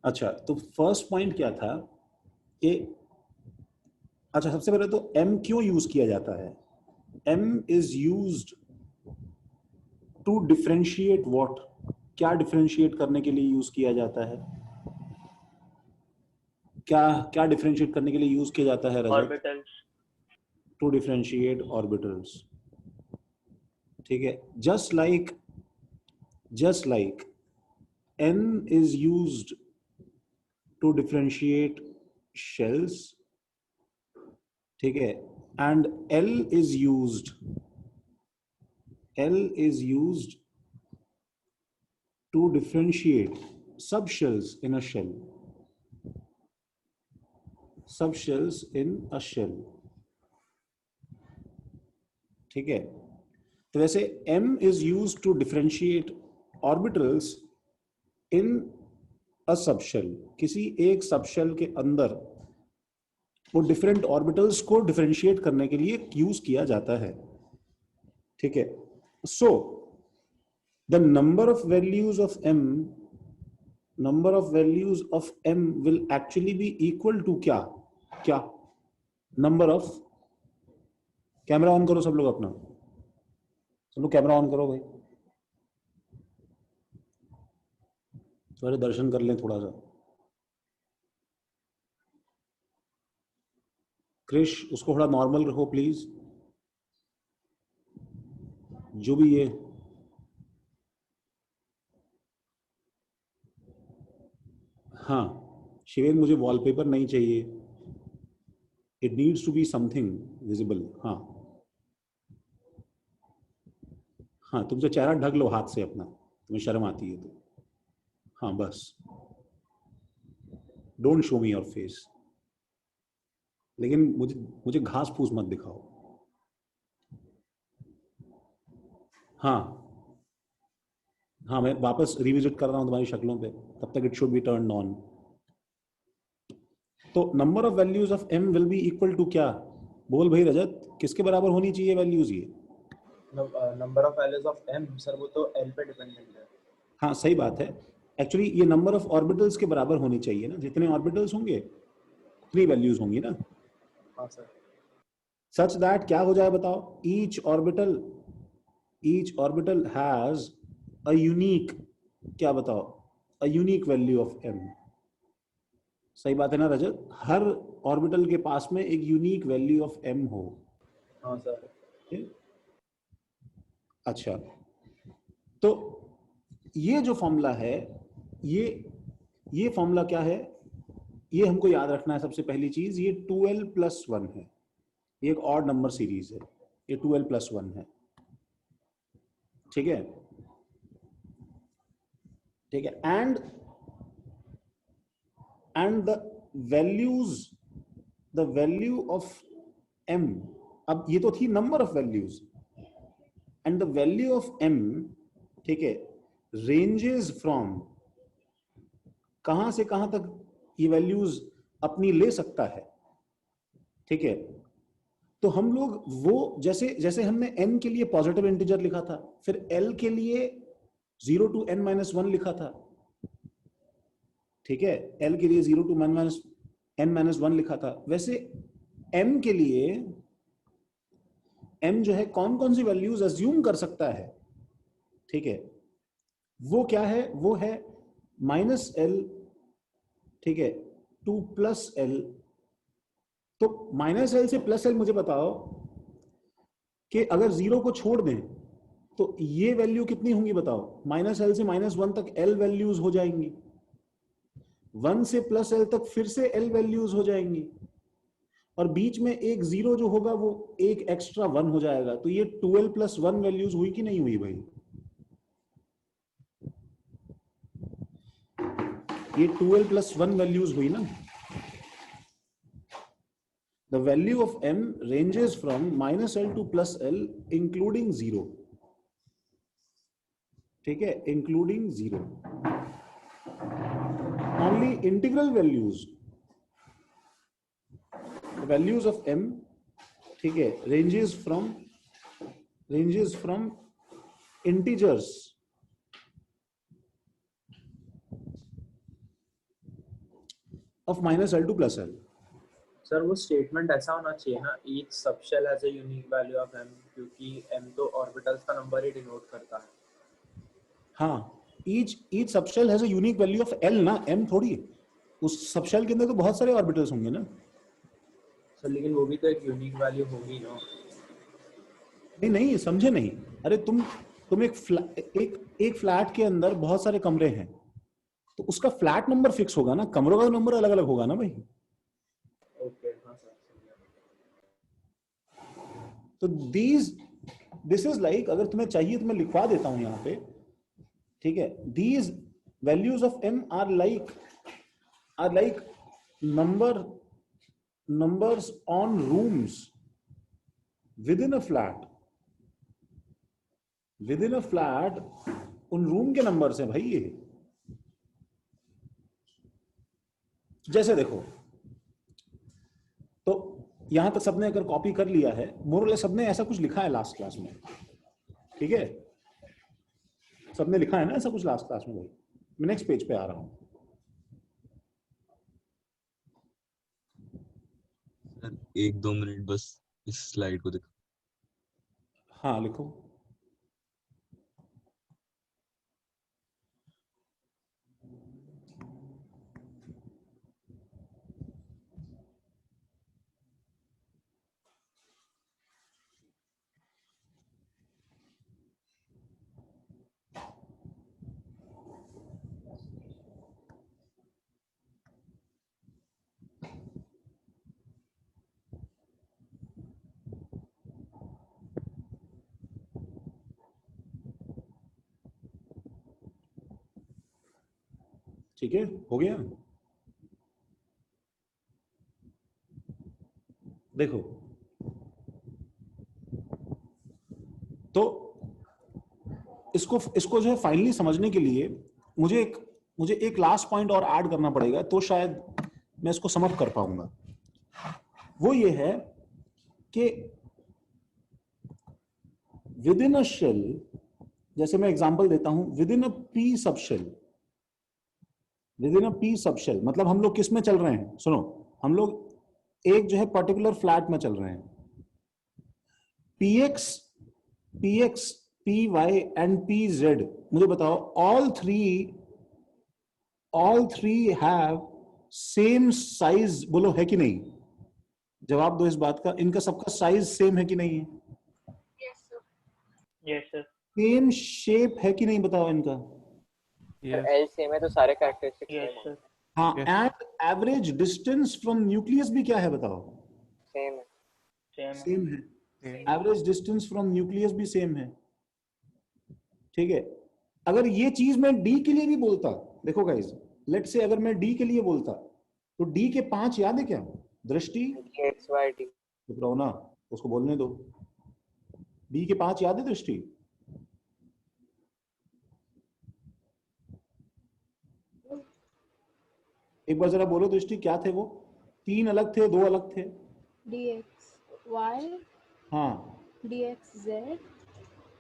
अच्छा, तो first point क्या था कि अच्छा, सबसे पहले तो m क्यों यूज किया जाता है? m is used to differentiate what? क्या डिफरेंशिएट करने के लिए यूज किया जाता है? क्या क्या डिफरेंशिएट करने के लिए यूज किया जाता है Rajat? Orbitals. To differentiate orbitals. ठीक है, just like n is used to differentiate shells, ठीक है, and L is used to differentiate subshells in a shell, subshells in a shell, ठीक है। तो वैसे m is used to differentiate orbitals in a subshell, किसी एक subshell के अंदर वो डिफरेंट ऑर्बिटल्स को डिफरेंशिएट करने के लिए यूज किया जाता है, ठीक है। So the number of values of m will actually be equal to what? क्या नंबर ऑफ, कैमरा ऑन करो सब लोग, अपना सब लोग कैमरा ऑन करो भाई, थोड़े दर्शन कर लें थोड़ा सा। क्रिश, उसको थोड़ा नॉर्मल रखो प्लीज, जो भी ये। हाँ शिवेन, मुझे वॉलपेपर नहीं चाहिए, it needs to be something visible. हाँ हाँ, तुमसे चेहरा ढक लो हाथ से अपना, तुम्हें शर्म आती है तो। हाँ बस, don't show me your face, लेकिन मुझे मुझे घास फूस मत दिखाओ। हाँ हाँ, मैं वापस रिविजिट कर रहा हूं तुम्हारी शक्लों पे, तब तक it should be turn on. तो number of values of m will be equal to क्या? बोल भाई रजत, किसके बराबर होनी चाहिए वैल्यूज ये? Number of values of m sir, वो तो l पे डिपेंडेंट है। हाँ सही बात है, एक्चुअली ये नंबर ऑफ ऑर्बिटल्स के बराबर होनी चाहिए ना, जितने ऑर्बिटल्स होंगे उतनी वैल्यूज होंगी ना। हाँ सर। सच दैट क्या हो जाए बताओ, each orbital has a unique, क्या बताओ, a unique value of m। सही बात है ना रजत? हर ऑर्बिटल के पास में एक यूनिक वैल्यू ऑफ m हो। हाँ सर। अच्छा, तो ये जो फॉर्मूला है, ये ये फॉर्मूला क्या है, ये हमको याद रखना है। सबसे पहली चीज, ये 2l+1 है, ये एक ऑड नंबर सीरीज है, ये 2l+1 है, ठीक है, ठीक है। And the value of m, अब ये तो थी number of values, and the value of m, ठीक है, रेंजेस फ्रॉम, कहां से कहां तक ये वैल्यूज अपनी ले सकता है, ठीक है। तो हम लोग वो, जैसे जैसे हमने n के लिए पॉजिटिव इंटीजर लिखा था, फिर l के लिए 0 to n-1 लिखा था, ठीक है, l के लिए 0 to n-1 लिखा था, वैसे m के लिए m जो है कौन कौन सी वैल्यूज अज्यूम कर सकता है, ठीक है, वो क्या है, वो है -l, ठीक है, टू +l। तो -l से +l मुझे बताओ कि अगर 0 को छोड़ दें तो ये वैल्यू कितनी होंगी बताओ? -l से -1 तक l वैल्यूज हो जाएंगी, 1 से +l तक फिर से l वैल्यूज हो जाएंगी, और बीच में एक 0 जो होगा वो एक एक्स्ट्रा 1 हो जाएगा। तो ये 2l+1 वैल्यूज हुई कि नहीं हुई भाई? ये 2l+1 वैल्यूज हुई ना। The value of m ranges from -l to +l including 0, ठीक है, including 0। only integral values of m, ठीक है, ranges from integers of minus L to plus L. Sir वो स्टेटमेंट ऐसा होना चाहिए ना, each subshell has a unique value of m, क्योंकि m तो ऑर्बिटल्स का नंबर ही डिनोट करता है. हाँ, each subshell has a unique value of L ना, m थोड़ी. उस सबशेल के अंदर तो बहुत सारे ऑर्बिटल्स होंगे ना. सर लेकिन वो भी तो एक यूनिक वैल्यू होगी ना. नहीं नहीं, समझे नहीं. अरे तुम एक फ्लैट के अंदर बहुत सारे कमरे हैं, तो उसका फ्लैट नंबर फिक्स होगा ना, कमरों का नंबर अलग अलग होगा ना भाई. ओके, हाँ सर. तो दिस इज लाइक, अगर तुम्हें चाहिए तो मैं लिखवा देता हूं यहां पे, ठीक है. These values of m are like numbers on rooms within a flat. उन रूम के नंबर्स हैं भाई ये. जैसे देखो, तो यहां तक सबने अगर कॉपी कर लिया है, मोरलेस सबने ऐसा कुछ लिखा है लास्ट क्लास में, ठीक है. सबने लिखा है ना ऐसा कुछ लास्ट क्लास में भाई. मैं नेक्स्ट पेज पे आ रहा हूं. सर 1-2 मिनट बस इस स्लाइड को देखो. हाँ लिखो. ठीक है, हो गया. देखो, तो इसको जो है फाइनली समझने के लिए मुझे एक लास्ट पॉइंट और ऐड करना पड़ेगा, तो शायद मैं इसको समअप कर पाऊंगा. वो ये है कि विद इन अ शेल, जैसे मैं एग्जांपल देता हूं, with in a P subshell, मतलब हम लोग किस में चल रहे हैं, सुनो. हम लोग एक जो है पर्टिकुलर फ्लैट में चल रहे हैं. px py एंड pz, मुझे बताओ, all three have same size, बोलो है कि नहीं. जवाब दो इस बात का, इनका सबका साइज सेम है कि नहीं है. Yes sir. सेम शेप है कि नहीं, बताओ इनका. एल सेम है तो सारे कैरेक्टरिस्टिक्स यस सर. हाँ, and average distance from nucleus भी क्या है, बताओ. सेम है. सेम है. एवरेज डिस्टेंस फ्रॉम न्यूक्लियस भी सेम है. ठीक है. अगर ये चीज मैं डी के लिए भी बोलता, देखो गाइस, लेट्स से अगर मैं डी के लिए बोलता, तो डी के 5 याद है क्या. दृष्टि, एक्स वाई टी. चुप रहो ना, उसको बोलने दो. डी के 5 याद है दृष्टि. एक बार जरा बोलो दृष्टि, क्या थे वो. 3 अलग थे, 2 अलग थे. dxy, हाँ dxz,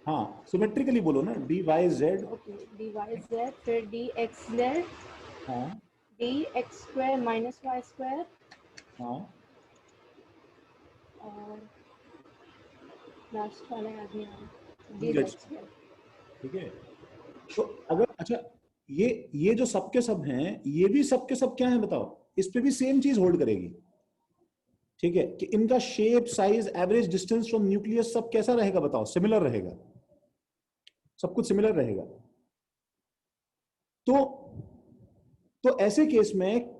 हाँ, सिमेट्रिकली बोलो ना, dyz. ओके, dyz, फिर dxz, हाँ dx square minus Y square, हाँ, और लास्ट वाला याद नहीं आ रहा, dz dz स्क्वायर. ठीक है. तो अगर, अच्छा, ये जो सबके सब हैं, ये भी सबके सब क्या है बताओ, इस पे भी सेम चीज होल्ड करेगी. ठीक है, कि इनका shape, size, average distance from nucleus सब कैसा रहेगा बताओ, सिमिलर रहेगा. सब कुछ सिमिलर रहेगा. तो ऐसे केस में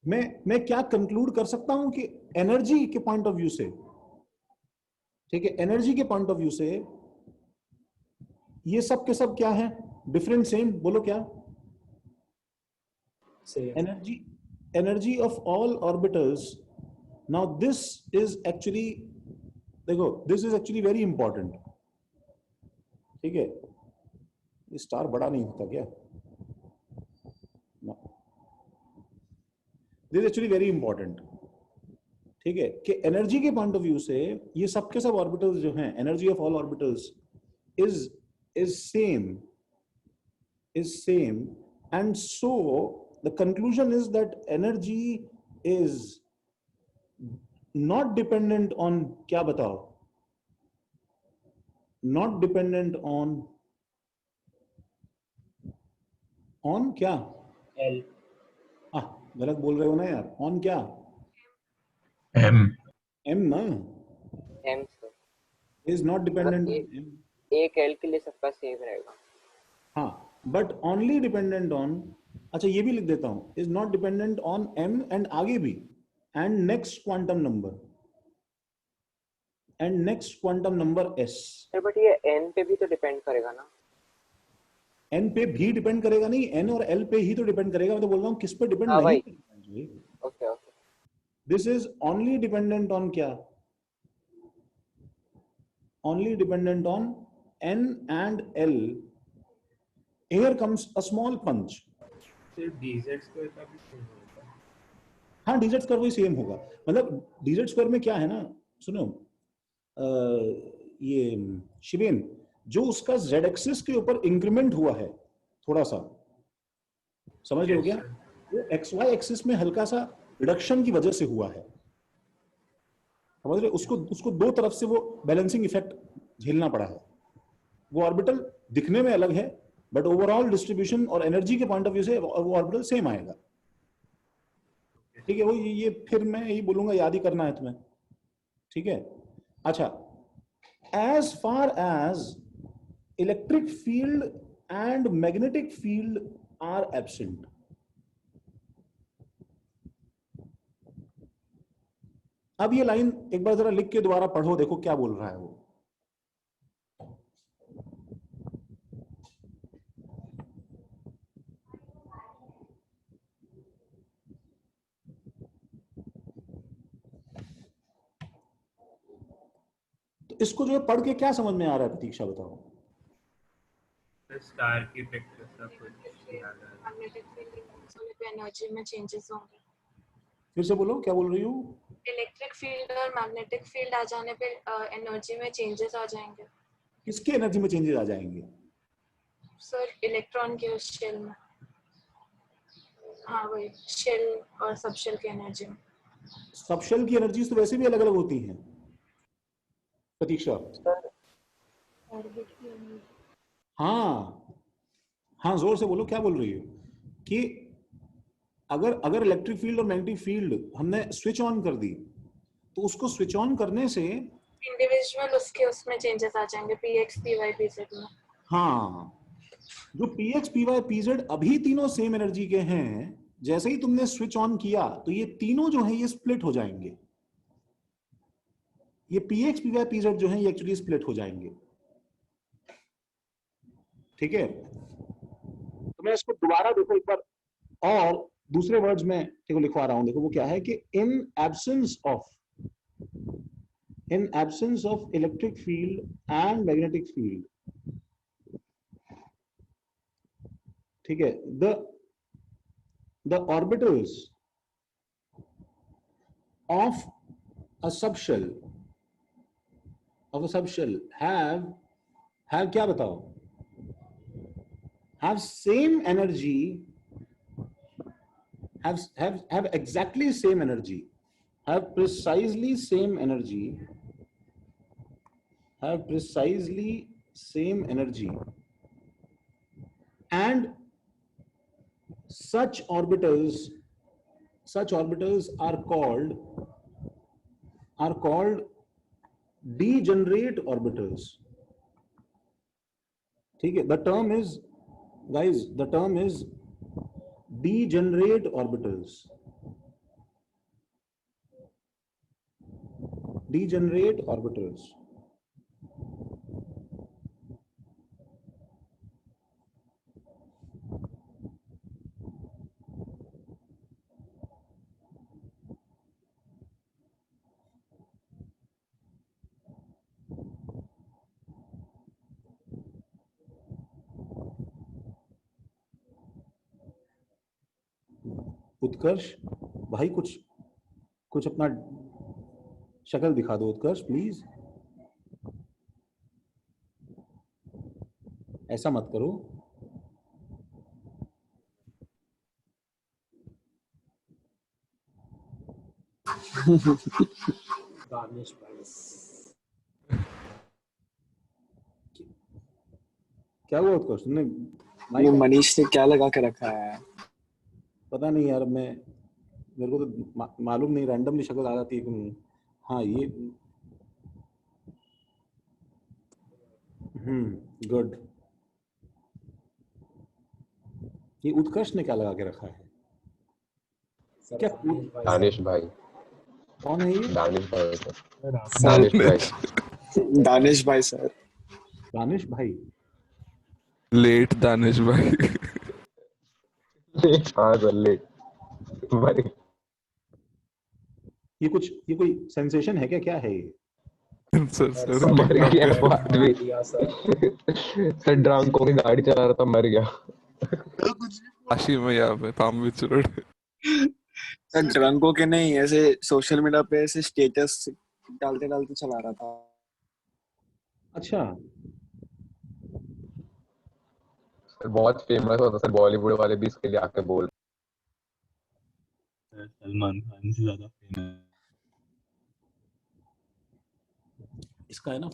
मैं क्या कंक्लूड कर सकता हूं कि एनर्जी के पॉइंट ऑफ व्यू से, ठीक है, एनर्जी के पॉइंट ऑफ व्यू से ये सब के सब क्या है, डिफरेंट, सेम, बोलो क्या. Same. Energy of all orbitals. Now this is actually, देखो, this is actually very important. ठीक है, ये स्टार बड़ा नहीं होता क्या. This actually very important. ठीक है, कि एनर्जी के पॉइंट ऑफ व्यू से ये सब के सब ऑर्बिटल्स जो हैं, energy of all orbitals is same, and so the conclusion is that energy is not dependent on, क्या बताओ, not dependent on क्या, L. गलत बोल रहे हो ना यार, on क्या, M. m ना, M sir. is not dependent on m. एक L के लिए सबका सेम रहेगा. हाँ, but only dependent on, अच्छा ये भी लिख देता हूँ, is not dependent on m and आगे भी, and next quantum number s. Sir but ये N पे भी तो डिपेंड करेगा ना. n पे भी डिपेंड करेगा नहीं, n और l पे ही तो डिपेंड करेगा. मैं तो बोल रहा हूँ किस पे डिपेंड हाँ नहीं भाई. करेगा. Okay okay. This is only dependent on क्या, only dependent on n and l. Here comes a small punch. सिर्फ dz स्क्वायर का भी सेम होगा. हाँ, dz स्क्वायर वही सेम होगा. मतलब dz स्क्वायर में क्या है ना, सुनो, ये शिवेन, जो उसका z एक्सिस के ऊपर इंक्रीमेंट हुआ है थोड़ा सा, समझ रहे हो क्या, वो xy एक्सिस में हल्का सा रिडक्शन की वजह से हुआ है. समझ रहे, उसको दो तरफ से वो बैलेंसिंग इफेक्ट झेलना पड़ा है. वो ऑर्बिटल दिखने में अलग है, बट ओवरऑल डिस्ट्रीब्यूशन और एनर्जी के पॉइंट ऑफ व्यू से वो ऑर्बिटल सेम आएगा. ठीक है, वो ये फिर मैं यही बोलूंगा, याद ही करना है तुम्हें. ठीक है. अच्छा, as far as electric field and magnetic field are absent. अब ये लाइन एक बार जरा लिख के दोबारा पढ़ो, देखो क्या बोल रहा है वो. तो इसको जो है पढ़ के क्या समझ में आ रहा है प्रतीक्षा, बताओ. स्टार की इफेक्ट सब कुछ याद आ रहा है. मैग्नेटिक फील्ड एनर्जी में चेंजेस होंगे. फिर से बोलो, क्या बोल रही हो. इलेक्ट्रिक फील्ड और मैग्नेटिक फील्ड आ जाने पे एनर्जी में चेंजेस आ जाएंगे. किसके एनर्जी में चेंजेस आ जाएंगे. सर इलेक्ट्रॉन के उस शेल में. हाँ वही शेल और सबशेल की एनर्जी में. सबशेल की एनर्जीज तो वैसे भी अलग अलग होती हैं प्रतीक्षा. ऑर्बिट की एनर्जी. हाँ, जोर से बोलो, क्या बोल रही हो. कि अगर इलेक्ट्रिक फील्ड और मैग्नेटिक फील्ड हमने स्विच ऑन कर दी, तो उसको स्विच ऑन करने से इंडिविजुअल उसके उसमें चेंजेस आ जाएंगे px py pz में. हाँ, जो px py pz अभी तीनों सेम एनर्जी के हैं, जैसे ही तुमने स्विच ऑन किया तो ये तीनों जो है ये स्प्लिट हो जाएंगे. ये px py pz जो है ये एक्चुअली स्प्लिट हो जाएंगे. ठीक है. तो मैं इसको दोबारा देखो एक बार और दूसरे वर्ड्स में देखो लिखवा रहा हूं. देखो वो क्या है कि in absence of electric field and magnetic field, ठीक है, the orbitals of a subshell have क्या बताओ, have same energy, have exactly same energy, have precisely same energy, and such orbitals are called degenerate orbitals. ठीक है. The term is degenerate orbitals. Degenerate orbitals. उत्कर्ष भाई, कुछ अपना शक्ल दिखा दो उत्कर्ष प्लीज. ऐसा मत करो. दानिश भाई क्या हुआ उत्कर्ष, तुमने ये माइक मनीष ने क्या लगा के रखा है? पता नहीं यार, मेरे को तो मालूम नहीं, रैंडमली शक्ल आ जाती है कि हाँ ये गुड। ये उत्कर्ष ने क्या लगा के रखा है? सर, क्या दानिश भाई, कौन है ये? दानिश भाई सर, सर, दानिश भाई, दानिश भाई सर। दानिश भाई? लेट दानिश भाई। हाँ सर लेट भाई। ये कोई सेंसेशन है क्या, क्या है ये? सर मर गया सर बाद में दिया सर। सर, ड्रंक होके गाड़ी चला रहा था, मर गया। काशी में यहाँ पे पाम बीच रोड। सर ड्रंक के नहीं, ऐसे सोशल मीडिया पे ऐसे स्टेटस डालते डालते चला रहा था। अच्छा, सर बहुत फेमस होता सर, बॉलीवुड वाले भी इसके लिए आके बोल। सलमान खान से ज्यादा फेमस। इसका है ना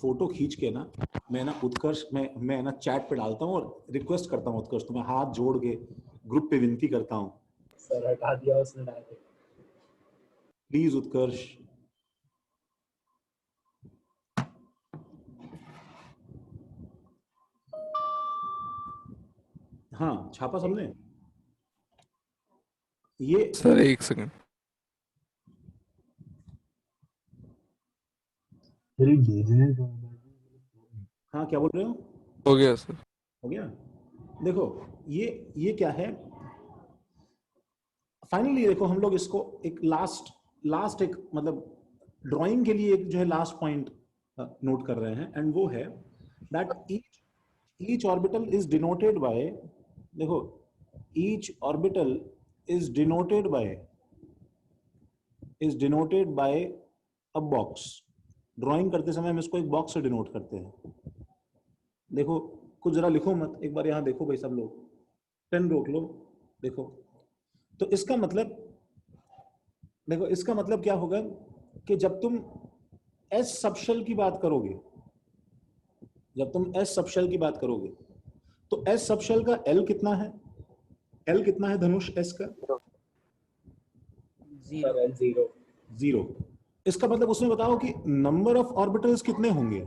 फोटो खींच के ना मैं ना उत्कर्ष मैं ना चैट पे डालता हूँ और रिक्वेस्ट करता हूँ उत्कर्ष, तुम्हें हाथ जोड़ के ग्रुप पे विनती करता हूँ, सर हटा दिया उसने डायरेक्ट। प्लीज उत्कर्ष। हाँ, छापा सबने? ये सर एक सेकंड। हाँ, क्या बोल रहे हो? हो गया सर। हो गया। देखो ये क्या है, फाइनली देखो हम लोग इसको एक लास्ट एक मतलब ड्राइंग के लिए एक जो है लास्ट पॉइंट नोट कर रहे हैं, एंड वो है that each orbital is denoted by, देखो each orbital is denoted by a box. Drawing करते समय हम इसको एक बॉक्स से डिनोट करते हैं। देखो कुछ जरा लिखो मत, एक बार यहाँ देखो भाई सब लोग, पेन रोक लो, देखो। तो इसका मतलब देखो, इसका मतलब क्या होगा कि जब तुम एस सबशेल की बात करोगे, तो एस सबशेल का एल कितना है? एल कितना है धनुष एस का? Sir zero. 0। इसका मतलब उसमें बताओ कि नंबर ऑफ ऑर्बिटल्स कितने होंगे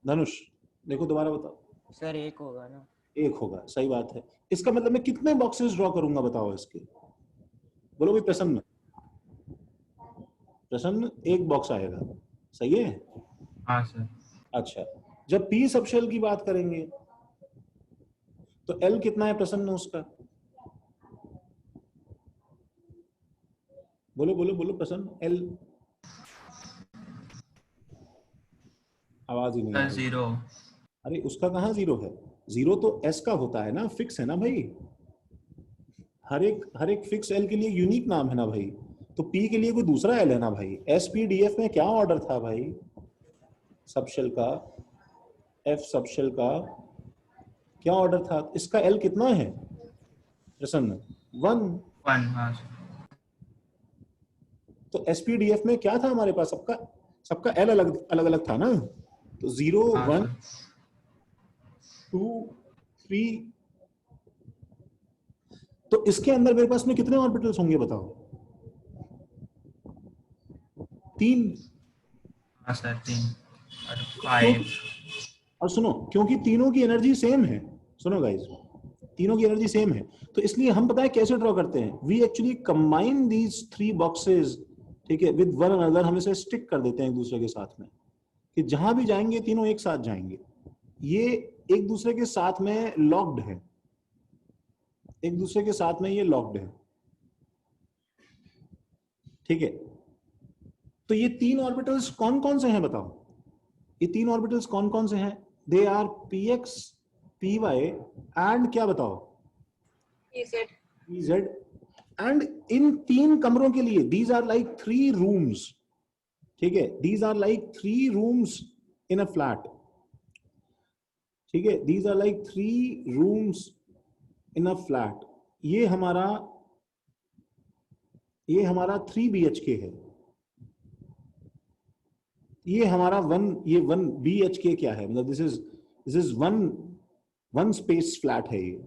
धनुष? देखो दोबारा बताओ। सर 1 होगा ना? 1 होगा, सही बात है। इसका मतलब मैं कितने बॉक्सेस ड्रॉ करूंगा बताओ इसके? बोलो भाई प्रसन्न। प्रसन्न 1 बॉक्स आएगा, सही है? हाँ सर। अच्छा, जब पी सबशेल की बात करेंगे तो एल कितना है प्रसन्न उसका? बोलो बोलो बोलो प्रसन्न, एल। आवाज ही नहीं आ रही। 0। अरे उसका कहाँ 0 है? 0 तो एस का होता है ना, फिक्स है ना भाई। हर एक फिक्स एल के लिए यूनिक नाम है ना भाई। तो पी के लिए कोई दूसरा एल है ना भाई। एस पी डी एफ में क्या ऑर्डर था भाई सबशेल का? एफ सबशेल का क्या ऑर्डर था? इसका एल कितना है प्रसन्न? 1। हाँ। तो एसपीडीएफ में क्या था हमारे पास? सबका एल अलग था ना। तो 0 1 2 3, तो इसके अंदर मेरे पास में कितने ऑर्बिटल्स होंगे बताओ? 3। हाँ सर 3 और 5। और सुनो, क्योंकि तीनों की एनर्जी सेम है, सुनो गाइस, तीनों की एनर्जी सेम है, तो इसलिए हम पता है कैसे ड्रॉ करते हैं? We actually combine these 3 boxes, ठीक है, विद वन अनदर। हम इसे स्टिक कर देते हैं एक दूसरे के साथ में, कि जहां भी जाएंगे तीनों एक साथ जाएंगे। ये एक दूसरे के साथ में लॉक्ड है, एक दूसरे के साथ में ये लॉक्ड है, ठीक है। तो ये 3 ऑर्बिटल्स कौन कौन से हैं बताओ? ये 3 ऑर्बिटल्स कौन कौन से हैं? They are px py and क्या बताओ? pz। एंड इन 3 कमरों के लिए दीज आर लाइक 3 रूम्स, ठीक है, these are like 3 rooms in a flat, ठीक है, these are like 3 rooms in a flat. ये ये हमारा 3 BHK है, ये हमारा 1 BHK क्या है, मतलब this is one space flat है ये,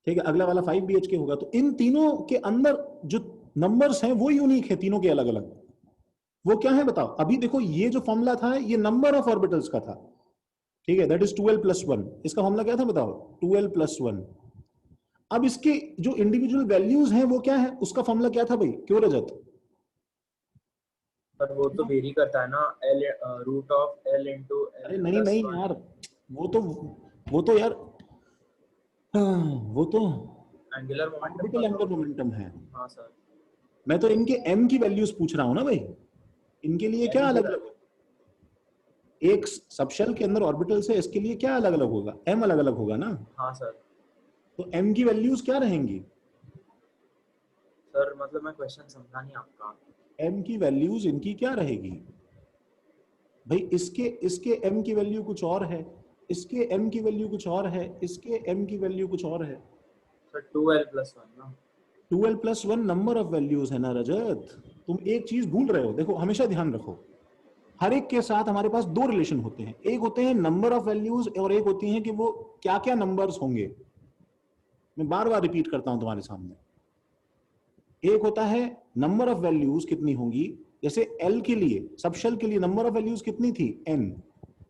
ठीक है। अगला वाला 5 BHK होगा। तो इन तीनों के अंदर जो नंबर्स हैं वो यूनिक है, तीनों के अलग अलग। वो क्या है बताओ। अभी देखो ये जो फॉर्मूला था ये नंबर ऑफ ऑर्बिटल्स का था, ठीक है, दैट इज 2l+1। इसका फॉर्मूला क्या था बताओ, 2l+1। अब इसके जो इंडिविजुअल वैल्यूज हैं वो क्या है, उसका फॉर्मूला क्या था भाई, क्यों रजत? पर वो तो वेरी करता है ना, L root of L into L अरे नहीं नहीं +1। यार, वो तो यार वो तो angular momentum orbital angular momentum है। हाँ सर। मैं तो इनके m की वैल्यूज पूछ रहा हूं ना भाई, इनके लिए क्या अलग अलग, एक सबशेल के अंदर ऑर्बिटल्स है, इसके लिए क्या अलग अलग होगा, m अलग अलग होगा ना। हाँ सर। तो m की वैल्यूज क्या रहेंगी सर मतलब मैं क्वेश्चन समझा नहीं आपका। m की वैल्यूज इनकी क्या रहेगी भाई, इसके m की वैल्यू कुछ और है, इसके m की वैल्यू कुछ और है, इसके m की वैल्यू कुछ और है। सर 2l+1 ना। 2l+1 नंबर ऑफ वैल्यूज है ना रजत। तुम एक चीज भूल रहे हो, देखो हमेशा ध्यान रखो, हर एक के साथ हमारे पास दो रिलेशन होते हैं, एक होते हैं नंबर ऑफ वैल्यूज और एक होती हैं कि वो क्या क्या नंबर्स होंगे। मैं बार बार रिपीट करता हूं तुम्हारे सामने, एक होता है नंबर ऑफ वैल्यूज कितनी होंगी, जैसे L के लिए, सबशेल के लिए नंबर ऑफ वैल्यूज कितनी थी, n,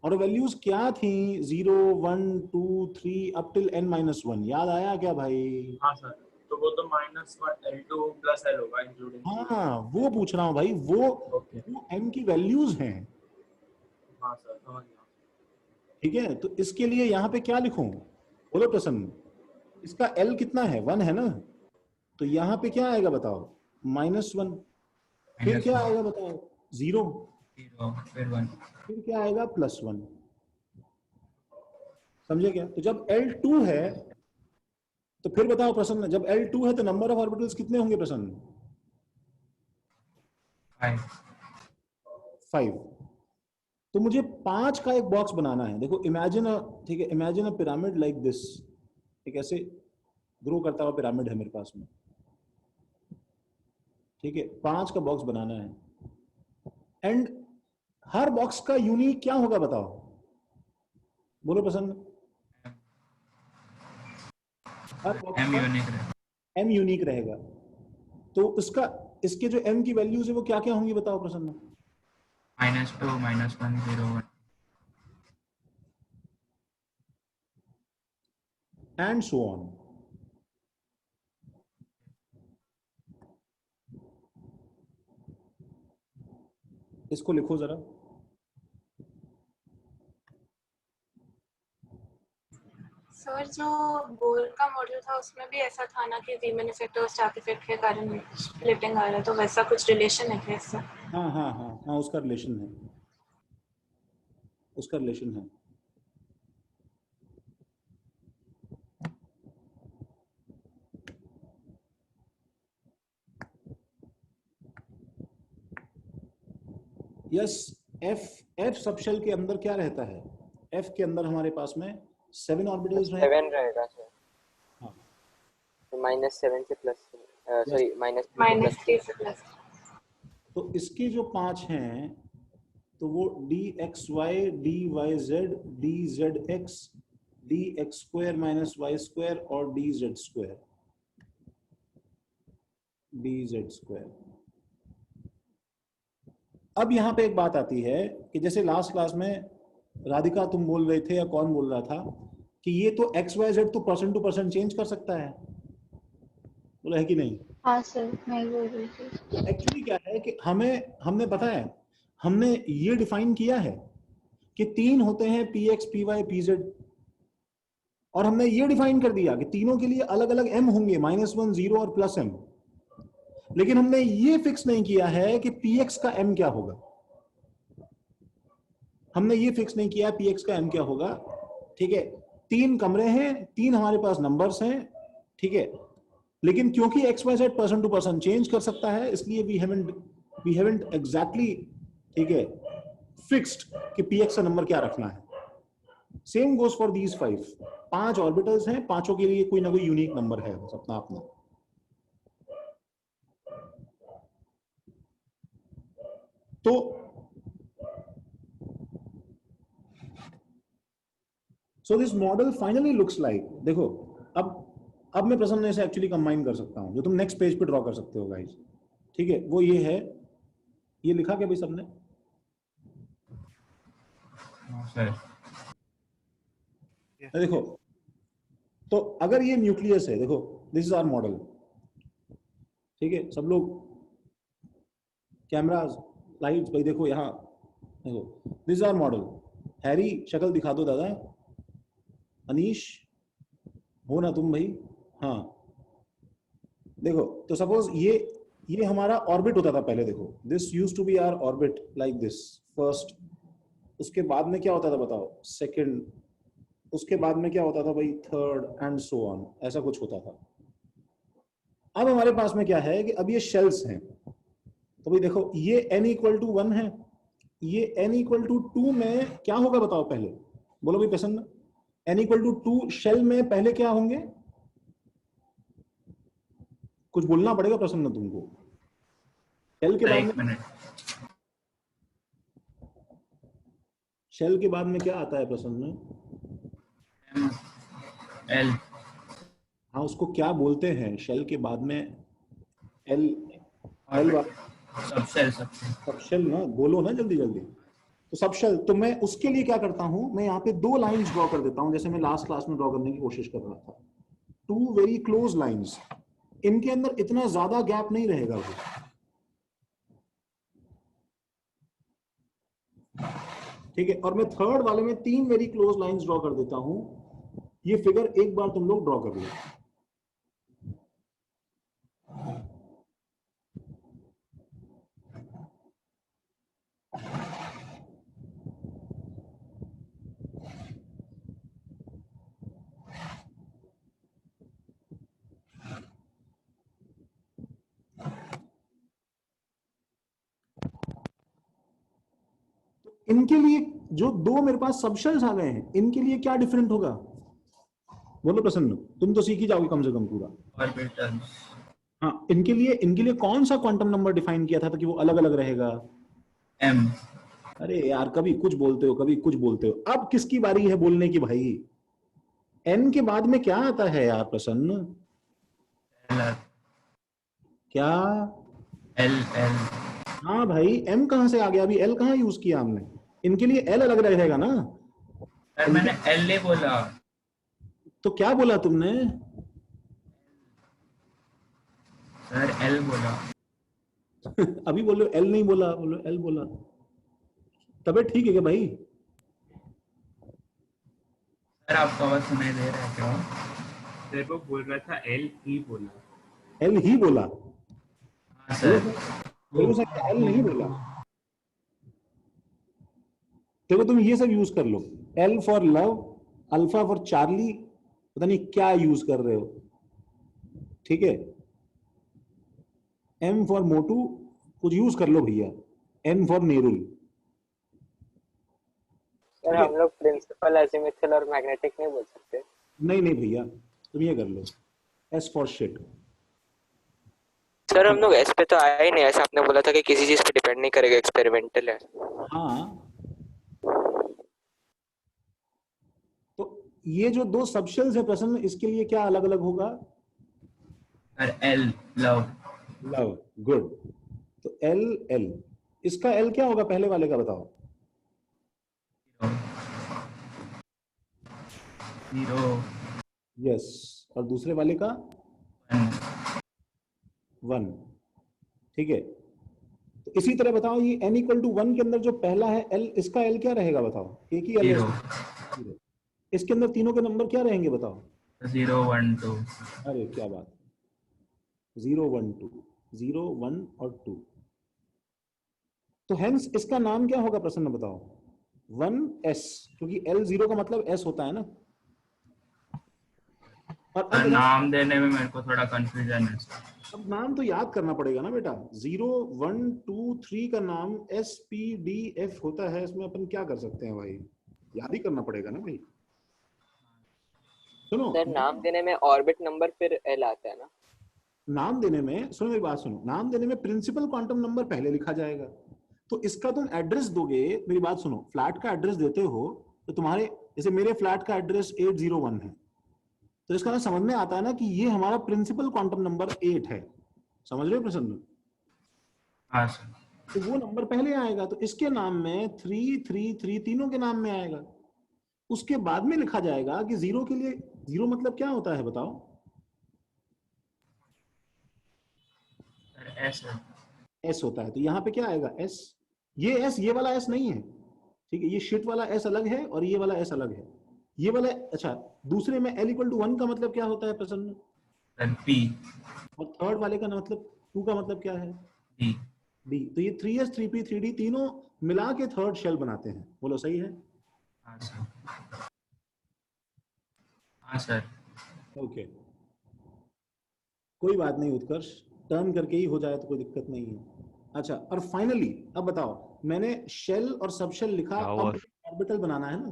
और वैल्यूज क्या थी 0 1 2 3 अप टिल n-1। याद आया क्या भाई? हाँ सर, तो वो तो -L2+L होगा इंक्लूडिंग। हाँ वो पूछ रहा हूँ भाई, वो m की वैल्यूज हैं। हाँ सर समझ गया। ठीक है, तो इसके लिए यहाँ पे क्या लिखूं, बोलो प्रसन्न। इसका L कितना है, 1 है ना, तो यहाँ पे क्या आएगा बताओ, -1। फिर क्या आएगा बताओ, 0, फिर क्या आएगा +1। समझे क्या? तो जब L2 है तो फिर बताओ प्रसन्न, जब L2 है तो नंबर ऑफ ऑर्बिटल्स कितने होंगे प्रसन्न? 5। तो मुझे 5 का एक बॉक्स बनाना है। देखो इमेजिन, ठीक है, imagine a pyramid like this, एक ऐसे ग्रो करता हुआ पिरामिड है मेरे पास में, ठीक है, 5 का बॉक्स बनाना है। एंड हर बॉक्स का यूनिक क्या होगा बताओ, बोलो प्रसन्न। हर बॉक्स का m यूनिक रहेगा, तो इसके जो m की वैल्यूज है वो क्या क्या होंगी बताओ प्रसन्न। -2 -1 0 1 एंड सो ऑन। इसको लिखो जरा। सर जो बोर का मॉडल था उसमें भी ऐसा था ना कि रीमन इफेक्ट और स्टार्क इफेक्ट के कारण स्प्लिटिंग आ रहा है, तो वैसा कुछ रिलेशन है क्या इससे? हाँ हाँ हाँ हाँ, उसका रिलेशन है, उसका रिलेशन है। यस, एफ सबशेल के अंदर क्या रहता है, एफ के अंदर हमारे पास में 7 ऑर्बिटल्स हैं। 7 रहेगा सर। हाँ, तो -7 से प्लस, सॉरी -3 से प्लस। तो इसके जो 5 हैं तो वो dxy dyz dzx dx² - y² और dz²। अब यहाँ पे एक बात आती है कि जैसे लास्ट क्लास में राधिका तुम बोल रहे थे या कौन बोल रहा था कि ये तो XYZ तो % टू % चेंज कर सकता है, बोला है कि नहीं? हाँ सर, मैं बोल रही थी। एक्चुअली क्या है कि हमने पता है, हमने ये डिफाइन किया है कि 3 होते हैं PX PY PZ, और हमने ये डिफाइन कर दिया कि तीनों के लिए अलग अलग m होंगे, -1 0 और +m। लेकिन हमने ये फिक्स नहीं किया है कि px का m क्या होगा, हमने ये फिक्स नहीं किया px का m क्या होगा। ठीक है, 3 कमरे हैं, 3 हमारे पास नंबर्स हैं, ठीक है, लेकिन क्योंकि XYZ % टू % चेंज कर सकता है, इसलिए वी हैवंट एग्जैक्टली, ठीक है, फिक्स्ड कि px का नंबर क्या रखना है। Same goes for these 5 orbitals हैं, पांचों के लिए कोई ना कोई यूनिक नंबर है बस अपना अपना। तो so this model finally looks like, देखो अब मैं प्रसन्न से एक्चुअली कंबाइन कर सकता हूं, जो तुम नेक्स्ट पेज पे ड्रॉ कर सकते हो गाइस, ठीक है। वो ये है, ये लिखा क्या भाई सबने? सर देखो, तो अगर ये न्यूक्लियस है, देखो दिस इज आवर मॉडल, ठीक है। सब लोग कैमरास लाइट्स भाई देखो यहाँ, देखो this is our model. Harry शक्ल दिखा दो दादा, अनीश हो ना तुम भाई, हाँ देखो। तो सपोज ये हमारा ऑर्बिट होता था पहले, देखो this used to be our orbit like this first. उसके बाद में क्या होता था बताओ? सेकंड। उसके बाद में क्या होता था भाई? थर्ड, एंड सो ऑन, ऐसा कुछ होता था। अब हमारे पास में क्या है कि अब ये शेल्स हैं, तो भाई देखो ये n इक्वल टू 1 है, ये n इक्वल टू 2 में क्या होगा बताओ पहले, बोलो भाई प्रसन्न। n इक्वल टू 2 शेल में पहले क्या होंगे? कुछ बोलना पड़ेगा प्रसन्न तुमको। शेल के बाद में, शेल के बाद में क्या आता है प्रसन्न? एल। हाँ, उसको क्या बोलते हैं शेल के बाद में? एल सबशेल ना, बोलो ना जल्दी जल्दी। तो सबशेल, तो मैं उसके लिए क्या करता हूं, मैं यहाँ पे 2 लाइंस ड्रॉ कर देता हूं, जैसे मैं लास्ट क्लास में ड्रॉ करने की कोशिश कर रहा था। 2 वेरी क्लोज लाइंस, इनके अंदर इतना ज्यादा गैप नहीं रहेगा वो, ठीक है। और मैं थर्ड वाले में 3 वेरी क्लोज लाइंस ड्रॉ कर देता हूं। ये फिगर एक बार तुम लोग ड्रॉ कर लो। इनके लिए जो 2 मेरे पास सबशेल्स आ गए हैं, इनके लिए क्या डिफरेंट होगा? बोलो प्रसन्न, तुम तो सीख ही जाओगे कम से कम पूरा। ऑर्बिटल्स। हाँ, इनके लिए कौन सा क्वांटम नंबर डिफाइन किया था कि वो अलग अलग रहेगा? m। अरे यार, कभी कुछ बोलते हो कभी कुछ बोलते हो। अब किसकी बारी है बोलने की भाई? n के बाद में क्या आता है यार प्रसन्न? क्या? एल। हाँ भाई, m कहां से आ गया? अभी l कहां यूज किया हमने? इनके लिए l अलग रहेगा ना। सर मैंने एल नहीं बोला। तो क्या बोला तुमने? सर एल बोला। अभी बोलो l नहीं बोला, बोलो l बोला। तबीयत ठीक है क्या भाई? सर आपका आवाज सुनाई दे रहा है क्या? सर वो बोल रहा था एल ही बोला। l ही बोला? हाँ सर। हो सकता है l नहीं बोला। देखो तुम ये सब यूज कर लो, L for love, alpha for Charlie, पता नहीं क्या यूज कर रहे हो, ठीक है। M फॉर मोटू, कुछ यूज कर लो भैया। N for Nerul. सर हम लोग प्रिंसिपल अजीमुथल और मैग्नेटिक नहीं बोल सकते? नहीं नहीं भैया, तुम ये कर लो, S फॉर शिट। सर हम लोग एस पे तो आए ही नहीं, ऐसा आपने बोला था कि किसी चीज पे डिपेंड नहीं करेगा, एक्सपेरिमेंटल है। हाँ, तो ये जो 2 सबशेल्स है प्रश्न में, इसके लिए क्या अलग अलग होगा? Sir L love. Love, good. तो L, इसका L क्या होगा पहले वाले का बताओ? 0। यस, और दूसरे वाले का 1, ठीक है। तो इसी तरह बताओ, ये n इक्वल टू 1 के अंदर जो पहला है L, इसका L क्या रहेगा बताओ? एक ही L है। इसके अंदर तीनों के नंबर क्या रहेंगे बताओ? 0 1 2। अरे क्या बात, 0 1 2, 0 1 और 2। तो हेंस इसका नाम क्या होगा प्रसन्न बताओ? 1s, क्योंकि L 0 का मतलब S होता है ना। और अब नाम देने में मेरे को थोड़ा कंफ्यूजन है। अब नाम तो याद करना पड़ेगा ना बेटा। 0 1 2 3 का नाम S P D F होता है, इसमें अपन क्या कर सकते हैं भाई? याद ही करना पड़ेगा ना भाई। सुनो सर नाम देने में ऑर्बिट नंबर फिर L आता है ना? नाम देने में, सुनो मेरी बात सुनो, नाम देने में प्रिंसिपल क्वांटम नंबर पहले लिखा जाएगा। तो इसका तुम एड्रेस दोगे, मेरी बात सुनो, फ्लैट का एड्रेस देते हो तो तुम्हारे, जैसे मेरे फ्लैट का एड्रेस 801 है, तो इसका ना समझ में आता है ना कि ये हमारा प्रिंसिपल क्वांटम नंबर 8 है। समझ रहे हो प्रसन्न? हाँ सर। तो वो नंबर पहले आएगा, तो इसके नाम में 333 तीनों के नाम में आएगा। उसके बाद में लिखा जाएगा कि जीरो के लिए, जीरो मतलब क्या होता है बताओ? सर एस है। एस होता है, तो यहाँ पे क्या आएगा? एस। ये एस, ये वाला एस नहीं है, ठीक है, ये शिट वाला एस अलग है और ये वाला एस अलग है, ये वाला। अच्छा, दूसरे में L = 1 का मतलब क्या होता है प्रसन्न? Sir P. और थर्ड वाले का मतलब 2 का मतलब क्या है? डी। डी। तो ये 3s 3p 3d तीनों मिला के थर्ड शेल बनाते हैं। बोलो सही है? हाँ सर। हाँ सर। ओके, कोई बात नहीं उत्कर्ष, टर्न करके ही हो जाए तो कोई दिक्कत नहीं है। अच्छा, और फाइनली अब बताओ, मैंने शेल और सब शेल लिखा, अब ऑर्बिटल बनाना है ना,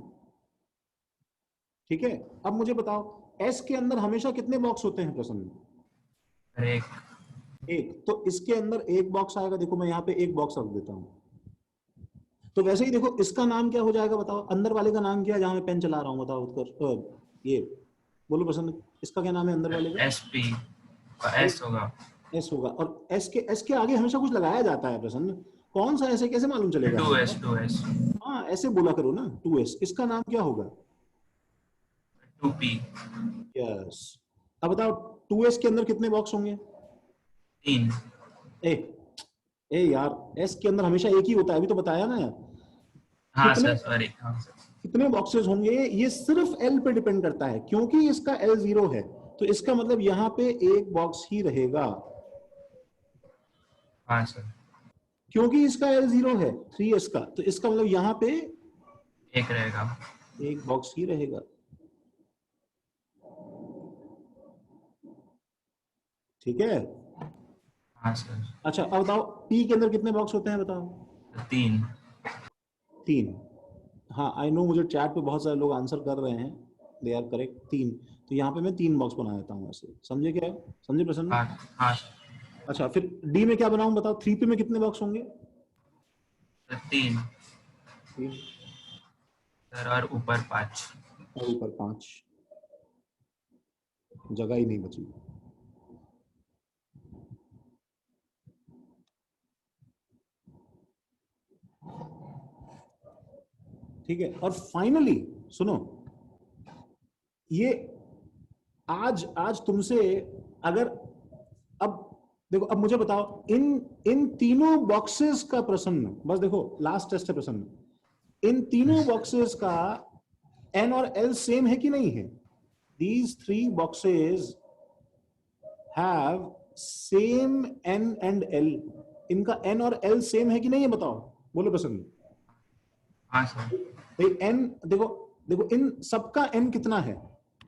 ठीक है? अब मुझे बताओ, एस के अंदर हमेशा कितने बॉक्स होते हैं प्रसन्न? सर एक। एक। तो इसके अंदर एक बॉक्स आएगा, देखो मैं यहाँ पे एक बॉक्स रख देता हूँ। तो वैसे ही देखो, इसका नाम क्या हो जाएगा बताओ? अंदर वाले का नाम क्या है जहां मैं पेन चला रहा हूँ? बताओ उत्कर्ष, ये बोलो प्रसन्न, इसका क्या नाम है अंदर वाले का? एस पी एस होगा। एस होगा। और एस के आगे हमेशा कुछ लगाया जाता है प्रसन्न, कौन सा ऐसे कैसे मालूम चलेगा? 2s 2s। हाँ, ऐसे बोला करो ना, 2s। इसका नाम क्या होगा? 2p। यस। अब बताओ 2s के अंदर कितने बॉक्स होंगे? 3। ए ए यार, एस के अंदर हमेशा एक ही होता है, अभी तो बताया ना यार। हाँ कितने सर सॉरी। हाँ सर। कितने बॉक्सेस होंगे ये सिर्फ L पे डिपेंड करता है, क्योंकि इसका L 0 है, तो इसका मतलब यहाँ पे एक बॉक्स ही रहेगा। हाँ सर। क्योंकि इसका L 0 है 3s का, तो इसका मतलब यहाँ पे एक रहेगा। एक बॉक्स ही रहेगा। ठीक है? हाँ सर। अच्छा, अब बताओ P के अंदर कितने बॉक्स होते हैं बताओ? 3। 3। हाँ, आई नो, मुझे चैट पे बहुत सारे लोग आंसर कर रहे हैं, दे आर करेक्ट, 3। तो यहाँ पे मैं 3 बॉक्स बना देता हूँ ऐसे। समझे क्या? समझे प्रसन्न? हाँ हाँ। अच्छा, फिर D में क्या बनाऊं बताओ? 3p में कितने बॉक्स होंगे? 3 3 सर, और ऊपर 5। और ऊपर 5, जगह ही नहीं बची। ठीक है, और फाइनली सुनो, ये आज तुमसे, अगर, अब देखो, अब मुझे बताओ, इन तीनों बॉक्सेस का प्रश्न, बस देखो लास्ट टेस्ट है प्रश्न, इन तीनों बॉक्सेस का N और L सेम है कि नहीं है? These 3 boxes have same N and L. इनका N और L सेम है कि नहीं है बताओ? बोलो प्रसन्न। हाँ सर। भाई N, देखो देखो, इन सबका N कितना है?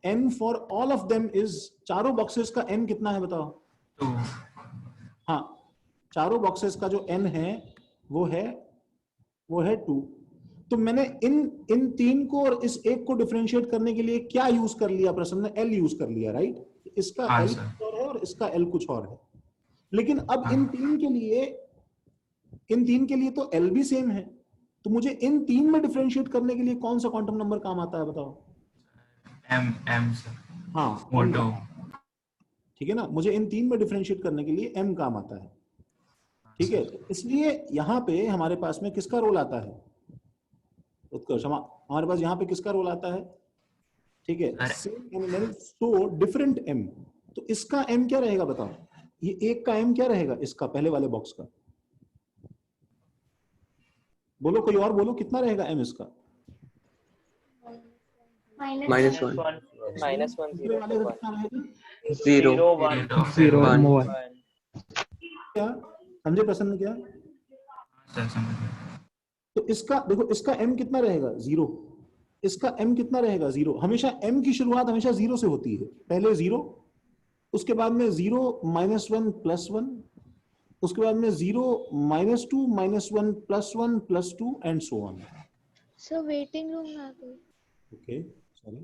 N for all of them is, चारों बॉक्सेस का N कितना है बताओ? 2। हाँ, चारों बॉक्सेस का जो N है वो है 2। तो मैंने इन 3 को और इस एक को डिफरेंशिएट करने के लिए क्या यूज कर लिया प्रसन्न? L यूज कर लिया, राइट? इसका हाँ L सर। कुछ और है और इसका L कुछ और है। लेकिन अब हाँ। इन तीन के लिए तो L भी सेम है, तो मुझे इन 3 में डिफरेंशिएट करने के लिए कौन सा क्वांटम नंबर काम आता है बताओ? M sir. हाँ, M मोटो। ठीक है ना, मुझे इन 3 में डिफरेंशिएट करने के लिए M काम आता है। ठीक है, तो इसलिए यहां पे हमारे पास में किसका रोल आता है उत्कर्ष? हमारे पास यहाँ पे किसका रोल आता है? ठीक है, same N L, so different M। तो इसका M क्या रहेगा बताओ? ये एक का M क्या रहेगा इसका, पहले वाले बॉक्स का? बोलो, कोई और बोलो, कितना रहेगा M इसका? -1 दूसरे वाले का कितना रहेगा? 0 1 क्या समझे प्रसन्न? क्या? सर समझ गया। तो इसका देखो, इसका M कितना रहेगा? 0। इसका M कितना रहेगा? 0। हमेशा M की शुरुआत हमेशा 0 से होती है, पहले 0, उसके बाद में 0 -1 +1, उसके बाद में 0 -2 -1 +1 +2 and so on. Sir waiting room में आ गई। ओके, सॉरी,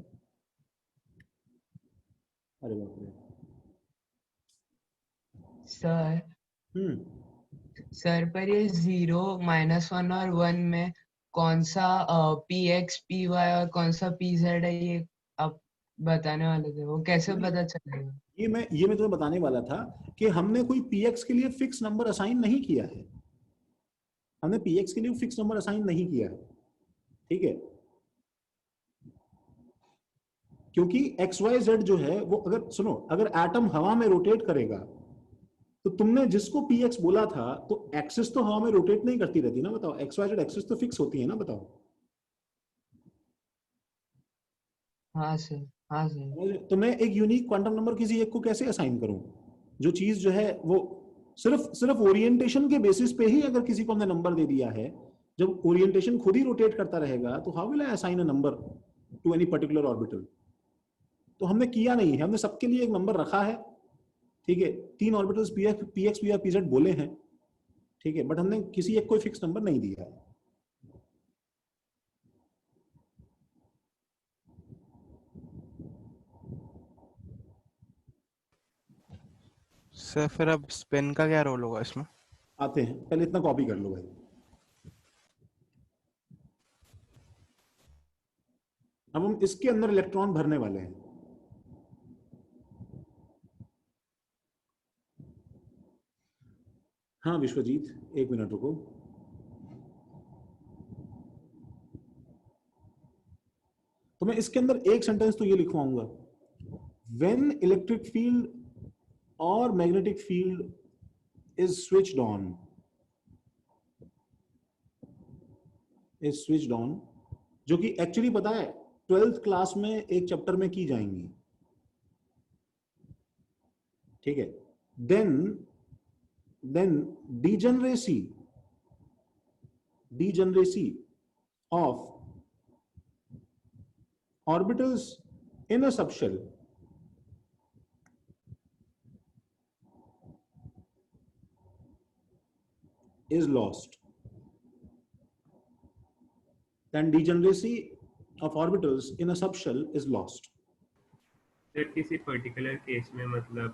अरे बाप रे। सर हम्म सर पर ये 0, -1 और 1 में कौन सा px py और कौन सा pz है, ये आप बताने वाले थे, वो कैसे पता चलेगा? ये मैं तुम्हें बताने वाला था कि हमने कोई px के लिए फिक्स नंबर असाइन नहीं किया है। हमने px के लिए फिक्स नंबर असाइन नहीं किया है, ठीक है? क्योंकि xyz जो है वो, अगर सुनो, अगर एटम हवा में रोटेट करेगा तो तुमने जिसको px बोला था, तो एक्सिस तो हवा में रोटेट नहीं करती रहती ना, बताओ। xyz एक्सिस तो फिक्स होती है ना, बताओ। हाँ सर, हाँ सर। तो मैं एक यूनिक क्वांटम नंबर किसी एक को कैसे असाइन करूं? जो चीज जो है वो सिर्फ ओरिएंटेशन के बेसिस पे ही अगर किसी को हमने नंबर दे दिया है, जब ओरिएंटेशन खुद ही रोटेट करता रहेगा तो how will I assign a number two any particular orbital? तो हमने किया नहीं है, हमने सबके लिए एक नंबर रखा है, ठीक है? 3 ऑर्बिटल्स px py pz बोले हैं, ठीक है? बट हमने किसी एक कोई फिक्स नंबर नहीं दिया है। सर फिर अब स्पिन का क्या रोल होगा इसमें? आते हैं, पहले इतना कॉपी कर लो भाई। अब हम इसके अंदर इलेक्ट्रॉन भरने वाले हैं। हाँ विश्वजीत, 1 मिनट रुको। तो मैं इसके अंदर एक सेंटेंस तो ये लिखवाऊंगा, व्हेन इलेक्ट्रिक फील्ड और magnetic field is switched on, जो कि एक्चुअली पता है 12th क्लास में एक चैप्टर में की जाएंगी, ठीक है? Then degeneracy of orbitals in a subshell is lost. Then degeneracy of orbitals in a subshell is lost. Sir किसी पर्टिकुलर केस में मतलब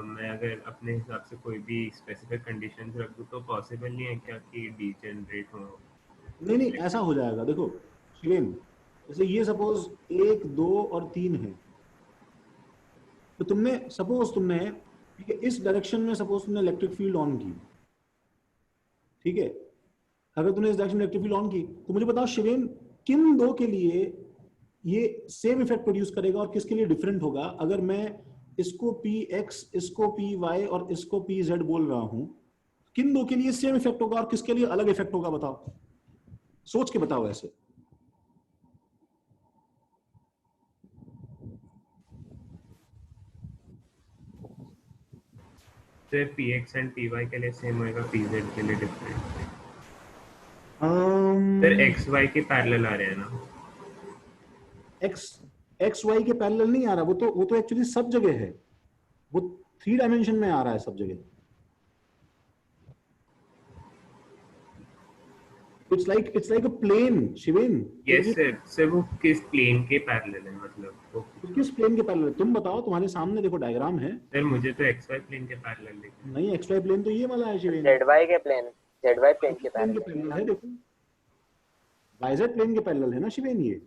मैं अगर अपने हिसाब से कोई भी स्पेसिफिक कंडीशंस रख दूं तो पॉसिबल नहीं है क्या कि डीजेनरेट हो? नहीं, ऐसा हो जाएगा। देखो शिवेन, जैसे ये सपोज 1, 2 और 3 है, तो तुमने ठीक है, इस डायरेक्शन में सपोज तुमने इलेक्ट्रिक फील्ड ऑन की, ठीक है? अगर तुमने इस डायरेक्शन में इलेक्ट्रिक फील्ड ऑन की, तो मुझे बताओ शिवेन, किन दो के लिए ये सेम इफेक्ट प्रोड्यूस करेगा और किसके लिए डिफरेंट होगा? अगर मैं इसको px, इसको py और इसको pz बोल रहा हूं, किन दो के लिए सेम इफेक्ट होगा और किसके लिए अलग इफेक्ट होगा? बताओ, सोच के बताओ ऐसे। सर px एंड py के लिए सेम होएगा, pz के लिए डिफरेंट। सर xy के पैरेलल आ रहे हैं ना? एक्स वाई के पैरेलल नहीं आ रहा, वो तो एक्चुअली सब जगह है, वो 3 डायमेंशन में आ रहा है सब जगह। It's like a plane Shiven. Yes sir, वो किस प्लेन के पैरेलल है? मतलब वो किस प्लेन के पैरेलल? तुम बताओ, तुम्हारे सामने देखो डायग्राम है। सर मुझे तो xy प्लेन के पैरेलल दिख रहा है। नहीं, xy प्लेन तो ये वाला है शिवेन। ZY के प्लेन, ZY प्लेन के पैरेलल है, देखो yz प्लेन के पैरेलल है ना शिवेन ये।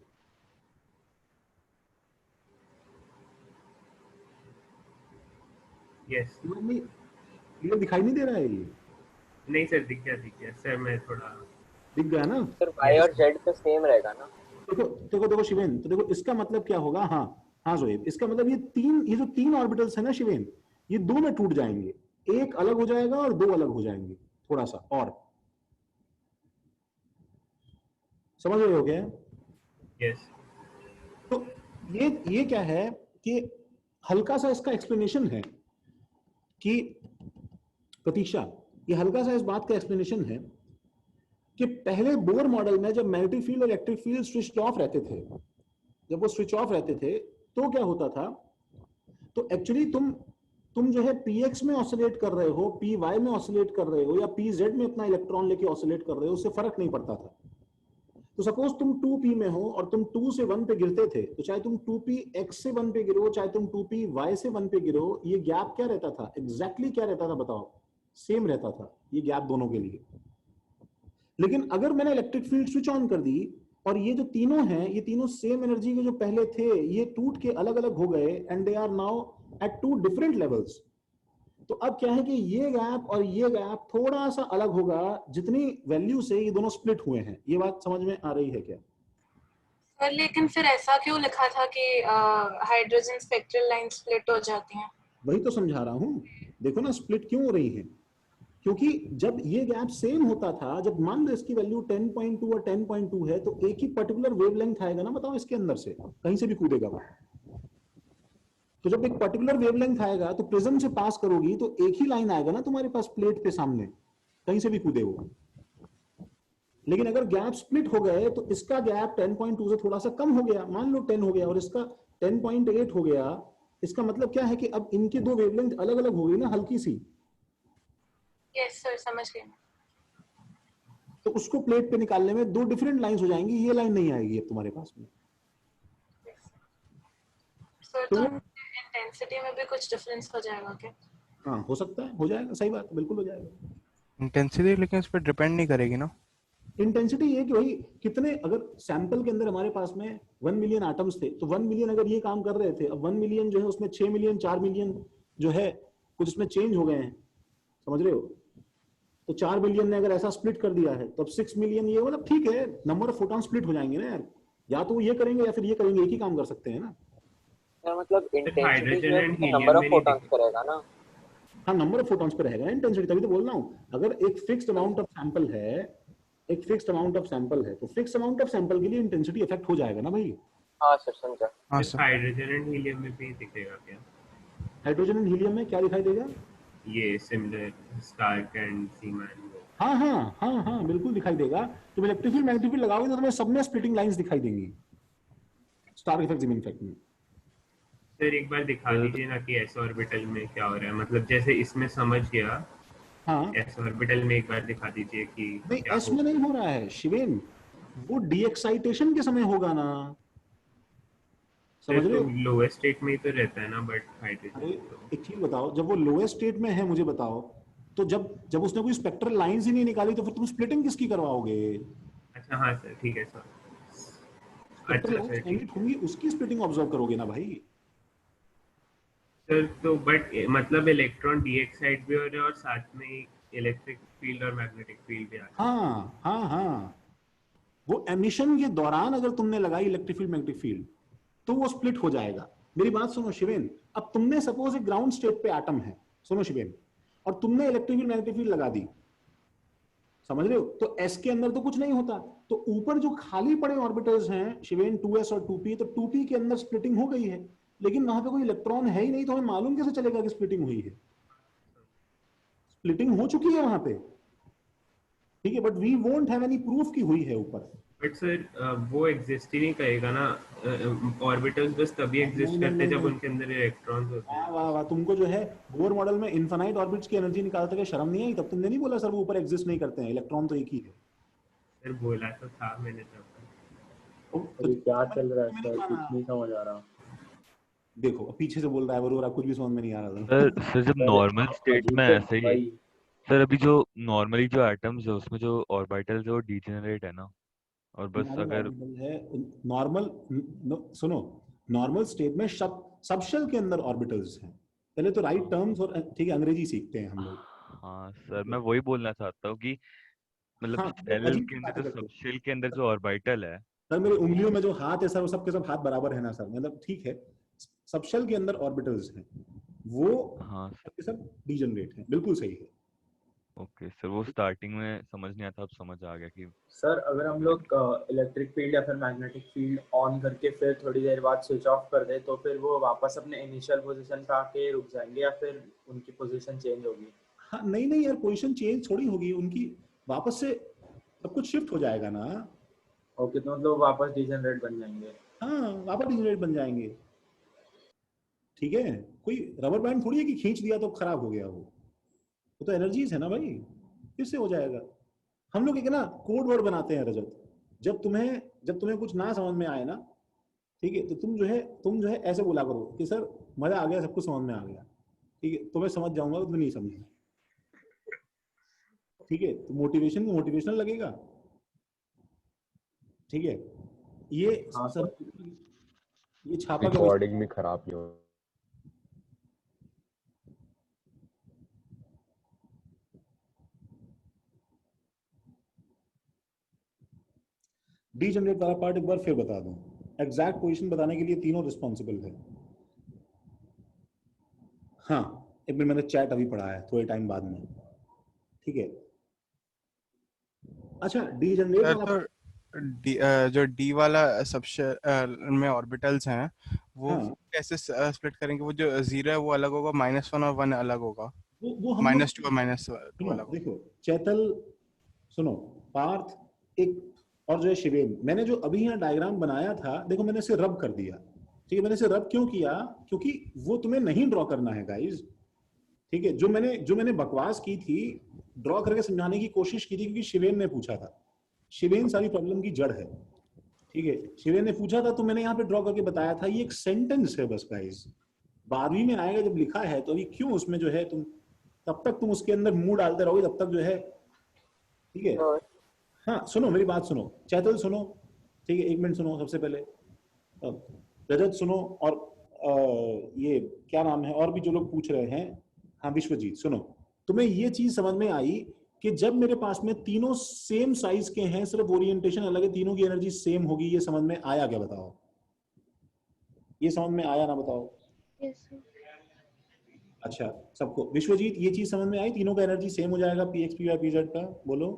यस ये दिखाई नहीं दे रहा है ये? नहीं सर, दिख गया सर, मैं थोड़ा दिख गया ना? सर y और z तो सेम रहेगा ना? देखो शिवेन, तो देखो इसका मतलब क्या होगा? हाँ जोएब, इसका मतलब ये जो 3 ऑर्बिटल्स है ना शिवेन, ये 2 में टूट जाएंगे, एक अलग हो जाएगा और 2 अलग हो जाएंगे, थोड़ा सा और। समझ रहे हो क्या? यस। तो ये क्या है कि हल्का सा इसका एक्सप्लेनेशन है कि प्रतीक्षा, ये हल्का सा इस बात का एक्सप्लेनेशन है कि पहले बोर मॉडल में जब मैग्नेटिक फील्ड और इलेक्ट्रिक फील्ड स्विच ऑफ रहते थे, जब वो स्विच ऑफ रहते थे तो क्या होता था? तो एक्चुअली तुम जो है px में ऑसिलेट कर रहे हो, py में ऑसिलेट कर रहे हो या pz में अपना इलेक्ट्रॉन लेके ऑसिलेट कर रहे हो, उससे फर्क नहीं पड़ता था। तो सपोज तुम 2p में हो और तुम 2 से 1 पे गिरते थे, तो चाहे तुम 2p x से 1 पे गिरो, चाहे तुम 2p y से 1 पे गिरो, ये गैप क्या रहता था? एग्जैक्टली क्या रहता था बताओ? सेम रहता था ये गैप दोनों के लिए। लेकिन अगर मैंने इलेक्ट्रिक फील्ड स्विच ऑन कर दी और ये जो तीनों हैं, ये तीनों सेम एनर्जी के जो पहले थे, ये टूट के अलग अलग हो गए and they are now at two different levels. तो अब क्या है कि ये गैप और ये गैप थोड़ा सा अलग होगा जितनी वैल्यू से ये दोनों स्प्लिट हुए हैं। ये बात समझ में आ रही है क्या? सर लेकिन फिर ऐसा क्यों लिखा था कि हाइड्रोजन स्पेक्ट्रल लाइन स्प्लिट हो जाती हैं? वही तो समझा रहा हूं। देखो ना स्प्लिट क्यों हो रही है, क्योंकि जब ये गैप सेम होता था, जब मान लो इसकी वैल्यू 10.2 और 10.2 है, तो एक ही पर्टिकुलर वेवलेंथ आएगा ना, बताओ इसके अंदर से कहीं से भी कूदेगा वो। तो जब एक पर्टिकुलर वेवलेंथ आएगा तो प्रिज्म से पास करोगी तो एक ही लाइन आएगा ना तुम्हारे पास प्लेट पे सामने, कहीं से भी कूदे वो। लेकिन अगर गैप स्प्लिट हो गए तो इसका गैप 10.2 से थोड़ा सा कम हो गया, मान लो 10 हो गया, और इसका 10.8 हो गया। इसका मतलब क्या है कि अब इनके दो वेवलेंथ अलग अलग हो गई ना, हल्की सी। यस सर, समझ गए। तो उसको प्लेट पे निकालने में दो डिफरेंट लाइंस हो जाएंगी, ये लाइन नहीं आएगी अब तुम्हारे पास में। सर तो इंटेंसिटी में भी कुछ डिफरेंस हो जाएगा क्या? हाँ हो सकता है, हो जाएगा, सही बात, बिल्कुल हो जाएगा। इंटेंसिटी लेकिन इस पर डिपेंड नहीं करेगी ना। इंटेंसिटी ये कि भाई कितने, अगर सैंपल के अंदर हमारे पास में 1 मिलियन एटम्स थे, तो 1 मिलियन अगर ये काम कर रहे थे, अब 1 मिलियन जो है उसमें 6 मिलियन 4 मिलियन जो है कुछ उसमें चेंज हो गए हैं, समझ रहे हो? तो 4 बिलियन ने अगर ऐसा स्प्लिट कर दिया है तो अब 6 मिलियन, ये मतलब ठीक है, नंबर ऑफ फोटॉन स्प्लिट हो जाएंगे ना यार, या तो ये करेंगे या फिर ये करेंगे, एक ही काम कर सकते हैं ना। मतलब इंटेंसिटी नंबर ऑफ फोटॉन्स करेगा ना। हाँ नंबर ऑफ फोटॉन्स पे रहेगा इंटेंसिटी, तभी तो बोल रहा हूँ। अगर एक फिक्स्ड अमाउंट ऑफ सैंपल है, एक फिक्स्ड अमाउंट ऑफ सैंपल है, तो फिक्स्ड अमाउंट ऑफ सैंपल के लिए इंटेंसिटी इफेक्ट हो जाएगा ना भाई। हाँ सर समझा। हाँ सर। हाइड्रोजन एंड हीलियम में भी दिखेगा क्या? हाइड्रोजन एंड हीलियम में क्या दिखाई देगा? ये सिमिलर स्टार्क एंड सीमैन। हाँ हाँ हाँ हाँ बिल्कुल दिखाई देगा। तुम इलेक्ट्रिक फील्ड मैग्नेटिक फील्ड लगाओगे तो तुम्हें सब में स्प्लिटिंग लाइंस दिखाई देंगी, स्टार इफेक्ट, ज़ीमैन इफेक्ट में। सर एक बार दिखा दीजिए ना कि एस ऑर्बिटल में क्या हो रहा है, मतलब जैसे इसमें समझ गया। हाँ एस ऑर्बिटल में एक बार दिखा दीजिए कि नहीं, क्या एस में नहीं हो रहा है शिवेन, वो डी एक्साइटेशन के समय होगा ना, समझ रहे हो? लोएस्ट स्टेट में ही तो रहता है ना, बट हाइड्रोजन। एक चीज बताओ, जब वो लोएस्ट स्टेट में है, मुझे बताओ, तो जब उसने कोई स्पेक्ट्रल लाइंस ही नहीं निकाली तो फिर तुम स्प्लिटिंग किसकी करवाओगे? अच्छा हाँ सर ठीक है सर। स्पेक्ट्रल अच्छा लाइंस एमिट होंगी, उसकी स्प्लिटिंग ऑब्जर्व करोगे ना भाई। सर तो बट मतलब इलेक्ट्रॉन डी एक्साइट भी हो रहे हैं और साथ में ही इलेक्ट्रिक फील्ड और मैग्नेटिक फील्ड भी आ रहा है। हाँ हाँ हाँ, वो एमिशन के दौरान अगर तुमने लगाई इलेक्ट्रिक फील्ड मैग्नेटिक फील्ड तो वो स्प्लिट हो जाएगा। मेरी बात सुनो शिवेन, अब तुमने सपोज एक ग्राउंड स्टेट पे एटम है, सुनो शिवेन, और तुमने इलेक्ट्रिक फील्ड मैग्नेटिक फील्ड लगा दी, समझ रहे हो? तो एस के अंदर तो कुछ नहीं होता, तो ऊपर जो खाली पड़े ऑर्बिटल्स हैं शिवेन 2s और 2p, तो 2p के अंदर स्प्लिटिंग हो गई है, लेकिन वहां पे कोई इलेक्ट्रॉन है ही नहीं, तो हमें मालूम कैसे चलेगा कि स्प्लिटिंग हुई है? स्प्लिटिंग हो चुकी है वहां पे, ठीक है, but we won't have any proof की हुई है ऊपर। बट सर वो एग्जिस्ट ही नहीं करेगा ना, ऑर्बिटल्स बस तभी एग्जिस्ट करते हैं जब उनके अंदर इलेक्ट्रॉन्स होते हैं। वाह वाह, तुमको जो है बोर मॉडल में इनफाइनाइट ऑर्बिट्स की एनर्जी निकालते हुए शर्म नहीं आई? तब तुमने नहीं बोला सर वो ऊपर एग्जिस्ट नहीं करते हैं, इलेक्ट्रॉन तो एक ही है। सर बोला तो था मैंने तब। अरे क्या चल रहा है सर, कुछ नहीं समझ आ रहा। देखो पीछे से बोल रहा है वो, कुछ भी समझ में नहीं आ रहा था। सर जब नॉर्मल स्टेट में ऐसे ही सर, अभी जो नॉर्मली जो एटम्स है उसमें जो ऑर्बिटल्स है वो डीजेनरेट है ना, और बस अगर नॉर्मल सुनो, नॉर्मल स्टेट में सब शेल के अंदर ऑर्बिटल्स हैं। पहले तो राइट टर्म्स और ठीक है अंग्रेजी सीखते हैं हम लोग। हाँ सर मैं वही बोलना चाहता हूँ कि मतलब हाँ, सेल के अंदर जो सब शेल के अंदर जो ऑर्बिटल है सर, मेरी उंगलियों में जो हाथ है सर वो सबके सब हाथ बराबर है ना सर, मतलब ठीक है, सब शेल के अंदर ऑर्बिटल्स हैं, वो हाँ सब डीजनरेट हैं, बिल्कुल सही है। ओके सर, वो स्टार्टिंग में समझ नहीं आता, अब समझ आ गया कि सर अगर हम लोग इलेक्ट्रिक फील्ड या फिर मैग्नेटिक फील्ड ऑन करके फिर थोड़ी देर बाद स्विच ऑफ कर दे तो फिर वो वापस अपने इनिशियल पोजीशन पे आके रुक जाएंगे या फिर उनकी पोजीशन चेंज होगी? हाँ नहीं नहीं यार, पोजीशन चेंज थोड़ी होगी उनकी, वापस से सब कुछ शिफ्ट हो जाएगा ना। ओके, तो मतलब वापस डीजनरेट बन जाएंगे? हाँ वापस डीजनरेट बन जाएंगे, ठीक है। कोई रबर बैंड थोड़ी है कि खींच दिया तो खराब हो गया, वो तो एनर्जीज है ना भाई, फिर से हो जाएगा। हम लोग एक ना कोड वर्ड बनाते हैं रजत, जब तुम्हें कुछ ना समझ में आए ना, ठीक है, तो तुम जो है ऐसे बोला करो कि सर मजा आ गया, सब कुछ समझ में आ गया, ठीक है, तो मैं समझ जाऊंगा, तुम्हें नहीं समझना। ठीक है, तो मोटिवेशन को मोटिवेशनल लगेगा, ठीक है। ये सब ये छापा का रिकॉर्डिंग भी खराब नहीं हो। डीजनरेट वाला पार्ट एक बार फिर बता दूं, एग्जैक्ट पोजीशन बताने के लिए तीनों रिस्पॉन्सिबल है। हाँ, एक मिनट, मैंने चैट अभी पढ़ा है थोड़े टाइम बाद में, ठीक है। अच्छा, डीजनरेट वाला तो जो डी वाला सबसे में ऑर्बिटल्स हैं वो हाँ। वो कैसे स्प्लिट करेंगे? वो जो 0 है वो अलग होगा, -1 और 1 अलग होगा, वो हम लोग -2 और -2 अलग होगा। देखो चैतल, सुनो, पार्थ एक और जो है शिवेन, मैंने जो अभी यहाँ डायग्राम बनाया था, देखो मैंने इसे रब कर दिया, ठीक है। मैंने इसे रब क्यों किया? क्योंकि वो तुम्हें नहीं ड्रॉ करना है गाइज, ठीक है। जो मैंने बकवास की थी, ड्रॉ करके समझाने की कोशिश की थी, क्योंकि शिवेन ने पूछा था। शिवेन सारी प्रॉब्लम की जड़ है, ठीक है। शिवेन ने पूछा था तो मैंने यहाँ पे ड्रॉ करके बताया था। ये एक सेंटेंस है बस गाइज, 12वीं में आएगा जब लिखा है, तो अभी क्यों उसमें जो है तुम तब तक तुम उसके अंदर मुंह डालते रहोगे, तब तक जो है, ठीक है। हाँ सुनो, मेरी बात सुनो, चैतल सुनो, ठीक है, एक मिनट सुनो। सबसे पहले रजत सुनो, और ये क्या नाम है, और भी जो लोग पूछ रहे हैं, हाँ विश्वजीत सुनो। तुम्हें ये चीज समझ में आई कि जब मेरे पास में तीनों सेम साइज के हैं, सिर्फ ओरिएंटेशन अलग है, तीनों की एनर्जी सेम होगी, ये समझ में आया क्या? बताओ, ये समझ में आया ना? बताओ। Yes sir. अच्छा, सबको, विश्वजीत ये चीज समझ में आई, तीनों का एनर्जी सेम हो जाएगा px py pz का? बोलो,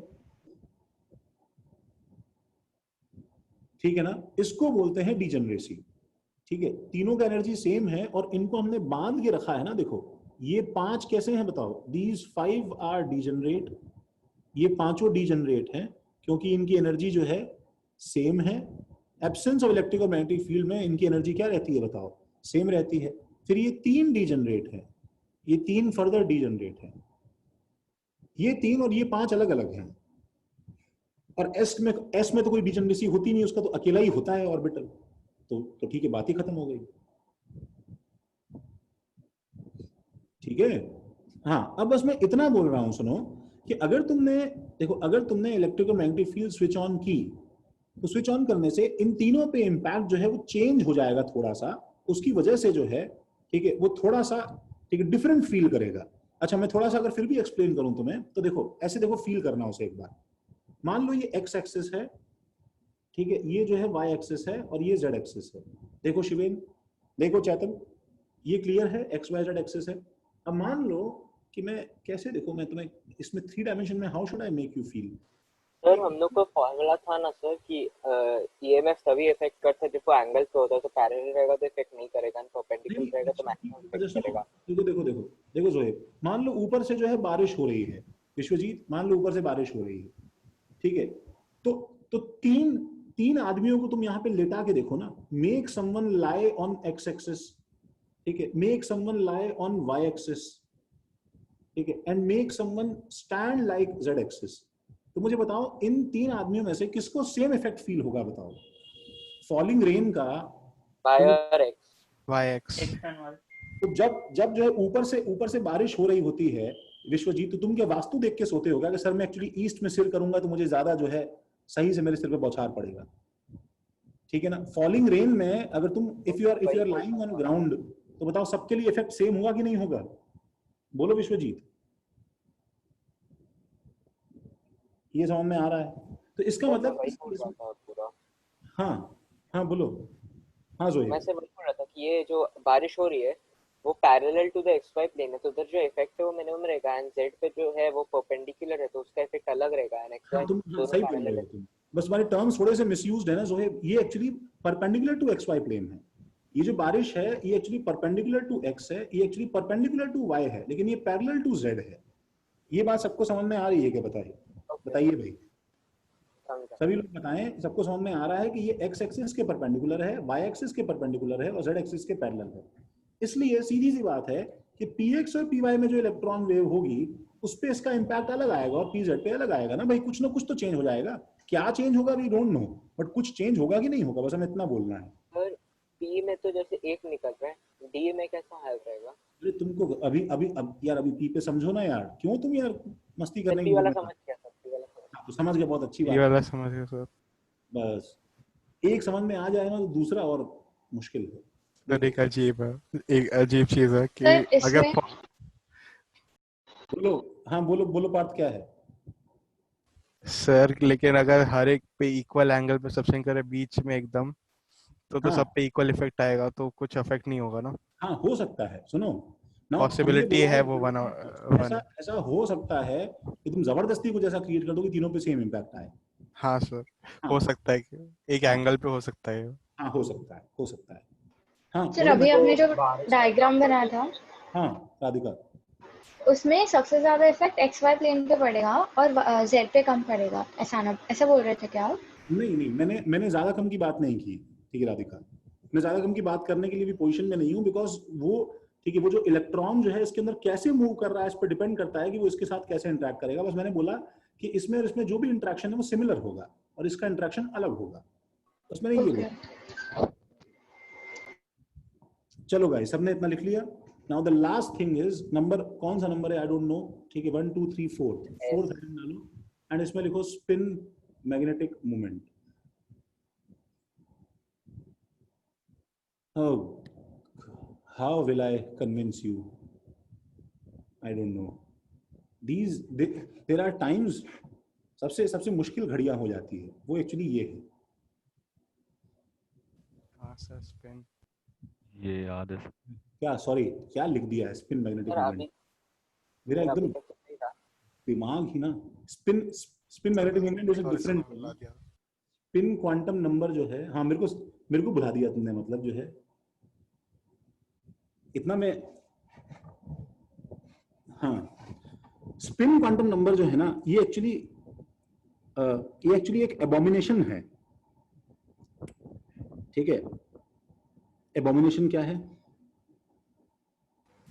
ठीक है ना? इसको बोलते हैं डीजनरेसी, ठीक है। तीनों का एनर्जी सेम है और इनको हमने बांध के रखा है ना। देखो ये 5 कैसे हैं बताओ? दीज 5 आर डीजनरेट, ये पांचों डीजनरेट हैं क्योंकि इनकी एनर्जी जो है सेम है। एब्सेंस ऑफ इलेक्ट्रिक और मैग्नेटिक फील्ड में इनकी एनर्जी क्या रहती है बताओ? सेम रहती है। फिर ये 3 डीजनरेट है, ये 3 फर्दर डीजनरेट है, ये 3 और ये 5 अलग अलग हैं। और एस में तो कोई डीजनरेसी होती नहीं, उसका तो अकेला ही होता है ऑर्बिटल, तो ठीक है, बात ही खत्म हो गई, ठीक है। हाँ, अब बस मैं इतना बोल रहा हूं सुनो, कि अगर तुमने देखो, अगर तुमने इलेक्ट्रिक और मैग्नेटिक फील्ड स्विच ऑन की, तो स्विच ऑन करने से इन तीनों पे इंपैक्ट जो है वो चेंज हो जाएगा थोड़ा सा, उसकी वजह से जो है, ठीक है, वो थोड़ा सा, ठीक है, डिफरेंट फील करेगा। अच्छा, मैं थोड़ा सा अगर फिर भी एक्सप्लेन करूं तुम्हें, तो देखो ऐसे देखो, फील करना उसे एक बार। मान लो ये एक्स एक्सिस है, ठीक है, ये जो है वाई एक्सिस है, और ये जेड एक्सिस है। देखो शिवेन, देखो चैतन, ये क्लियर है, एक्स वाई जेड एक्सिस है। अब मान लो कि मैं कैसे, देखो मैं तुम्हें इसमें 3 डायमेंशन में, how should I make you feel? Sir हम लोग को फॉर्मूला था ना सर कि ईएमएफ तभी इफेक्ट करता है जब वो एंगल पे होता है, तो पैरेलल रहेगा तो इफेक्ट नहीं करेगा, परपेंडिकुलर रहेगा तो मैक्सिमम इफेक्ट करेगा। देखो देखो देखो देखो जोहेब, मान लो ऊपर से जो है बारिश हो रही है, विश्वजीत मान लो ऊपर से बारिश हो रही है, ठीक है, तो तीन आदमियों को तुम यहाँ पे लेटा के देखो ना। Make someone lie on X axis, ठीक है, make someone lie on Y axis, ठीक है, and make someone stand like Z axis. तो मुझे बताओ, इन 3 आदमियों में से किसको सेम इफेक्ट फील होगा? बताओ। फॉलिंग रेन का वाई एक्स। तो जब जो है ऊपर से बारिश हो रही होती है, विश्वजीत, तो तुम क्या वास्तु देख के सोते होगा कि सर मैं एक्चुअली ईस्ट में सिर करूंगा तो मुझे ज्यादा जो है सही से मेरे सिर पे बौछार पड़ेगा, ठीक है ना? फॉलिंग रेन में अगर तुम if you are lying on ground, तो बताओ सबके लिए इफेक्ट सेम होगा कि नहीं होगा? बोलो विश्वजीत, ये समझ में आ रहा है? तो इसका मतलब, हाँ बोलो, हाँ जोई। मैं बोल रहा था कि ये जो बारिश हो रही है वो parallel to the XY plane है, तो उधर जो इफेक्ट है वो मिनिमम रहेगा, एंड जेड पे जो है वो परपेंडिकुलर है, तो उसका इफेक्ट अलग रहेगा, एंड एक्सवाई तुम सही बोल रहे हो तुम, बस हमारे टर्म्स थोड़े से मिसयूज्ड है ना जोहेब। ये actually perpendicular to X Y plane है। ये जो बारिश है ये एक्चुअली परपेंडिकुलर टू एक्स है, ये एक्चुअली परपेंडिकुलर टू वाई है, लेकिन ये पैरेलल टू जेड है। ये बात सबको समझ में आ रही है क्या? बताइए भाई, सभी लोग बताएं, सबको समझ में आ रहा है कि ये एक्स एक्सिस के परपेंडिकुलर है, वाई एक्सिस के परपेंडिकुलर है, और जेड एक्सिस के पैरेलल है। इसलिए सीधी सी बात है कि पीएक्स और पीवाई में जो इलेक्ट्रॉन वेव होगी उस पे इसका इंपैक्ट अलग आएगा और पीजेड पे अलग आएगा ना भाई। कुछ ना कुछ तो चेंज हो जाएगा। क्या चेंज होगा वी डोंट नो, बट कुछ चेंज होगा कि नहीं होगा, बस हमें इतना बोलना है। सर पी में तो जैसे एक निकल रहा है, डी में कैसा हेल्प रहेगा? अरे तुमको अब यार अभी पी पे समझो ना यार, क्यों तुम यार मस्ती करने पी की वाला मूड में समझ गया सर, पी वाला समझ तो समझ गए, बहुत अच्छी ये बात वाला है। समझ गया सर। बस एक समझ में आ जाए ना तो दूसरा और मुश्किल है। सर एक अजीब है, एक अजीब चीज है कि सर अगर इसमें बोलो, हाँ बोलो बोलो, पार्थ क्या है? सर लेकिन अगर हर एक पे इक्वल एंगल पे सब्सिंग करे बीच में एकदम, तो हाँ सब पे इक्वल इफेक्ट आएगा, तो कुछ इफेक्ट नहीं होगा ना। हाँ हो सकता है, सुनो ना, हमने पॉसिबिलिटी बोला है है वो वन ऐसा ऐसा हो सकता है कि तुम जबरदस्ती कुछ ऐसा क्रिएट कर दो कि तीनों पे सेम इम्पैक्ट आए। हाँ सर, हाँ हो सकता है कि एक हाँ एंगल पे हो सकता है। हाँ हो सकता है, हो सकता है। हाँ सर बोलो मैं अभी आपने जो बारिश डायग्राम बनाया था हाँ राधिका, उसमें सबसे ज्यादा इफेक्ट एक्स वाई प्लेन पे पड़ेगा और जेड पे कम पड़ेगा, ऐसा बोल रहे थे क्या आप? नहीं मैंने ज्यादा कम की बात नहीं की, ठीक है राधिका, मैं ज्यादा कम की बात करने के लिए भी पोजीशन में नहीं हूँ, बिकॉज वो ठीक है, वो जो इलेक्ट्रॉन जो है इसके अंदर कैसे मूव कर रहा है इस पर डिपेंड करता है कि वो इसके साथ कैसे इंटरेक्ट करेगा। बस मैंने बोला कि इसमें और इसमें जो भी इंटरेक्शन है वो सिमिलर होगा और इसका इंटरेक्शन अलग होगा, बस मैंने ये बोला। चलो गाइस, सबने इतना लिख लिया। Now the last thing is number, कौन सा नंबर है आई डोंट नो, ठीक है 1 2 3 4 डालो एंड इसमें लिखो spin magnetic moment. Oh, how will I convince you? I don't know. There are times सबसे मुश्किल घड़ियां हो जाती है, वो एक्चुअली ये है। हाँ सर, स्पिन ये याद है। क्या सॉरी क्या लिख दिया है स्पिन मैग्नेटिक सर मोमेंट? अभी मेरा सर एकदम अभी तक तो सही था। दिमाग ही ना, spin magnetic moment is sorry different. भुला दिया। स्पिन क्वांटम नंबर जो है, हाँ मेरे को भुला दिया तुमने, मतलब जो है इतना मैं, हाँ स्पिन क्वांटम नंबर जो है ना ये एक्चुअली एक एबोमिनेशन है, ठीक है। एबोमिनेशन क्या है?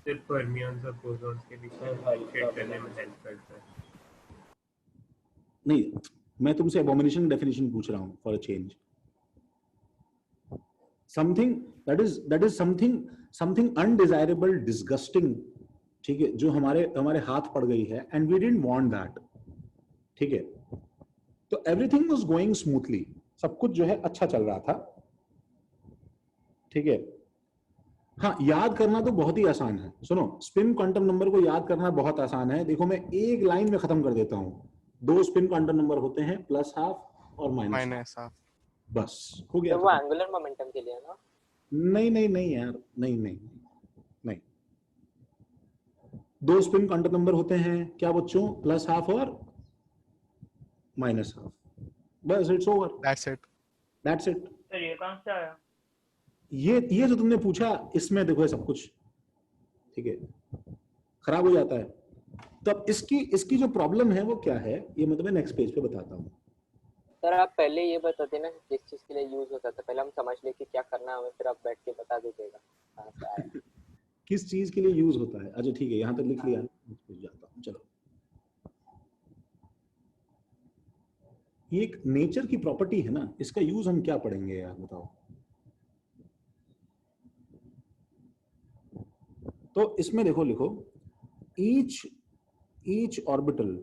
सिर्फ फर्मियंस और बोसॉन्स के बीच में डिफरेंशिएट करने में हेल्प करता है। नहीं, मैं तुमसे एबोमिनेशन डेफिनेशन पूछ रहा हूं for a change. Something that is something undesirable, disgusting, ठीक है, जो हमारे हाथ पड़ गई है and we didn't want that, ठीक है। तो एवरीथिंग वाज गोइंग स्मूथली, सब कुछ जो है अच्छा चल रहा था, ठीक है। हाँ याद करना तो बहुत ही आसान है, सुनो स्पिन क्वांटम नंबर को याद करना बहुत आसान है। देखो मैं एक लाइन में खत्म कर देता हूं, 2 स्पिन क्वांटम नंबर होते हैं, +½ और -½ बस हो गया। तो वो एंगुलर मोमेंटम के लिए ना? नहीं यार, नहीं 2 स्पिन क्वांटम नंबर होते हैं क्या बच्चों? +½ और -½ बस, it's over, that's it. Sir ये कहाँ से आया? ये जो तुमने पूछा इसमें देखो सब कुछ, ठीक है, खराब हो जाता है। तो अब इसकी जो प्रॉब्लम है वो क्या है, ये मैं तुम्हें नेक्स्ट पेज पे बताता हूँ। सर आप पहले ये बता देना किस चीज के लिए यूज होता था, पहले हम समझ ले कि क्या करना है हमें, फिर आप बैठ के बता दीजिएगा कहाँ से आया। किस चीज के लिए यूज होता है? अच्छा ठीक है, यहाँ तक लिख लिया, जाता हूँ। चलो, ये एक नेचर की प्रॉपर्टी है ना, इसका यूज हम क्या पढ़ेंगे यार बताओ। तो इसमें देखो, लिखो each orbital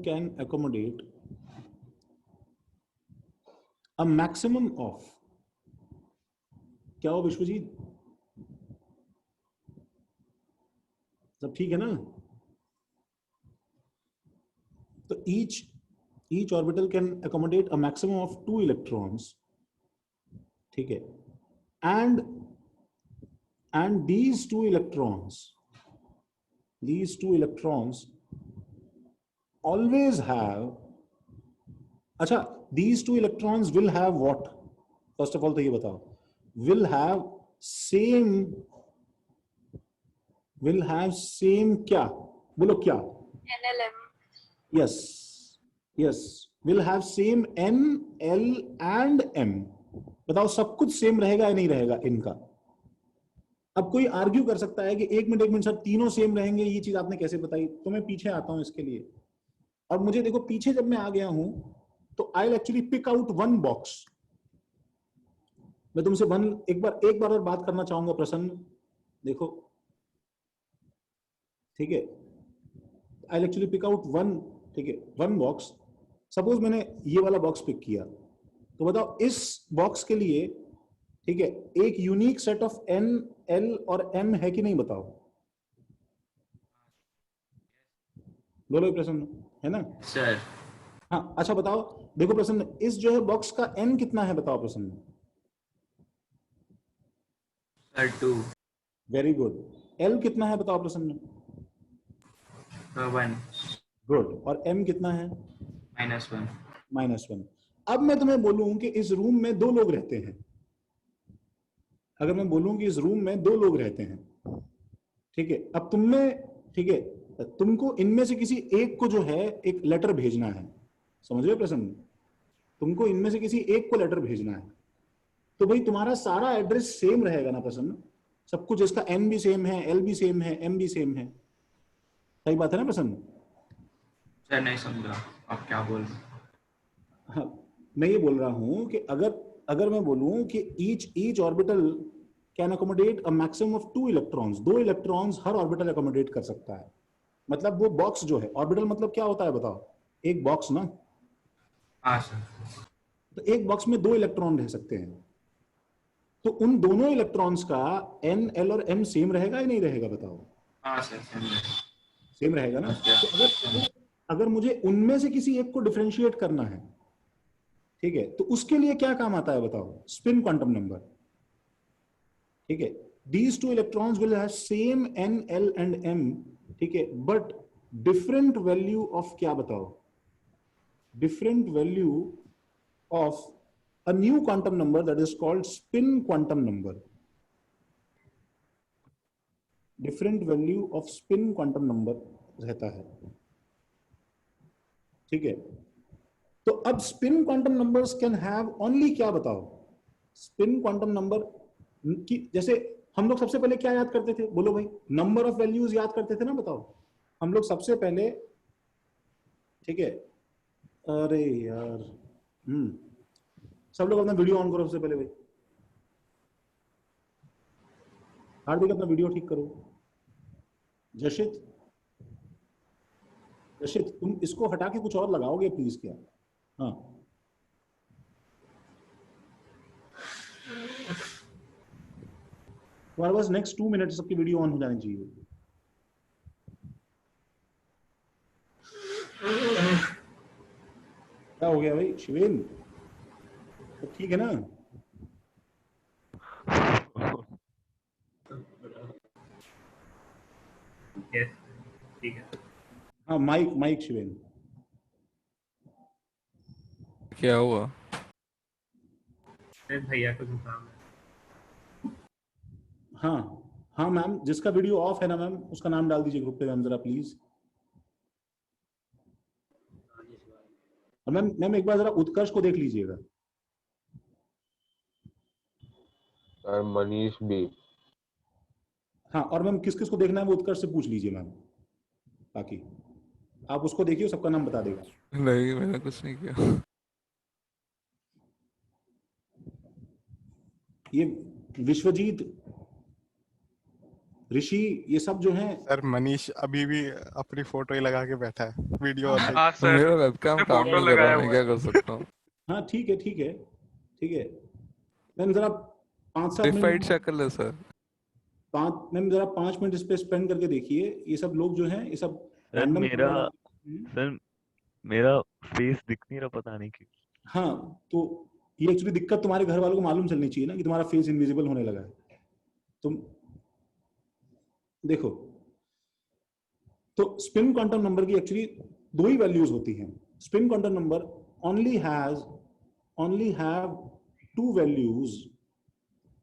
can accommodate a maximum of, क्या हो विश्वजीत, सब ठीक है ना? तो each orbital can accommodate a maximum of 2 electrons, ठीक है, and these two electrons always have, अच्छा these 2 electrons will have what? First of all तो ये बताओ, will have same क्या, बोलो क्या? NLM. yes will have same N, L and M। बताओ सब कुछ सेम रहेगा या नहीं रहेगा इनका? अब कोई आर्ग्यू कर सकता है कि एक मिनट सर तीनों सेम रहेंगे, ये चीज आपने कैसे बताई? तो मैं पीछे आता हूं इसके लिए। और मुझे देखो पीछे जब मैं आ गया हूं तो I will actually pick out one box. मैं तुमसे एक बार और बात करना चाहूंगा प्रसन्न, देखो ठीक है, I will actually pick out one, ठीक है, वन बॉक्स। सपोज मैंने ये वाला बॉक्स पिक किया, तो बताओ इस बॉक्स के लिए, ठीक है, एक unique set of n, l और m है कि नहीं? बताओ, बोलो प्रसन्न, है ना सर? हाँ, अच्छा बताओ, देखो प्रसन्न, इस जो है बॉक्स का n कितना है बताओ प्रसन्न? सर 2। Very good. l कितना है बताओ प्रसन्न? 1। गुड। और m कितना है? -1। -1। अब मैं तुम्हें बोलूं कि इस रूम में 2 लोग रहते हैं, अगर मैं बोलूं कि इस रूम में 2 लोग रहते हैं, ठीक है, अब ठीक है, तुमको इनमें से किसी एक को जो है एक लेटर भेजना है, समझ रहे हो प्रसन्न? तुमको इनमें से किसी एक को लेटर भेजना है, तो भाई तुम्हारा सारा एड्रेस सेम रहेगा ना प्रसन्न? सब कुछ, इसका n भी सेम है, l भी सेम है, m भी सेम है, सही बात है ना प्रसन्न? सर नहीं समझा आप क्या बोल रहे हैं। हाँ, मैं ये बोल रहा हूं कि अगर मैं बोलूं कि each orbital can accommodate a maximum of 2 electrons, 2 electrons her orbital accommodate कर सकता है, मतलब वो बॉक्स जो है, ऑर्बिटल मतलब क्या होता है बताओ? एक बॉक्स ना। हाँ सर। तो एक बॉक्स में 2 इलेक्ट्रॉन रह सकते हैं, तो उन दोनों इलेक्ट्रॉन्स का n, l और m सेम रहेगा या नहीं रहेगा बताओ? हाँ सर सेम रहेगा ना। तो अगर मुझे उनमें से किसी एक को डिफरेंशिएट करना है, ठीक है, तो उसके लिए क्या काम आता है बताओ? स्पिन क्वांटम नंबर, ठीक है। These 2 electrons will have same n, l and m, ठीक है, बट डिफरेंट वैल्यू ऑफ क्या बताओ? Different value of a new quantum number that is called spin quantum number. Different value of spin quantum number रहता है, ठीक है। तो अब spin quantum numbers can have only क्या बताओ? स्पिन क्वांटम नंबर की, जैसे हम लोग सबसे पहले क्या याद करते थे? बोलो भाई, नंबर ऑफ वैल्यूज याद करते थे ना, बताओ हम लोग सबसे पहले, ठीक है। अरे यार, सब लोग अपना वीडियो ऑन करो सबसे पहले भाई। हार्दिक अपना वीडियो ठीक करो। जशित, तुम इसको हटा के कुछ और लगाओगे प्लीज क्या? हाँ, तुम्हारे पास नेक्स्ट 2 मिनट सबकी वीडियो ऑन हो जानी चाहिए। क्या हो गया भाई शिवेन? तो ठीक है ना? यस ठीक है। हाँ, माइक शिवेन। क्या हुआ? भैया को जुकाम है। हाँ मैम, जिसका वीडियो ऑफ है ना मैम, उसका नाम डाल दीजिए ग्रुप पे मैम जरा प्लीज। और मैम एक बार जरा उत्कर्ष को देख लीजिएगा। और मनीष भी। हाँ, और मैम किस किस को देखना है वो उत्कर्ष से पूछ लीजिए मैम, बाकी आप उसको देखिए, सबका नाम बता देगा। नहीं, मैंने कुछ नहीं किया। ये विश्वजीत, ऋषि, ये सब जो हैं। सर मनीष अभी भी अपनी फोटो ही लगा के बैठा है वीडियो। हाँ सर, मेरा वेबकैम काम नहीं कर रहा, मैं क्या कर सकता हूँ? हाँ ठीक है मैम, जरा 5-7 मिनट शक्ल है सर। मैम जरा 5 मिनट इस पे स्पेंड करके देखिए। ये सब लोग जो हैं, ये सब रैंडम। मेरा फेस दिख नहीं रहा, पता नहीं क्यों। हाँ, तो ये एक्चुअली दिक्कत तुम्हारे घर वालों को मालूम चलनी चाहिए ना कि तुम्हारा फेस इनविजिबल होने लगा है। तुम देखो, तो स्पिन क्वांटम नंबर की एक्चुअली 2 ही वैल्यूज होती हैं। Spin quantum number only have 2 values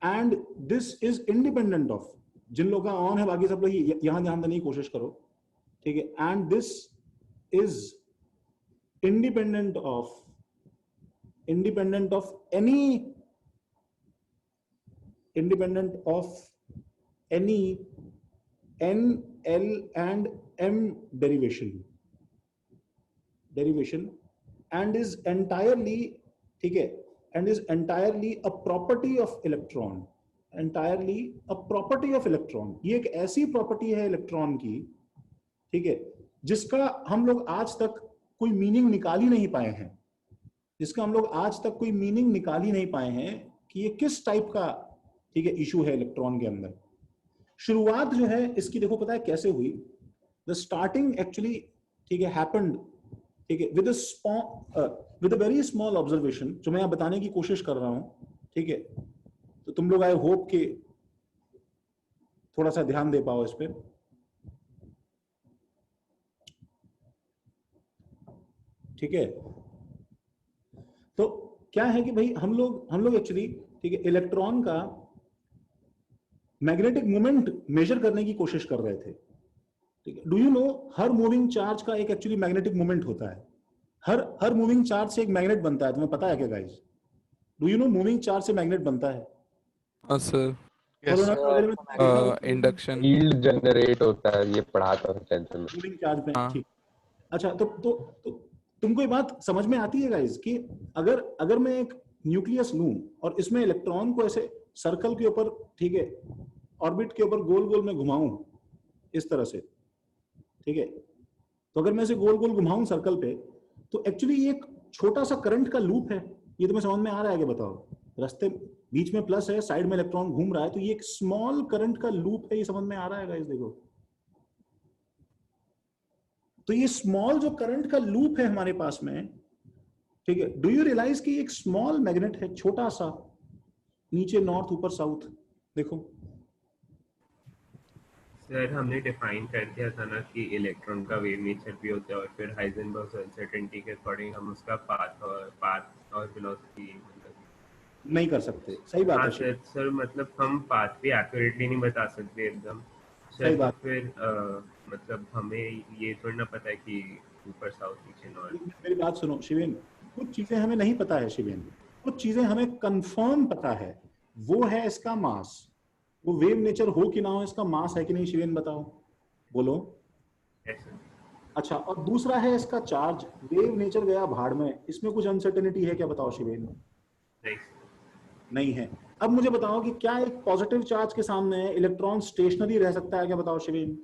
and this is independent of, जिन लोगों का ऑन है बाकी सब लोग यहां ध्यान देने की कोशिश करो, ठीक है। And this is independent of any n, l and m derivation and is entirely, ठीक है, and is entirely a property of electron, entirely a property of electron। ये एक ऐसी प्रॉपर्टी है इलेक्ट्रॉन की, ठीक है, जिसका हम लोग आज तक कोई मीनिंग निकाल ही नहीं पाए हैं, जिसका हम लोग आज तक कोई मीनिंग निकाल ही नहीं पाए हैं कि ये किस टाइप का, ठीक है, इशू है इलेक्ट्रॉन के अंदर। शुरुआत जो है इसकी देखो पता है कैसे हुई? द स्टार्टिंग एक्चुअली, ठीक है, हैपेंड, ठीक है, with a very small observation, जो मैं बताने की कोशिश कर रहा हूं, ठीक है। तो तुम लोग आई होप कि थोड़ा सा ध्यान दे पाओ इस पे। ठीक है, तो क्या है कि भाई हम लोग एक्चुअली, ठीक है, इलेक्ट्रॉन का मैग्नेटिक मोमेंट मेजर करने की कोशिश कर रहे थे। ठीक है, do you know her moving charge का एक एक्चुअली मैग्नेटिक मोमेंट होता है। हर मूविंग चार्ज से एक मैग्नेट बनता है। तुम्हें पता है क्या guys? Do you know moving charge से मैग्नेट बनता है? हाँ सर, इंडक्शन फील्ड जनरेट होता है, ये पढ़ा था टेंथ में मूविंग चार्ज में। ठीक, अच्छा, तो तुमको ये बात समझ में आती है गाइस कि अगर मैं एक न्यूक्लियस लूं और इसमें इलेक्ट्रॉन को ऐसे सर्कल के ऊपर, ठीक है, ऑर्बिट के ऊपर गोल गोल में घुमाऊं इस तरह से, ठीक है, तो अगर मैं इसे गोल गोल घुमाऊं सर्कल पे, तो एक्चुअली ये एक छोटा सा करंट का लूप है। ये तुम्हें समझ में आ रहा है क्या? बताओ। रास्ते बीच में प्लस है, साइड में इलेक्ट्रॉन घूम रहा है, तो ये एक स्मॉल करंट का लूप है। ये समझ में आ रहा है गाइस? देखो, तो ये स्मॉल जो करंट का लूप है हमारे पास में, ठीक है, डू यू रियलाइज कि एक स्मॉल मैग्नेट है, छोटा सा, नीचे नॉर्थ, ऊपर साउथ। देखो सर, हमने डिफाइन कर दिया था ना कि इलेक्ट्रॉन का वेव नेचर भी होता है, और फिर हाइजेनबर्ग्स अनसर्टेनिटी के अकॉर्डिंग हम उसका पाथ और वेलोसिटी नहीं कर सकते। सही बात है सर। सर मतलब हम पाथ भी एक्यूरेटली नहीं बता सकते एकदम। सही बात। फिर मतलब हमें ये थोड़ा ना पता है कि ऊपर साउथ नीचे नॉर्थ। मेरी बात सुनो शिवेन, कुछ चीजें हमें नहीं पता है शिवेन, कुछ चीजें हमें कंफर्म पता है। वो है इसका मास। वो वेव नेचर हो कि ना हो, इसका मास है कि नहीं शिवेन? बताओ, बोलो। अच्छा, और दूसरा है इसका चार्ज। वेव नेचर गया भाड़ में, इसमें कुछ अनसर्टेनिटी है क्या? बताओ शिवेन। नहीं है। अब मुझे बताओ कि क्या एक पॉजिटिव चार्ज के सामने इलेक्ट्रॉन स्टेशनरी रह सकता है क्या? बताओ शिवेन।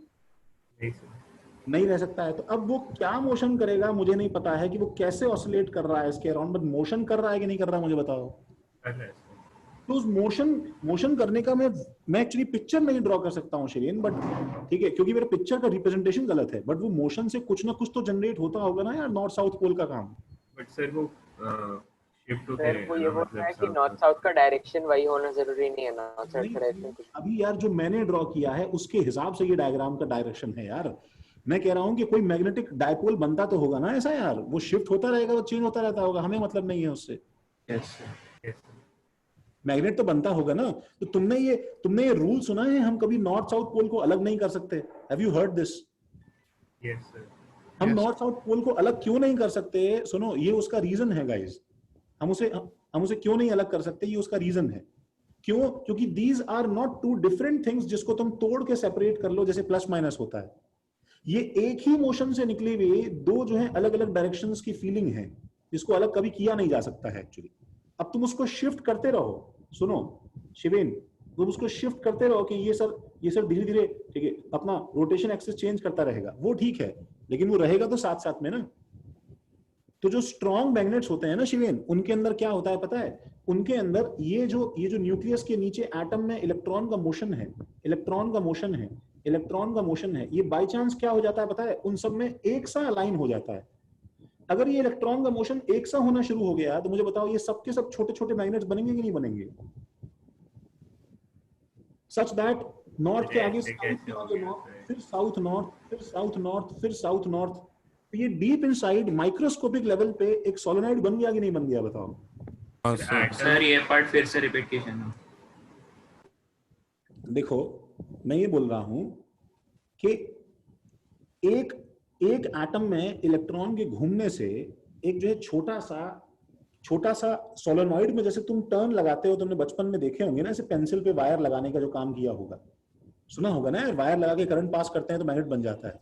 नहीं रह सकता है। तो अब वो क्या मोशन करेगा मुझे नहीं पता है कि वो कैसे ऑसिलेट कर रहा है इसके अराउंड, बट मोशन कर रहा है कि नहीं कर रहा है मुझे बताओ। तो उस मोशन करने का मैं एक्चुअली पिक्चर नहीं ड्रॉ कर सकता हूँ शिवेन, बट ठीक है, क्योंकि मेरे पिक्चर का रिप्रेजेंटेशन गलत है, बट वो मोशन से कुछ ना कुछ तो जनरेट होता होगा ना यार, नॉर्थ साउथ पोल का काम। बट सर वो शिफ्ट होते हैं। वो ये बोल रहा है कि नॉर्थ साउथ का डायरेक्शन वही होना जरूरी नहीं है, नॉर्थ साउथ का डायरेक्शन कुछ। अभी यार जो मैंने ड्रॉ किया है उसके हिसाब से ये डायग्राम का डायरेक्शन है यार। मैं कह रहा हूँ कि कोई मैग्नेटिक डायपोल बनता तो होगा ना ऐसा यार, वो शिफ्ट होता रहेगा, वो चेंज होता रहता होगा, हमें मतलब नहीं है उससे। मैग्नेट तो बनता होगा ना। तो तुमने ये रूल सुना है, हम कभी नॉर्थ साउथ पोल को अलग नहीं कर सकते? Have you heard this? Yes sir. हम नॉर्थ साउथ पोल को अलग क्यों नहीं कर सकते? सुनो, ये उसका रीजन है गाइस। हम उसे क्यों नहीं अलग कर सकते? ये उसका रीजन है। क्यों? क्योंकि these are not two different things जिसको तुम तोड़ के सेपरेट कर लो, जैसे प्लस माइनस होता है। ये एक ही मोशन से निकले हुए दो जो है अलग अलग डायरेक्शंस की फीलिंग है, जिसको अलग कभी किया नहीं जा सकता है एक्चुअली। अब तुम उसको शिफ्ट करते रहो। सुनो शिवेन, तुम उसको शिफ्ट करते रहो कि ये सर धीरे धीरे, ठीक है, अपना रोटेशन एक्सिस चेंज करता रहेगा, वो ठीक है, लेकिन वो रहेगा तो साथ साथ में ना। तो जो स्ट्रॉन्ग मैग्नेट्स होते हैं ना शिवेन, उनके अंदर क्या होता है पता है? उनके अंदर ये जो न्यूक्लियस के नीचे एटम में इलेक्ट्रॉन का मोशन है, ये बाय चांस क्या हो जाता है पता है? उन सब में एक सा अलाइन हो जाता है। अगर ये इलेक्ट्रॉन का मोशन एक सा होना शुरू हो गया तो मुझे बताओ ये सब के सब छोटे छोटे मैग्नेट्स बनेंगे कि नहीं बनेंगे? सच दैट नॉर्थ के आगे फिर साउथ नॉर्थ, फिर साउथ नॉर्थ, फिर साउथ नॉर्थ। तो ये डीप इनसाइड माइक्रोस्कोपिक लेवल पे एक सोलेनॉइड बन गया कि नहीं बन गया? बताओ सर। ये पार्ट फिर से रिपीट कीजिए। देखो, मैं ये बोल रहा हूं कि एक एटम में इलेक्ट्रॉन के घूमने से एक जो है छोटा सा सोलेनॉइड में, जैसे तुम टर्न लगाते हो, तुमने बचपन में देखे होंगे ना, ऐसे पेंसिल पे वायर लगाने का जो काम किया होगा, सुना होगा ना यार, वायर लगा के करंट पास करते हैं तो मैग्नेट बन जाता है।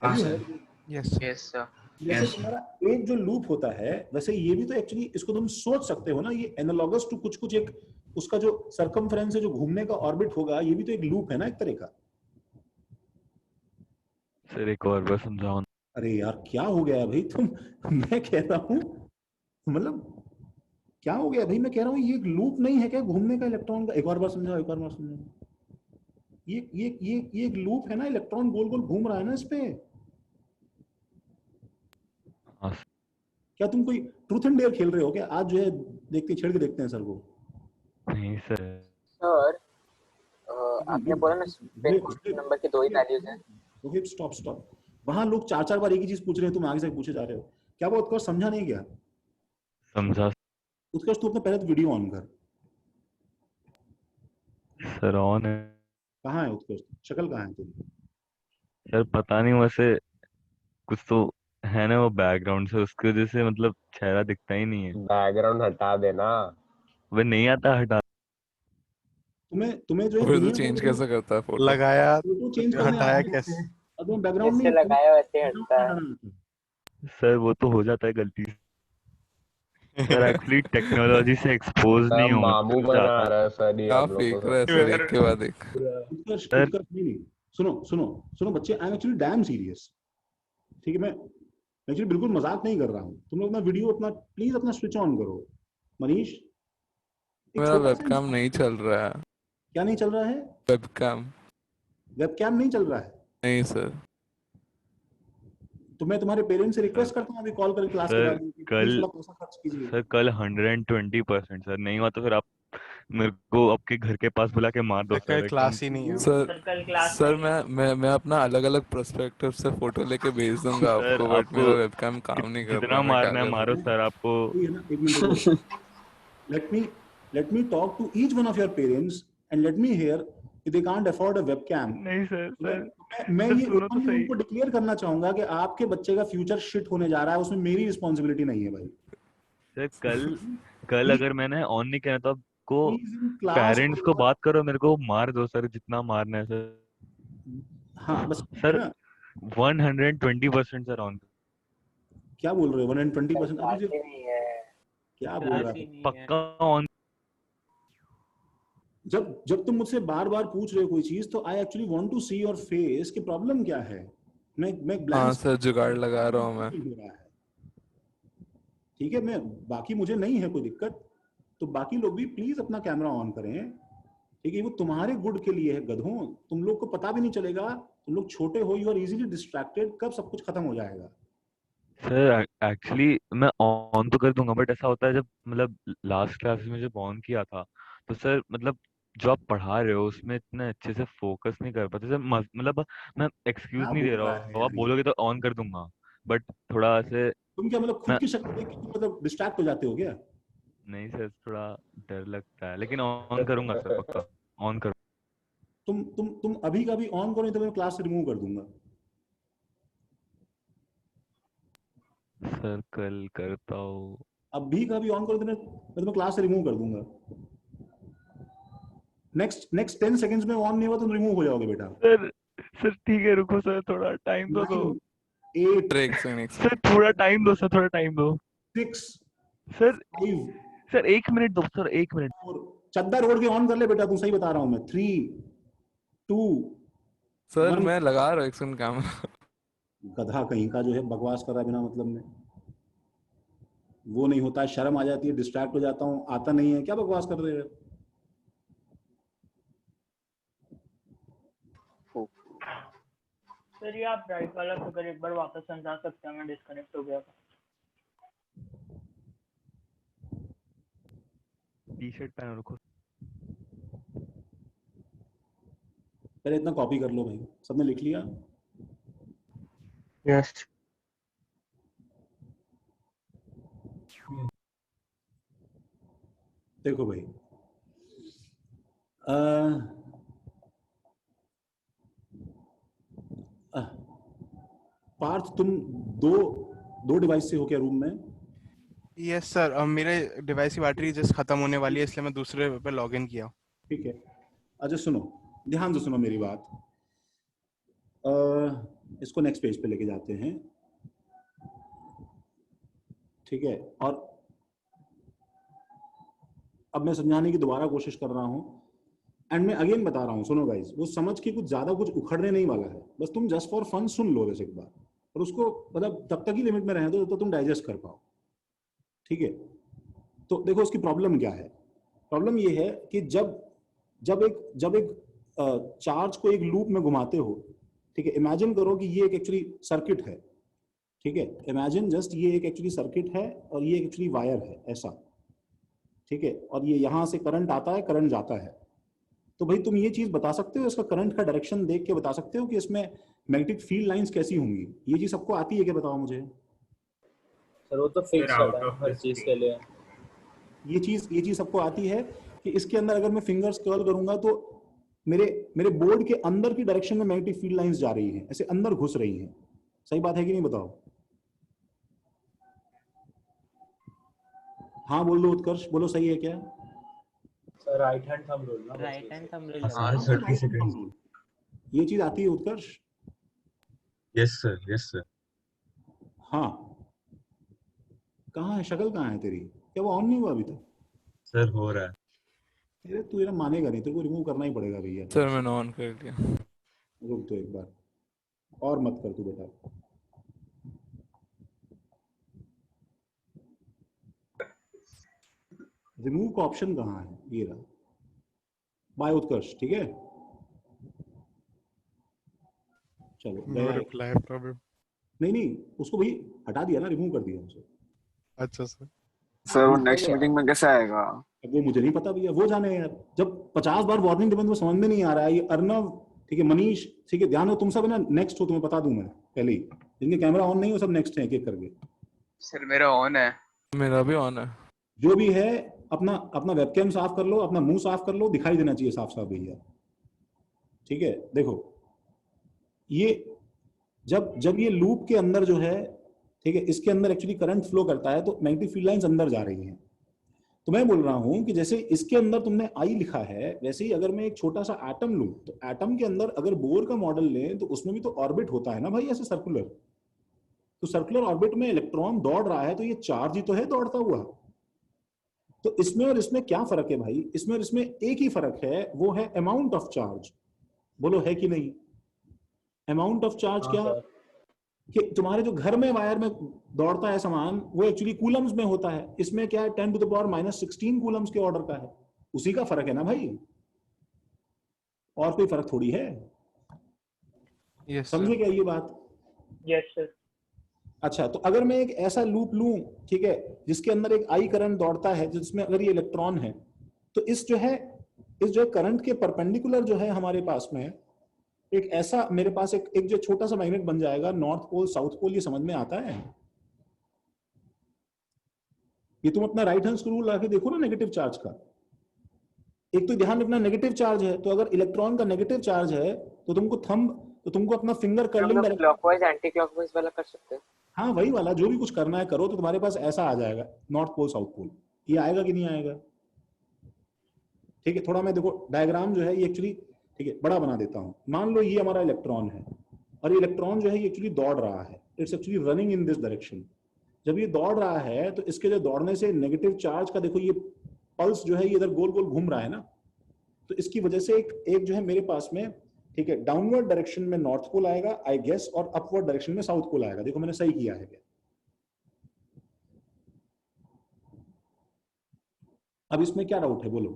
हाँ Have you sir. heard? Yes yes sir. जैसे Yes. तुम्हारा एक जो लूप होता है वैसे ये भी तो एक्चुअली इसको तुम सोच सकते हो ना, ये एनालॉगस टू कुछ कुछ एक उसका जो सर्कमफ्रेंस है जो घूमने का ऑर्बिट होगा, ये भी तो एक लूप है ना एक तरह का। सर एक और बार समझाओ। अरे यार क्या हो गया है भाई तुम मैं कह रहा हूँ मतलब क्या हो गया भाई, मैं कह रहा हूँ ये एक लूप नहीं है क्या घूमने का इलेक्ट्रॉन का? एक और बार समझाओ, एक और बार समझाओ। ये एक लूप है ना, इलेक्ट्रॉन गोल गोल घूम रहा है ना इस पे। हाँ क्या तुम कोई ट्रूथ एंड डेयर खेल रहे हो क्या आज? जो है देखते छेड़ के देखते हैं सर को। नहीं सर। सर आपने बोला ना स्पिन नंबर के 2 ही वैल्यूज हैं। Okay stop stop. वहां लोग 4-4 बार एक ही चीज पूछ रहे हैं, तुम आगे से पूछे जा रहे हो। क्या वो उत्कर्ष समझा नहीं गया? समझा उत्कर्ष तू अपने पहले तो वीडियो ऑन कर। सर। ऑन है कहाँ है उत्कर्ष? शक्ल कहाँ है तेरी? सर, पता नहीं वैसे कुछ तो है ना वो बैकग्राउंड से, उसकी वजह से मतलब चेहरा दिखता ही नहीं है। बैकग्राउंड हटा देना। वह नहीं आता हटा। तुम्हें जो है फिर तो दुनिया चेंज भर कैसे करता है फोटो? लगाया, फोटो चेंज करने हटाया आता है कैसे? और तुम्हें बैकग्राउंड जैसे नहीं लगाया वैसे हटता है। सर वो तो हो जाता है गलती से। सर एक्चुअली टेक्नोलॉजी से एक्सपोज नहीं हूँ मामू तो बना जाता है। रहा है सर ये क्या हम लोग फेंक को। रहा है सर एक के बाद एक? सर उत्कर्ष नहीं, सुनो सुनो सुनो बच्चे, I am actually dam serious. ठीक है, मैं एक्चुअली बिल्कुल मजाक नहीं कर रहा हूँ। तुम लोग अपना वीडियो अपना प्लीज अपना स्विच ऑन करो। मनीष एक मेरा छोटा सा वेबकैम नहीं चल रहा है। क्या नहीं चल रहा है? वेबकैम वेबकैम नहीं चल रहा है? नहीं सर। तो मैं तुम्हारे पेरेंट्स से रिक्वेस्ट करता हूँ अभी कॉल करके क्लास के सर बाद कि कल प्लीज थोड़ा पैसा खर्च कीजिए। सर कल 120% सर, नहीं हुआ तो फिर आप मेरे को आपके घर के पास बुला के मार दो कल सर। क्लास ही नहीं है। सर मैं अपना अलग अलग पर्सपेक्टिव से फोटो लेके भेज दूंगा सर आपको, बट आपको मेरा वेबकैम काम नहीं कर जितना रहा। मैं क्या मारना है कर मारो सकता सर। आपको वही है ना, एक मिनट रुको। let me talk to each one of your parents and let me hear if they can't afford a webcam. नहीं सर। सर मैं सर ये सुनो तो ओपनली सही। उनको डिक्लेयर करना चाहूंगा कि आपके बच्चे का फ्यूचर शिट होने जा रहा है, उसमें मेरी रिस्पॉन्सिबिलिटी नहीं है भाई। सर कल अगर मैंने ऑन नहीं किया तो आपको प्लीज इन क्लास पेरेंट्स को बात करो, मेरे को मार दो सर जितना मारना है सर। हाँ बस सर ना, 120% सर ऑन। क्या बोल रहे हो 120%? अभी क्लास ही नहीं है। क्या बोल रहा है? पक्का ऑन। जब तुम मुझसे बार बार पूछ रहे हो कोई चीज तो I actually want to see your face कि प्रॉब्लम क्या है। मैं हाँ ब्लैंक सर, जुगाड़ लगा रहा हूँ मैं। हो रहा है। ठीक है, मैं बाकी मुझे नहीं है कोई दिक्कत, तो बाकी लोग भी प्लीज अपना कैमरा ऑन करें। ठीक है, वो तुम्हारे गुड के लिए है गधों। तुम लोग को पता भी नहीं चलेगा, तुम लोग छोटे हो, यू आर इजीली डिस्ट्रैक्टेड, कब सब कुछ खत्म हो जाएगा। सर एक्चुअली मैं ऑन तो कर दूंगा, बट ऐसा होता है जब मतलब लास्ट क्लास में जब ऑन किया था तो सर मतलब जो आप पढ़ा रहे हो उसमें इतने अच्छे से फोकस नहीं कर पाते सर। मतलब मैं एक्सक्यूज क्या नहीं दे बोल रहा रहा है हूँ, आप यार ये? बोलोगे तो ऑन कर दूंगा, बट थोड़ा ऐसे तुम क्या मतलब खुद मैं की शक्ल देख के तुम मतलब डिस्ट्रैक्ट हो जाते हो क्या? नहीं सर, थोड़ा डर लगता है, लेकिन ऑन करूंगा सर, पक्का ऑन कर। तुम अभी का भी ऑन करो, नहीं तो मैं क्लास से रिमूव कर दूंगा। सर कल करता हूँ। अभी का भी ऑन करो तो मैं तुम्हें क्लास से रिमूव कर दूंगा। नेक्स्ट 10 सेकंड्स में ऑन नहीं हुआ तो रिमूव हो जाओगे बेटा। सर ठीक है, रुको सर, थोड़ा टाइम तो दो। 8 सर थोड़ा टाइम दो सर, थोड़ा टाइम दो 6 सर। 5 सर 1 मिनट दो सर, 1 मिनट। चद्दर ओढ़ के ऑन कर ले बेटा, तू सही बता रहा हूं मैं। 3 2 सर 1। मैं लगा रहा हूँ एक्शन कैमरा। गधा कहीं का जो है बकवास कर रहा है बिना मतलब में। वो नहीं होता है, शर्म आ जाती है, डिस्ट्रैक्ट हो जाता हूँ, आता नहीं है, क्या बकवास कर रहे हो? सर ये आप ड्राइव वाला फिगर एक बार वापस समझा सकते हैं? मैं डिस्कनेक्ट हो गया था। टी शर्ट पहन रखो। पहले इतना कॉपी कर लो भाई, सबने लिख लिया? यस। देखो भाई, पार्थ तुम दो डिवाइस से हो क्या रूम में? यस सर, मेरे डिवाइस की बैटरी जस्ट खत्म होने वाली है, इसलिए मैं दूसरे पे लॉगिन किया। ठीक है, अच्छा सुनो, ध्यान से सुनो मेरी बात। इसको नेक्स्ट पेज पे लेके जाते हैं, ठीक है। और अब मैं समझाने की दोबारा कोशिश कर रहा हूं, एंड मैं अगेन बता रहा हूं, सुनो गाइस, वो समझ के कुछ ज्यादा कुछ उखड़ने नहीं वाला है, बस तुम जस्ट फॉर फन सुन लो बस एक बार, और उसको मतलब तब तक ही लिमिट में रहने दो तो तुम डाइजेस्ट कर पाओ, ठीक है। तो देखो उसकी प्रॉब्लम क्या है। प्रॉब्लम ये है कि जब एक चार्ज को एक लूप में घुमाते हो, ठीक है, इमेजिन करो कि ये एक एक्चुअली सर्किट है, ठीक है, इमेजिन जस्ट ये एक एक्चुअली सर्किट है और ये एक्चुअली वायर है ऐसा, ठीक है, और ये यहां से करंट आता है, करंट जाता है। तो भाई तुम ये चीज बता सकते हो, इसका करंट का डायरेक्शन देख के बता सकते हो कि इसमें मैग्नेटिक फील्ड लाइंस कैसी होंगी? ये चीज सबको आती है क्या, बताओ मुझे। सर वो तो फिक्स होता है हर चीज के लिए। ये चीज सबको आती है कि इसके अंदर अगर मैं फिंगर्स कर्ल करूंगा तो मेरे बोर्ड के अंदर की डायरेक्शन में मैग्नेटिक फील्ड लाइंस जा रही हैं, ऐसे अंदर घुस रही हैं। सही बात है कि नहीं, बताओ। हाँ बोल दो उत्कर्ष, बोलो सही है क्या? Sir right hand thumb rule ना, राइट हैंड थंब रूल। हाँ 30 सेकंड। ये चीज आती है Utkarsh? Yes sir, yes sir. हाँ, कहाँ है शक्ल, कहाँ है तेरी? क्या वो ऑन नहीं हुआ अभी तक? सर हो रहा है। अरे तू ये मानेगा नहीं, तेरे को रिमूव करना ही पड़ेगा भैया। सर मैंने ऑन कर दिया। रुक तो एक बार और, मत कर तू बेटा। रिमूव का ऑप्शन कहाँ है? ये रहा, बाय उत्कर्ष, ठीक है। चलो नहीं उसको भाई हटा दिया ना, रिमूव कर दिया उसे। अच्छा सर। सर वो नेक्स्ट मीटिंग में कैसे आएगा? अब वो मुझे नहीं पता भैया, वो जाने यार। जब 50 बार वार्निंग देने में समझ में नहीं आ रहा है। ये अर्नव, ठीक है, मनीष, ठीक है, ध्यान हो तुम सब है ना, नेक्स्ट हो, तुम्हें बता दूं मैं पहले ही। जिनके कैमरा ऑन नहीं हो सब नेक्स्ट है, एक एक करके। सर मेरा ऑन है। मेरा भी ऑन है। जो भी है अपना वेबकैम साफ कर लो, अपना मुंह साफ कर लो, दिखाई देना चाहिए साफ साफ भैया, ठीक है। देखो ये जब ये लूप के अंदर जो है, ठीक है, इसके अंदर एक्चुअली करंट फ्लो करता है तो मैग्नेटिक फील्ड लाइंस अंदर जा रही हैं। तो मैं बोल रहा हूं कि जैसे इसके अंदर तुमने आई लिखा है, वैसे ही अगर मैं एक छोटा सा एटम लूं, तो एटम के अंदर अगर बोर का मॉडल लें तो उसमें भी तो ऑर्बिट होता है ना भाई, ऐसे सर्कुलर। तो सर्कुलर ऑर्बिट में इलेक्ट्रॉन दौड़ रहा है, तो ये चार्ज ही तो है दौड़ता हुआ। तो इसमें और इसमें क्या फर्क है भाई? इसमें और इसमें एक ही फर्क है, वो है अमाउंट ऑफ चार्ज। बोलो है कि नहीं? अमाउंट ऑफ चार्ज क्या? कि तुम्हारे जो घर में वायर में दौड़ता है सामान, वो एक्चुअली कूलम्स में होता है। इसमें क्या है, 10⁻⁻16 कूलम्स के ऑर्डर का है। उसी का फर्क है ना भाई, और कोई फर्क थोड़ी है। समझे क्या ये बात? Yes sir. अच्छा, तो अगर मैं एक ऐसा लूप लूं, ठीक है, जिसके अंदर एक आई करंट दौड़ता है, जिसमें अगर ये इलेक्ट्रॉन है, तो इस जो है करंट के परपेंडिकुलर जो है हमारे पास में एक ऐसा, मेरे पास एक जो छोटा सा मैग्नेट बन जाएगा, नॉर्थ पोल साउथ पोल। ये समझ में आता है? ये तुम अपना राइट हैंड स्क्रू लगा के देखो ना नेगेटिव चार्ज का। एक तो ध्यान रखना नेगेटिव चार्ज है, तो अगर इलेक्ट्रॉन का नेगेटिव चार्ज है तो तुमको अपना finger curling clockwise anti clockwise वाला कर सकते हैं। हाँ वही वाला, जो भी कुछ करना है करो। तो तुम्हारे पास ऐसा आ जाएगा नॉर्थ पोल साउथ पोल। ये आएगा कि नहीं आएगा? ठीक है, थोड़ा मैं देखो डायग्राम जो है ये एक्चुअली, ठीक है, बड़ा बना देता हूं। मान लो ये हमारा इलेक्ट्रॉन है, और ये इलेक्ट्रॉन जो है ये एक्चुअली दौड़ रहा है। It's actually running in this direction. जब ये दौड़ रहा है तो इसके जो दौड़ने से नेगेटिव चार्ज का देखो ये पल्स जो है ये इधर गोल गोल घूम रहा है ना, तो इसकी वजह से एक जो है मेरे पास में, ठीक है, डाउनवर्ड डायरेक्शन में नॉर्थ पोल आएगा आई गेस, और अपवर्ड डायरेक्शन में साउथ पोल आएगा। देखो मैंने सही किया है क्या? अब इसमें क्या डाउट है, बोलो।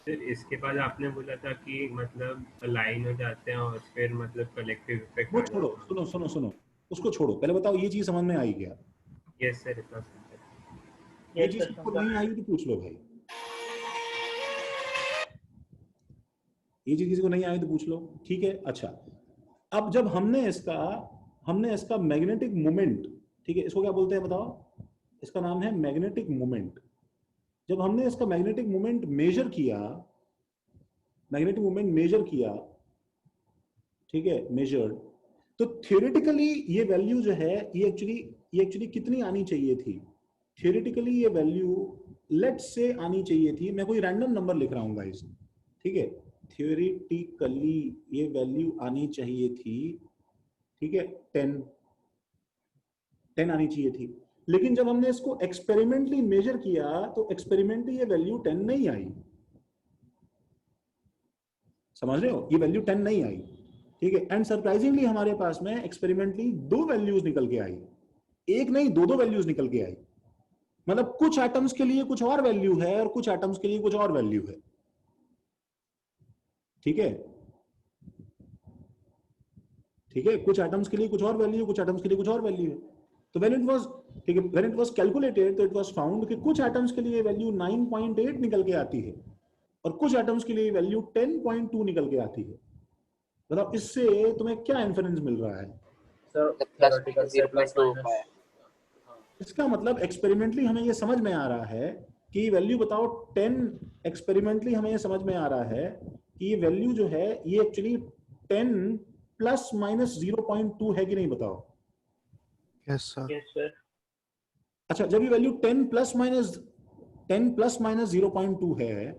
सर इसके बाद आपने बोला था कि मतलब अलाइन हो जाते हैं और फिर मतलब कलेक्टिव इफेक्ट। वो छोड़ो, सुनो उसको छोड़ो, पहले बताओ ये चीज समझ में आई क्या? यस सर, इतना ये चीज को नहीं आई तो पूछ लो भाई। ये चीज किसी को नहीं आई तो पूछ लो, ठीक है। अच्छा, अब जब हमने इसका मैग्नेटिक मोमेंट, ठीक है, इसको क्या बोलते हैं बताओ? इसका नाम है मैग्नेटिक मोमेंट। जब हमने इसका मैग्नेटिक मोमेंट मेजर किया, ठीक है, मेजर्ड, तो थियोरेटिकली ये वैल्यू जो है ये एक्चुअली ये एक्चुअली कितनी आनी चाहिए थी? थियोरेटिकली ये वैल्यू लेट्स से आनी चाहिए थी, मैं कोई रैंडम नंबर लिख रहा हूँ गाइस, ठीक है, थियोरेटिकली ये वैल्यू आनी चाहिए थी, ठीक है, 10 आनी चाहिए थी। लेकिन जब हमने इसको एक्सपेरिमेंटली मेजर किया तो एक्सपेरिमेंटली ये वैल्यू 10 नहीं आई। समझ रहे हो, ये वैल्यू 10 नहीं आई, ठीक है। एंड सरप्राइजिंगली हमारे पास में एक्सपेरिमेंटली 2 वैल्यूज निकल के आई, एक नहीं 2 वैल्यूज निकल के आई। मतलब कुछ एटम्स के लिए कुछ और वैल्यू है और कुछ एटम्स के लिए कुछ और वैल्यू है, ठीक है, ठीक है, कुछ एटम्स के लिए कुछ और वैल्यू है, कुछ एटम्स के लिए कुछ और वैल्यू है। तो व्हेन इट वाज, ठीक है, व्हेन इट वाज कैलकुलेटेड तो इट वाज फाउंड कि कुछ एटम्स के लिए वैल्यू 9.8 निकल के आती है और कुछ एटम्स के लिए वैल्यू 10.2 निकल के आती है। बताओ इससे तुम्हें क्या इन्फरेंस मिल रहा है? इसका मतलब एक्सपेरिमेंटली हमें ये समझ में आ रहा है कि वैल्यू बताओ 10, एक्सपेरिमेंटली हमें ये समझ में आ रहा है कि ये वैल्यू जो है ये एक्चुअली 10 प्लस माइनस 0.2 है कि नहीं, बताओ। Yes sir. अच्छा, जब ये वैल्यू 10 प्लस माइनस 0.2 है,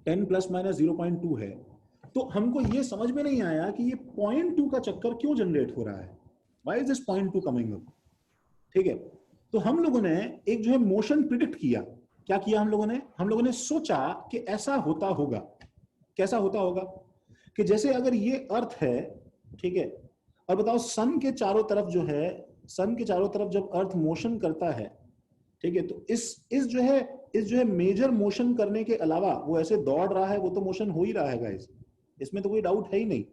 10 प्लस माइनस 0.2 है, तो हमको ये समझ में नहीं आया कि ये 0.2 का चक्कर क्यों जनरेट हो रहा है, why is this 0.2 coming up, ठीक है। तो हम लोगों ने एक जो है मोशन प्रिडिक्ट किया। क्या किया हम लोगों ने सोचा कि ऐसा होता होगा। कैसा होता होगा कि जैसे अगर ये अर्थ है, ठीक है, और बताओ सन के चारों तरफ जो है, सन के चारों तरफ जब अर्थ मोशन करता है, ठीक है, तो इस जो है मेजर मोशन करने के अलावा वो ऐसे दौड़ रहा है, वो तो मोशन हो ही रहा है गाइस, इसमें तो कोई डाउट है ही नहीं,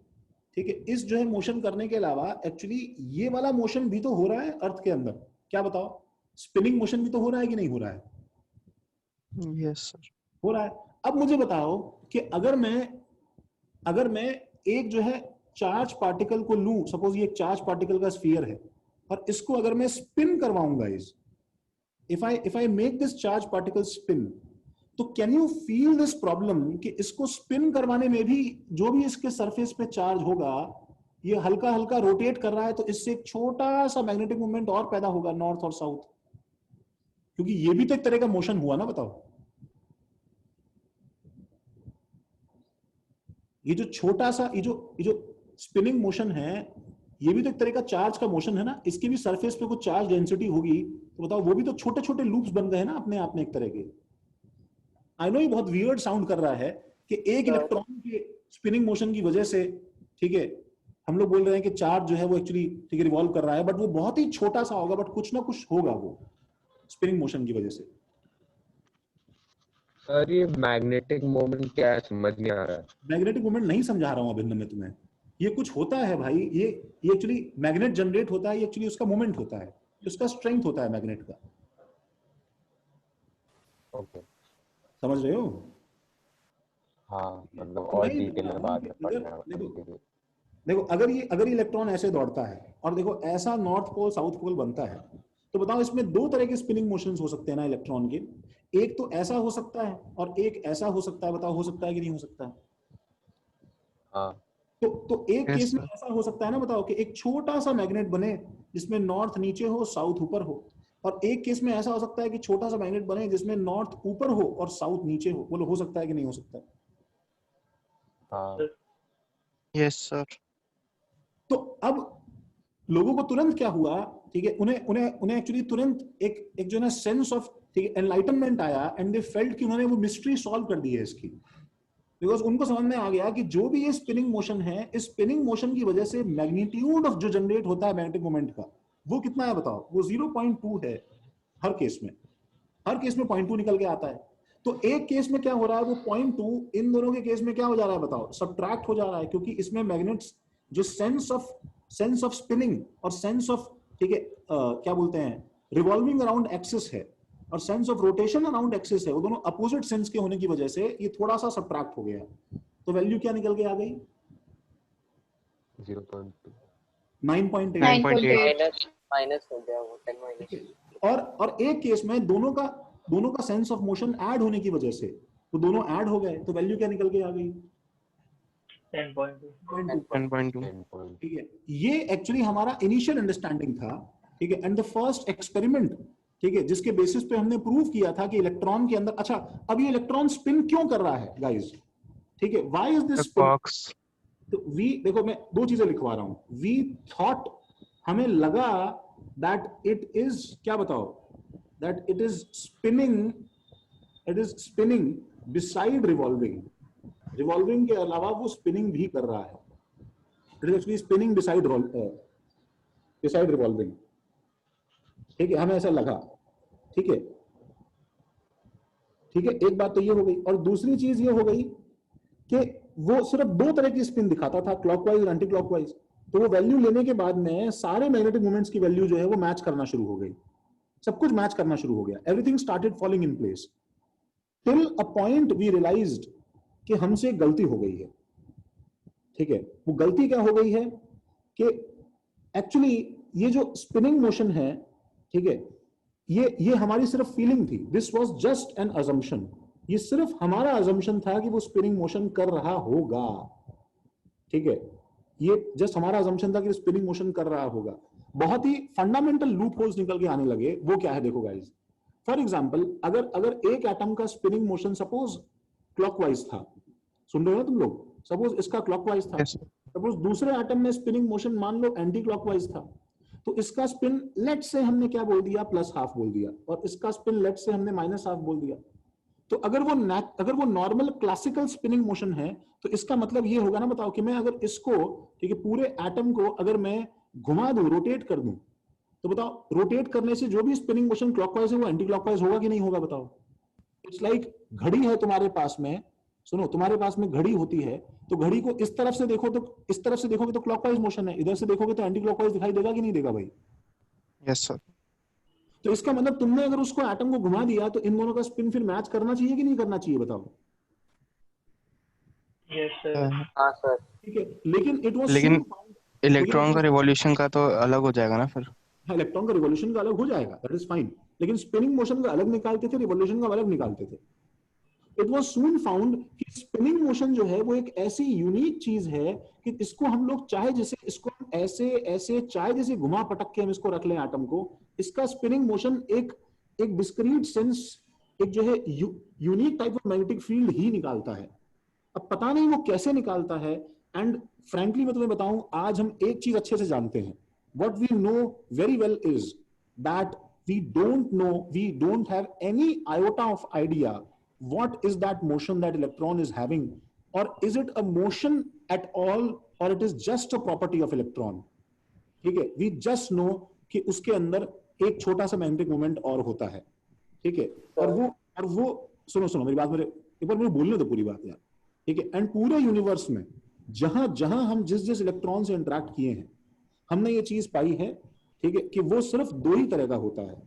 ठीक है। इस जो है मोशन करने के अलावा एक्चुअली ये वाला मोशन भी तो हो रहा है अर्थ के अंदर। क्या बताओ, स्पिनिंग मोशन भी तो हो रहा है कि नहीं हो रहा है? यस सर, हो रहा है। अब मुझे बताओ कि अगर मैं एक जो है चार्ज पार्टिकल को लूं, सपोज ये एक चार्ज पार्टिकल का स्फीयर है, और इसको अगर मैं स्पिन करवाऊंगा, if I make this charge particle spin, तो can you feel this problem कि इसको स्पिन करवाने में भी जो भी इसके सरफेस पे चार्ज होगा, ये हल्का हल्का रोटेट कर रहा है, तो इससे एक छोटा सा मैग्नेटिक मूवमेंट और पैदा होगा नॉर्थ और साउथ, क्योंकि ये भी तो एक तरह का मोशन हुआ ना। बताओ, ये जो छोटा सा ये जो स्पिनिंग मोशन है, ये भी तो एक तरह का चार्ज का मोशन है ना। इसकी भी सरफेस पे कुछ चार्ज डेंसिटी होगी, तो बताओ वो भी तो छोटे छोटे लूप्स बन गए ना अपने आप में एक तरह के। आई नो ये बहुत वियर्ड साउंड कर रहा है कि एक इलेक्ट्रॉन के स्पिनिंग मोशन की वजह से, ठीक है, हम लोग बोल रहे हैं कि चार्ज जो है वो एक्चुअली, ठीक है, रिवॉल्व कर रहा है, बट वो बहुत ही छोटा सा होगा, बट कुछ ना कुछ होगा वो स्पिनिंग मोशन की वजह से। सर ये मैग्नेटिक मोमेंट क्या है, समझ नहीं आ रहा है। मैग्नेटिक मोमेंट नहीं समझा रहा हूं अभिनंदन मैं तुम्हें, ये कुछ होता है भाई, ये एक्चुअली मैग्नेट जनरेट होता है, ये एक्चुअली उसका मोमेंट होता है, उसका स्ट्रेंथ होता है मैग्नेट का। ओके, समझ रहे हो? हाँ, मतलब और डिटेल में बाद में पढ़ना है। देखो अगर ये इलेक्ट्रॉन ऐसे दौड़ता है और देखो ऐसा नॉर्थ पोल साउथ पोल बनता है, तो बताओ इसमें दो तरह के स्पिनिंग मोशंस हो सकते हैं ना इलेक्ट्रॉन के। एक तो ऐसा हो सकता है और एक ऐसा हो सकता है। बताओ हो सकता है कि नहीं हो सकता है? हाँ। तो एक केस में ऐसा हो सकता है ना, बताओ, कि एक छोटा सा मैग्नेट बने जिसमें नॉर्थ नीचे हो साउथ ऊपर हो, और एक केस में ऐसा हो सकता है कि छोटा सा मैग्नेट बने जिसमें नॉर्थ ऊपर हो और साउथ नीचे हो। बोलो हो सकता है कि नहीं हो सकता? हाँ। Yes sir. तो अब लोगों को तुरंत क्या हुआ, ठीक है, उन्हें एक्चुअली तुरंत एक जो है सेंस ऑफ, ठीक है, एनलाइटनमेंट आया, एंड दे फेल्ट कि उन्होंने वो मिस्ट्री सॉल्व कर दी है इसकी। बिकॉज उनको समझ में आ गया कि जो भी ये स्पिनिंग मोशन है, इस स्पिनिंग मोशन की वजह से मैग्नीट्यूड ऑफ जो जनरेट होता है मैग्नेटिक मोमेंट का, वो कितना है बताओ? वो 0.2 है हर केस में 0.2 निकल के आता है। तो एक केस में क्या हो रहा है, वो 0.2, इन दोनों के केस में क्या हो जा रहा है बताओ? सब्ट्रैक्ट हो जा रहा है, क्योंकि इसमें मैग्नेट्स जो सेंस ऑफ स्पिनिंग और सेंस ऑफ, ठीक है, क्या बोलते हैं, रिवॉल्विंग अराउंड एक्सिस है, और sense of rotation around axis है, वो दोनों अपोजिट सेंस के होने की वजह से ये थोड़ा सा सब्ट्रैक्ट हो गया। तो वैल्यू क्या निकल के आ गई? 0.2 9.8 माइनस हो गया वो 10 माइनस। और एक केस में दोनों का सेंस ऑफ मोशन ऐड होने की वजह से वो दोनों ऐड हो गए, तो वैल्यू क्या निकल के आ गई? 10.2 ठीक है, ये एक्चुअली हमारा इनिशियल अंडरस्टैंडिंग था, ठीक है, एंड द फर्स्ट एक्सपेरिमेंट, ठीक है, जिसके बेसिस पे हमने प्रूव किया था कि इलेक्ट्रॉन के अंदर, अच्छा अब ये इलेक्ट्रॉन स्पिन क्यों कर रहा है गाइस, ठीक है, व्हाई इज दिस स्पिन? तो वी, देखो मैं दो चीजें लिखवा रहा हूं, वी थॉट, हमें लगा दैट इट इज, क्या बताओ, that it is spinning beside revolving, revolving के अलावा वो स्पिनिंग भी कर रहा है, it is actually spinning beside revolving, ठीक है, हमें ऐसा लगा, ठीक है, ठीक है, एक बात तो ये हो गई, और दूसरी चीज ये हो गई कि वो सिर्फ दो तरह की स्पिन दिखाता था, क्लॉकवाइज और एंटी क्लॉकवाइज, तो वो वैल्यू लेने के बाद में सारे मैग्नेटिक मोमेंट्स की वैल्यू जो है वो मैच करना शुरू हो गई, सब कुछ मैच करना शुरू हो गया, everything started falling in place till a point we realised कि हमसे गलती हो गई है, ठीक है, वो गलती क्या हो गई है कि एक्चुअली ये जो स्पिनिंग मोशन है, ठीक है, ये हमारी सिर्फ फीलिंग थी, this was just an assumption, ये सिर्फ हमारा अजम्पशन था कि वो स्पिनिंग मोशन कर रहा होगा, ठीक है, ये जस्ट हमारा अजम्पशन था कि स्पिनिंग मोशन कर रहा होगा। बहुत ही फंडामेंटल लूप होल्स निकल के आने लगे, वो क्या है देखो गाइस, फॉर एग्जांपल अगर एक एटम का स्पिनिंग मोशन सपोज क्लॉकवाइज था, सुन रहे हो तुम लोग, सपोज इसका क्लॉकवाइज था, सपोज दूसरे एटम में स्पिनिंग मोशन मान लो एंटी क्लॉकवाइज था, तो इसका स्पिन लेट से हमने क्या बोल दिया, +½ बोल दिया, और इसका स्पिन लेट से हमने -½ बोल दिया, तो अगर वो नॉर्मल क्लासिकल स्पिनिंग मोशन है, तो इसका मतलब ये होगा ना, बताओ कि मैं अगर इसको, ठीक है, पूरे एटम को अगर मैं घुमा दूं, रोटेट कर दूं, तो बताओ रोटेट करने से जो भी स्पिनिंग मोशन क्लॉकवाइज है वो एंटी क्लॉकवाइज होगा कि नहीं होगा, बताओ। इट्स लाइक घड़ी है तुम्हारे पास में, सुनो, तुम्हारे पास में घड़ी होती है, तो घड़ी को इस तरफ से देखो, तो इस तरफ से देखोगे तो क्लॉकवाइज मोशन है, इधर से देखोगे तो एंटी क्लॉकवाइज दिखाई देगा कि नहीं देगा भाई? Yes sir. तो इसका मतलब तुमने अगर उसको एटम को घुमा दिया तो इन दोनों का स्पिन फिर मैच करना चाहिए कि नहीं करना चाहिए, बताओ। Yes sir. हाँ सर। ठीक है, लेकिन इट वाज, लेकिन इलेक्ट्रॉन का रिवॉल्यूशन का तो अलग हो जाएगा ना फिर? हाँ, इलेक्ट्रॉन का रिवॉल्यूशन का अलग हो जाएगा, दैट इज फाइन, लेकिन स्पिनिंग मोशन का अलग निकालते थे, रिवॉल्यूशन का अलग निकालते थे। इट वाज सून फाउंड कि स्पिनिंग मोशन जो है वो एक ऐसी यूनिक चीज है कि इसको हम लोग चाहे जैसे, इसको हम ऐसे ऐसे चाहे जैसे घुमा पटक के हम इसको रख लें एटम को, इसका स्पिनिंग मोशन एक डिस्क्रीट सेंस, एक जो है unique type of magnetic field ही निकालता है। अब पता नहीं वो कैसे निकालता है, एंड फ्रैंकली मैं तुम्हें बताऊं, आज हम एक चीज अच्छे से जानते हैं, what we know very well is that we don't have any iota of idea what is that motion that electron is having, or is it a motion at all, or it is just a property of electron, ठीक है, we just know कि उसके अंदर एक छोटा सा magnetic moment और होता है, ठीक है, और वो सुनो मेरी बात, मेरे एक बार मुझे बोलने दो पूरी बात यार, ठीक है, एंड पूरे यूनिवर्स में जहां जहां हम जिस इलेक्ट्रॉन से इंटरेक्ट किए हैं, हमने ये चीज पाई है, ठीक है, कि वो सिर्फ दो ही तरह का होता है,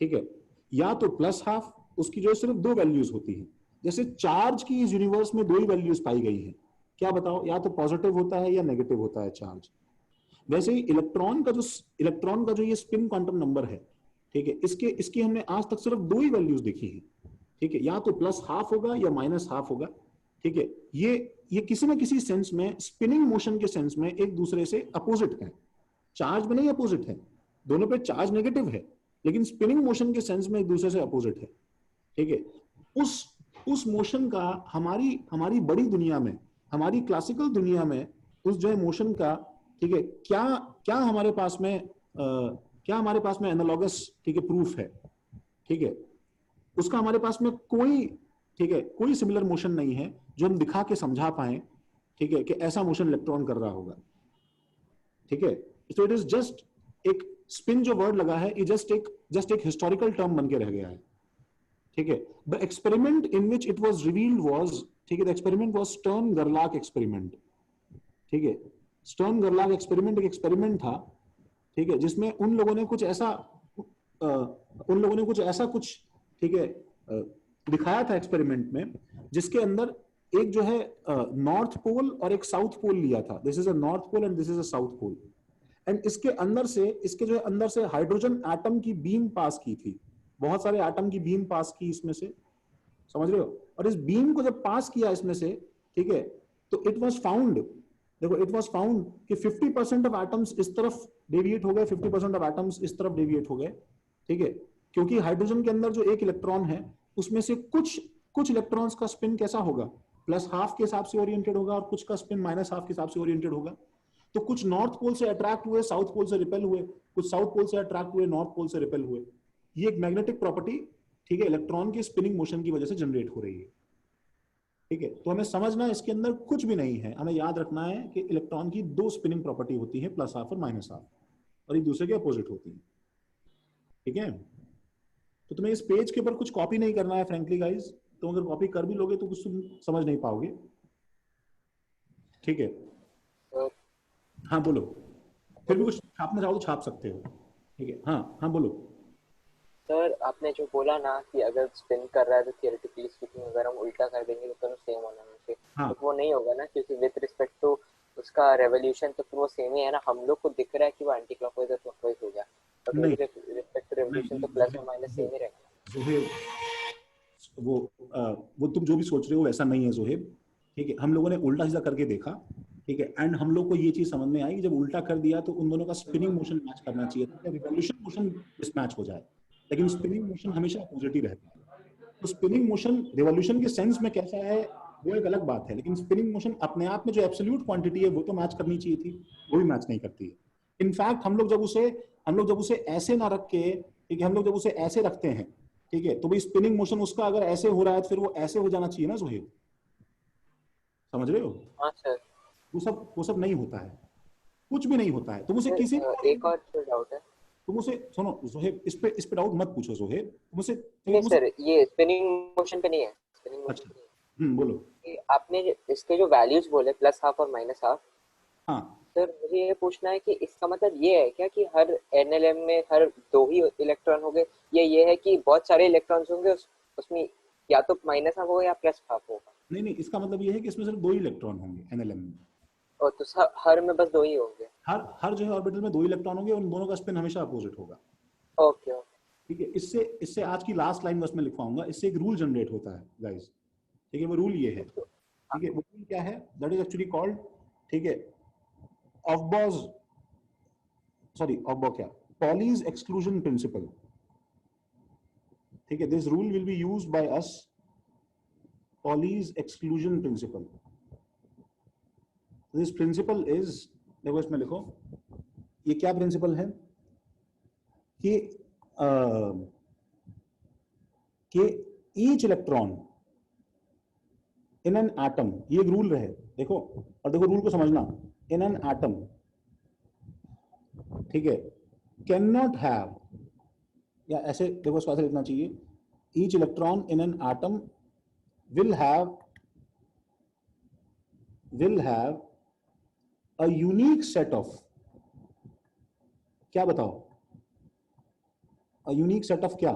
ठीक है, या तो +½ उसकी जो सिर्फ दो वैल्यूज होती हैं, जैसे चार्ज की इस यूनिवर्स में दो ही वैल्यूज पाई गई हैं, क्या बताओ, या तो पॉजिटिव होता है या नेगेटिव होता है चार्ज। वैसे ही इलेक्ट्रॉन का जो ये स्पिन क्वांटम नंबर है, ठीक है, इसकी हमने आज तक सिर्फ दो ही वैल्यूज देखी है, ठीक है, या तो +½ होगा या -½ होगा, ठीक है, ये किसी न किसी सेंस में, स्पिनिंग मोशन के सेंस में एक दूसरे से अपोजिट है, चार्ज में नहीं अपोजिट है, दोनों पे चार्ज नेगेटिव है, लेकिन स्पिनिंग मोशन के सेंस में एक दूसरे से अपोजिट है, ठीक है। उस मोशन का हमारी बड़ी दुनिया में, हमारी क्लासिकल दुनिया में उस जो है मोशन का, ठीक है, क्या हमारे पास में एनालॉगस, ठीक है, प्रूफ है, ठीक है, उसका हमारे पास में कोई, ठीक है, कोई सिमिलर मोशन नहीं है जो हम दिखा के समझा पाए, ठीक है, कि ऐसा मोशन इलेक्ट्रॉन कर रहा होगा, ठीक है। तो इट इज जस्ट एक स्पिन जो वर्ड लगा है, ये जस्ट एक हिस्टोरिकल टर्म बन के रह गया है, ठीक है। The experiment in which it was revealed was, ठीक है, द एक्सपेरिमेंट वाज स्टर्न-गरलाक एक्सपेरिमेंट, ठीक है। स्टर्न-गरलाक एक्सपेरिमेंट एक एक्सपेरिमेंट था, ठीक है, जिसमें उन लोगों ने कुछ ऐसा कुछ, ठीक है, दिखाया था एक्सपेरिमेंट में, जिसके अंदर एक जो है नॉर्थ पोल और एक साउथ पोल लिया था, this is a north pole and this is a south pole, and इसके जो है अंदर से हाइड्रोजन एटम की बीम पास की थी, बहुत सारे एटम की बीम पास की इसमें से, समझ रहे हो, और इस बीम को जब पास किया इसमें से, ठीक है, तो इट वाज फाउंड, देखो इट वाज फाउंड कि 50% ऑफ एटम्स इस तरफ डेविएट हो गए, 50% ऑफ एटम्स इस तरफ डेविएट हो गए, ठीक है, क्योंकि हाइड्रोजन के अंदर जो एक इलेक्ट्रॉन है उसमें से कुछ इलेक्ट्रॉन्स का स्पिन कैसा होगा, +½ के हिसाब से ओरिएंटेड होगा और कुछ का स्पिन -½ के हिसाब से ओरिएंटेड होगा। तो कुछ नॉर्थ पोल से अट्रैक्ट हुए, साउथ पोल से रिपेल हुए, कुछ साउथ पोल से अट्रैक्ट हुए, नॉर्थ पोल से रिपेल हुए। ये एक मैग्नेटिक प्रॉपर्टी, ठीक है, इलेक्ट्रॉन की स्पिनिंग मोशन की वजह से जनरेट हो रही है, ठीक है। तो हमें समझना है इसके अंदर कुछ भी नहीं है, हमें याद रखना है कि इलेक्ट्रॉन की 2 स्पिनिंग प्रॉपर्टी होती है, +½ और -½ और एक दूसरे के अपोजिट होती है, ठीक है। तो तुम्हें इस पेज के ऊपर कुछ कॉपी नहीं करना है फ्रैंकली गाइज, तो अगर कॉपी कर भी लोगे तो कुछ तुम समझ नहीं पाओगे, ठीक है। हाँ बोलो, फिर भी कुछ छापना चाहो तो छाप सकते हो, ठीक है। हाँ बोलो। सर आपने जो बोला ना कि अगर स्पिन कर रहा है तो थियोरेटिकली स्पीकिंग अगर हम उल्टा कर देंगे तो दोनों सेम होना चाहिए, हाँ। तो वो नहीं होगा ना, क्योंकि विद रिस्पेक्ट टू उसका रेवोल्यूशन तो वो सेम ही है ना, हम लोग को दिख रहा है कि वो एंटी क्लॉकवाइज और क्लॉकवाइज हो गया, but with respect to revolution तो प्लस और माइनस सेम ही रहेगा। जोहेब, वो तुम जो भी सोच रहे हो वैसा नहीं है जोहेब, ठीक है। हम लोगों ने उल्टा सीधा करके देखा, ठीक है, एंड हम लोग को ये चीज समझ में आई कि जब उल्टा कर दिया तो उन दोनों का स्पिनिंग मोशन मैच करना चाहिए था, रिवॉल्यूशन मोशन मिसमैच हो जाए, लेकिन स्पिनिंग मोशन हमेशा अपोजिट ही रहता है। तो स्पिनिंग मोशन रिवॉल्यूशन के सेंस में कैसा है वो एक अलग बात है, लेकिन स्पिनिंग मोशन अपने आप में जो एब्सोल्यूट क्वांटिटी है वो तो मैच करनी चाहिए थी, वो भी मैच नहीं करती है। इनफैक्ट हम लोग जब उसे ऐसे ना रख के, ठीक है, हम लोग जब उसे ऐसे रखते हैं, ठीक है, तो भाई स्पिनिंग मोशन उसका अगर ऐसे हो रहा है तो फिर वो ऐसे हो जाना चाहिए ना जोहेब, समझ रहे हो? हाँ सर। वो सब नहीं होता है, कुछ भी नहीं होता है। तुम उसे किसी एक और डाउट है, तुम उसे सुनो जोहेब, इस पे डाउट मत पूछो जोहेब, तुम उसे नहीं सर ये स्पिनिंग मोशन पे नहीं है, स्पिनिंग मोशन अच्छा बोलो। आपने आपने जो वैल्यूज बोले +½ और -½ हाँ सर मुझे ये पूछना है कि इसका मतलब ये है क्या कि हर एनएलएम में हर 2 ही इलेक्ट्रॉन होंगे, ये है कि बहुत सारे इलेक्ट्रॉन्स होंगे उसमें या तो -½ होगा या +½ होगा? नहीं, इसका मतलब ये है कि इसमें सिर्फ 2 ही इलेक्ट्रॉन होंगे एनएलएम में, और तो हर में बस 2 ही होंगे, हर जो है ऑर्बिटल में 2 इलेक्ट्रॉन होंगे, उन दोनों का स्पिन हमेशा अपोजिट होगा। ओके ठीक है। इससे आज की लास्ट लाइन बस मैं लिखवाऊंगा, इससे एक रूल जनरेट होता है गाइस, ठीक है। वो रूल ये है, ठीक है, वो रूल क्या है, दैट इज एक्चुअली कॉल्ड, ठीक है, पॉलीज एक्सक्लूजन प्रिंसिपल, ठीक है। This rule will be used by us, Pauli's exclusion principle. This principle is, देखो इसमें लिखो, ये क्या प्रिंसिपल है कि each electron in an atom, ये एक रूल रहे, देखो, और देखो रूल को समझना, इन एन एटम, ठीक है, कैन नॉट हैव, या ऐसे देखो इसको ऐसे लिखना चाहिए, each electron in an atom will have a unique set of, क्या बताओ, a unique set of क्या,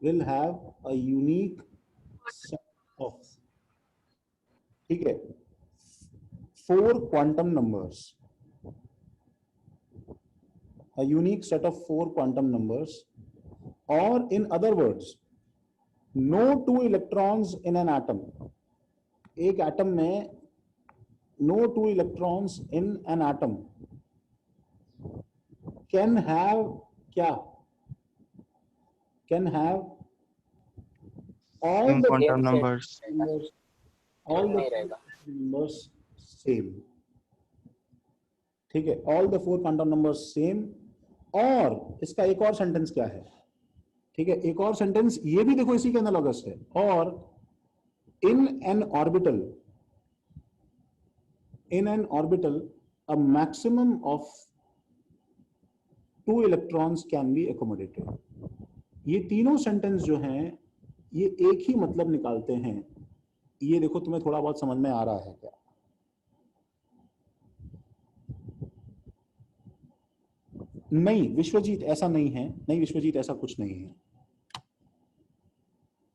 will have a unique set of, ठीक है, 4 quantum numbers, a unique set of 4 quantum numbers, or in other words no 2 electrons in an atom, एक atom में no 2 electrons in an atom can have क्या, can have all the quantum numbers same, ठीक है, all the 4 quantum numbers same। और इसका एक और sentence क्या है, ठीक है, एक और सेंटेंस ये भी देखो इसी के एनालॉगस है, और in an orbital a maximum of 2 electrons can be accommodated। ये तीनों सेंटेंस जो हैं ये एक ही मतलब निकालते हैं, ये देखो तुम्हें थोड़ा बहुत समझ में आ रहा है क्या? नहीं विश्वजीत ऐसा नहीं है, नहीं विश्वजीत ऐसा कुछ नहीं है,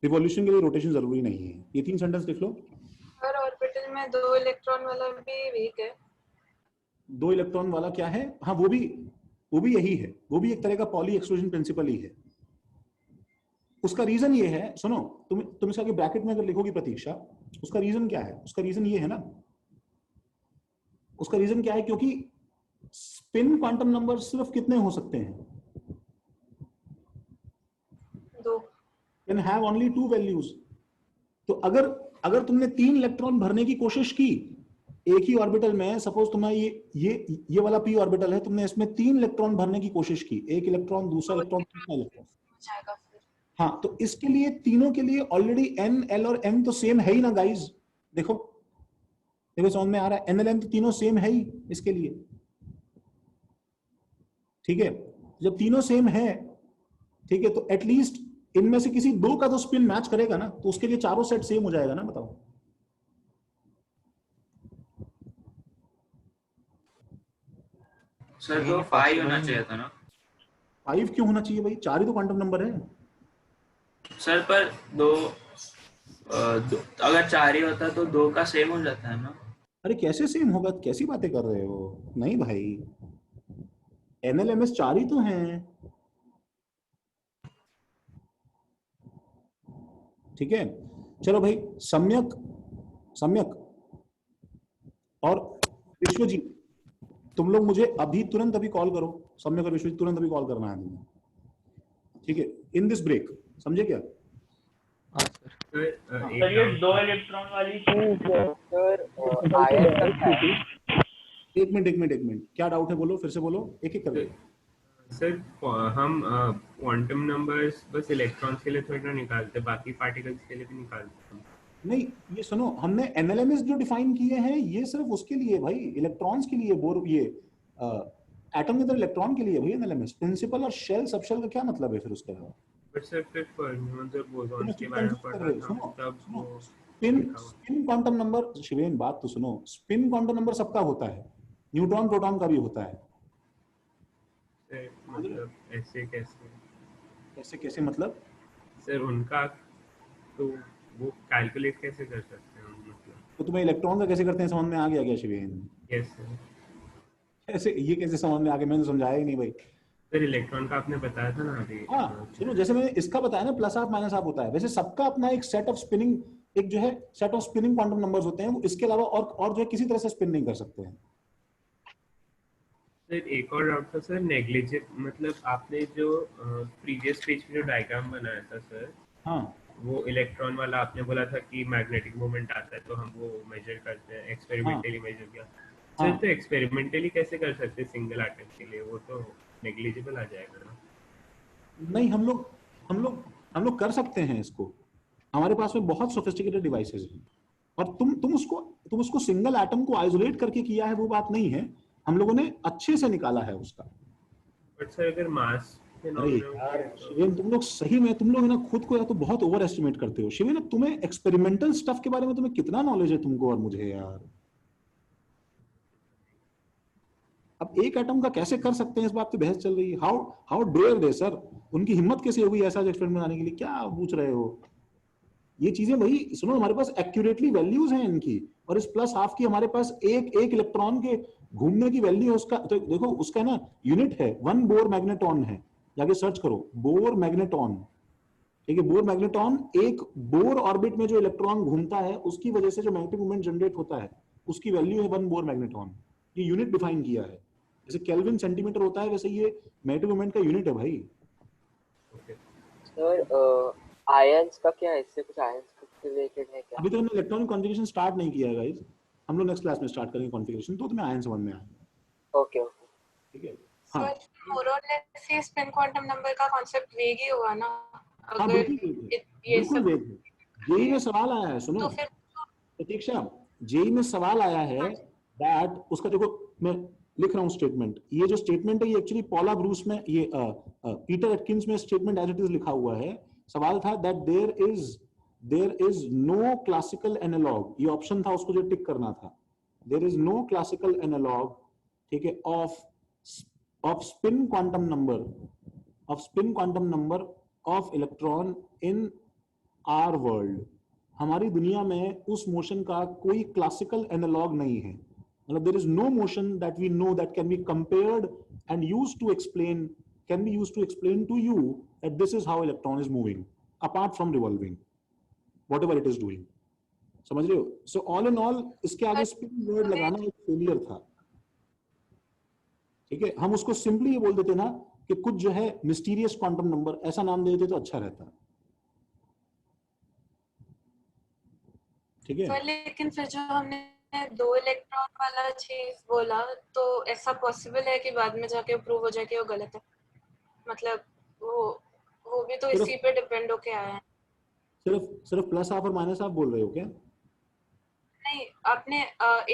रिवॉल्यूशन के लिए रोटेशन जरूरी नहीं है। ये 3 सेंटेंस लिख लो। हर ऑर्बिटल में 2 इलेक्ट्रॉन वाला भी वीक है। 2 इलेक्ट्रॉन वाला क्या है, हाँ वो भी यही है, वो भी एक तरह का पॉली एक्सक्लूजन प्रिंसिपल ही है, उसका रीजन ये है, सुनो, तुम इसका आगे ब्रैकेट में अगर लिखोगी प्रतीक्षा, उसका रीजन क्या है? उसका रीजन ये है ना, उसका रीजन क्या है, क्योंकि स्पिन क्वांटम नंबर सिर्फ कितने हो सकते हैं? 2 कैन हैव ओनली 2 वैल्यूज। तो अगर तुमने 3 इलेक्ट्रॉन भरने की कोशिश की एक ही ऑर्बिटल में, सपोज तुम्हारा ये वाला p ऑर्बिटल है, तुमने इसमें 3 इलेक्ट्रॉन भरने की कोशिश की, एक इलेक्ट्रॉन, दूसरा इलेक्ट्रॉन, तीसरा इलेक्ट्रॉन, हाँ, तो इसके लिए तीनों के लिए ऑलरेडी n, l और m तो सेम है ही ना गाइस। देखो समझ में आ रहा है? n, l, m तो तीनों सेम है ही इसके लिए, ठीक है। जब तीनों सेम है, ठीक है, तो एटलीस्ट इनमें से किसी 2 का तो स्पिन मैच करेगा ना, तो उसके लिए चारों सेट सेम हो जाएगा ना, बताओ। सर तो 5 होना चाहिए था ना? 5 क्यों होना चाहिए भाई? 4 ही तो क्वांटम नंबर है सर, पर अगर 4 ही होता तो 2 का सेम हो जाता है ना? अरे कैसे सेम होगा? कैसी बातें कर रहे हो? नहीं भाई, NLMS 4 ही तो हैं, ठीक है। चलो भाई, सम्यक और विश्वजीत, तुम लोग मुझे तुरंत अभी कॉल करो। सम्यक और विश्वजीत तुरंत अभी कॉल करना है तुम्हें, ठीक है, इन दिस ब्रेक, समझे क्या? सर ये 2 इलेक्ट्रॉन वाली एक मिनट, क्या डाउट है? बोलो, फिर से बोलो, एक एक करके। सर हम क्वांटम नंबर्स बस इलेक्ट्रॉन्स के लिए थोड़ी ना निकालते, बाकी पार्टिकल्स के लिए भी निकालते हैं। नहीं, ये सुनो, हमने एनएलएमएस जो डिफाइन किए हैं ये सिर्फ उसके लिए भाई, इलेक्ट्रॉन्स के लिए, बोर ये एटम के अंदर इलेक्ट्रॉन के लिए भाई एनएलएमएस। प्रिंसिपल और शेल, सबशेल का क्या मतलब है फिर उसके अलावा? बट सर फिर फर्मियंस और बोसॉन्स के बारे में पढ़ा था तब वो स्पिन क्वांटम नंबर, शिवेन बात तो सुनो, स्पिन क्वांटम नंबर सबका होता है, न्यूट्रॉन प्रोटॉन का भी होता है। मतलब ऐसे कैसे मतलब सर उनका तो वो कैलकुलेट कैसे कर सकते हैं मतलब? तो तुम्हें इलेक्ट्रॉन का कैसे करते हैं समझ में आ गया क्या शिवेन? Yes sir. ऐसे ये कैसे समझ में आ गया? मैंने समझाया ही नहीं भाई। सर इलेक्ट्रॉन का आपने बताया था ना अभी। हाँ सुनो, जैसे मैंने इसका बताया ना, प्लस हाफ माइनस हाफ होता है, वैसे सबका अपना एक सेट ऑफ स्पिनिंग, एक जो है set of spinning quantum numbers होते हैं, वो इसके अलावा और जो है किसी तरह से स्पिन नहीं कर सकते हैं। सर एक और डाउट था सर, नेग्लिजिबल, मतलब आपने जो प्रीवियस पेज में जो डायग्राम बनाया था सर, हाँ, वो इलेक्ट्रॉन वाला आपने बोला था कि मैग्नेटिक मोमेंट आता है तो हम वो मेजर करते हैं, एक्सपेरिमेंटली मेजर किया। सर तो एक्सपेरिमेंटली कैसे कर सकते हैं सिंगल एटम के लिए? वो तो नेग्लिजिबल आ जाएगा ना? नहीं, हम लोग कर सकते हैं इसको, हमारे पास में बहुत सोफिस्टिकेटेड डिवाइसेस हैं। और तुम उसको सिंगल एटम को आइसोलेट करके किया है, वो बात नहीं है, हम लोगों ने अच्छे से निकाला है उसका। बट सर अगर मास, अरे यार शिवेन, तुम लोग सही में, तुम लोग ना खुद को या तो बहुत ओवर एस्टिमेट करते हो। शिवेन, तुम्हें एक्सपेरिमेंटल स्टफ के बारे में तुम्हें कितना नॉलेज है तुमको और मुझे यार। अब एक एटम का कैसे कर सकते हैं इस बात पे बहस चल रही है। हाउ डेयर दे सर, उनकी हिम्मत कैसे होगी ऐसा एक्सपेरिमेंट बनाने के लिए? क्या पूछ रहे हो ये चीजें? भाई सुनो, हमारे पास एक्यूरेटली वैल्यूज हैं इनकी, और इस प्लस हाफ की हमारे पास एक इलेक्ट्रॉन के घूमने की वैल्यू है उसका, तो देखो उसका ना यूनिट है 1 बोर मैग्नेटॉन है, जाके सर्च करो बोर मैग्नेटॉन, ठीक है। बोर मैग्नेटॉन, एक बोर ऑर्बिट में जो इलेक्ट्रॉन घूमता है उसकी वजह से जो मैग्नेटिक मोमेंट जनरेट होता है उसकी वैल्यू है 1 बोर मैग्नेटॉन। ये यूनिट डिफाइन किया है, जैसे केल्विन सेंटीमीटर होता है वैसे ये मैग्नेटिक मोमेंट का यूनिट है भाई। सर आयंस का क्या है? इससे कुछ आयंस से रिलेटेड है क्या? अभी तो हमने इलेक्ट्रॉनिक कॉन्फ़िगरेशन स्टार्ट नहीं किया है गाइस, हम लोग नेक्स्ट क्लास में स्टार्ट करेंगे कॉन्फ़िगरेशन, तो तुम्हें आयन समझ में आएगा। ओके ठीक है। हाँ मोर और लेस ये स्पिन क्वांटम नंबर का कांसेप्ट वेग ही हुआ ना? हाँ अगर ये सब जेई में सवाल आया है, सुनो प्रतीक्षा, जेई में सवाल आया है दैट, उसका देखो मैं लिख रहा हूँ स्टेटमेंट, ये जो स्टेटमेंट है ये एक्चुअली पॉला ब्रूस में, ये पीटर एटकिंस में स्टेटमेंट एज इट इज लिखा हुआ है। सवाल था that there is no classical analogue, ये ऑप्शन था उसको जो टिक करना था, there is no classical analogue, ठीक है, of spin quantum number of electron in our world. हमारी दुनिया में उस मोशन का कोई क्लासिकल एनालॉग नहीं है, मतलब there is no motion that we know that can be compared and used to explain to you that this is how electron is moving. apart from revolving, whatever it is doing. समझ रहे हो? So all in all इसके आगे spin word लगाना एक failure था. ठीक है, हम उसको सिंपली ये बोल देते ना कि कुछ जो है मिस्टीरियस क्वांटम नंबर, ऐसा नाम दे देते तो अच्छा रहता. ठीक है, तो लेकिन फिर जो हमने 2 इलेक्ट्रॉन वाला चीज बोला, तो ऐसा पॉसिबल है कि बाद में जाके प्रूव हो जाए कि वो गलत है? मतलब वो भी तो इसी पे डिपेंड होके आया है. सिर्फ प्लस हाफ और माइनस हाफ बोल रहे हो क्या? नहीं, आपने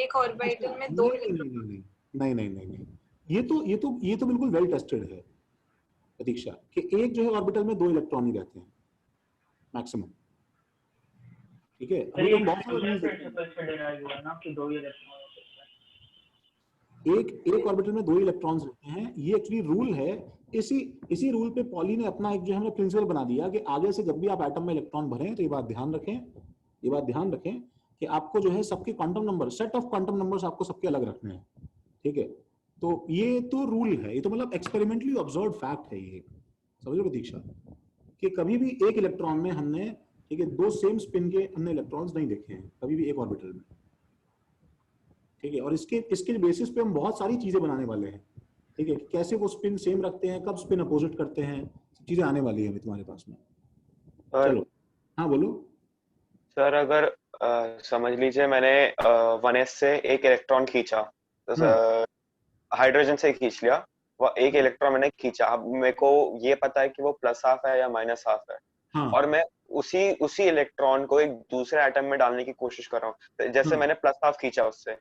एक ऑर्बिटल में 2 इलेक्ट्रॉन. नहीं, ये तो बिल्कुल वेल टेस्टेड है प्रतीक्षा, कि एक जो है ऑर्बिटल में 2 इलेक्ट्रॉन ही रहते हैं मैक्सिमम. ठीक है, अभी तो बहुत सारे प्रिंसिपल से डिराइव हुआ ना कि 2 इलेक्ट्रॉन एक ऑर्बिटल में 2 इलेक्ट्रॉन्स रहते हैं. ये एक्चुअली रूल है. इसी रूल पे पॉली ने अपना एक जो है प्रिंसिपल बना दिया कि आगे से जब भी आप एटम में इलेक्ट्रॉन भरें तो ये बात ध्यान रखें कि आपको जो है सबके quantum number, set of quantum numbers आपको सबके अलग रखने हैं. ठीक है, तो ये तो रूल है, ये तो मतलब एक्सपेरिमेंटली ऑब्जर्व्ड फैक्ट है. ये समझो प्रतीक्षा कि कभी भी एक इलेक्ट्रॉन में हमने, ठीक है, 2 सेम स्पिन के हमने इलेक्ट्रॉन्स नहीं देखे हैं कभी भी एक ऑर्बिटल में. ठीक है, और इसके बेसिस पे हम बहुत सारी चीजें बनाने वाले हैं. ठीक है, कैसे वो स्पिन सेम रखते हैं, कब स्पिन अपोजिट करते हैं, चीजें आने वाली है अभी तुम्हारे पास में. चलो, हाँ बोलो सर. अगर समझ लीजिए मैंने 1s से एक इलेक्ट्रॉन खींचा, हाइड्रोजन से खींच लिया, वो एक इलेक्ट्रॉन मैंने खींचा. अब मेरे को ये पता है कि वो प्लस हाफ है या माइनस हाफ है. हाँ. और मैं उसी इलेक्ट्रॉन को एक दूसरे एटम में डालने की कोशिश कर रहा हूँ. जैसे मैंने प्लस हाफ खींचा उससे,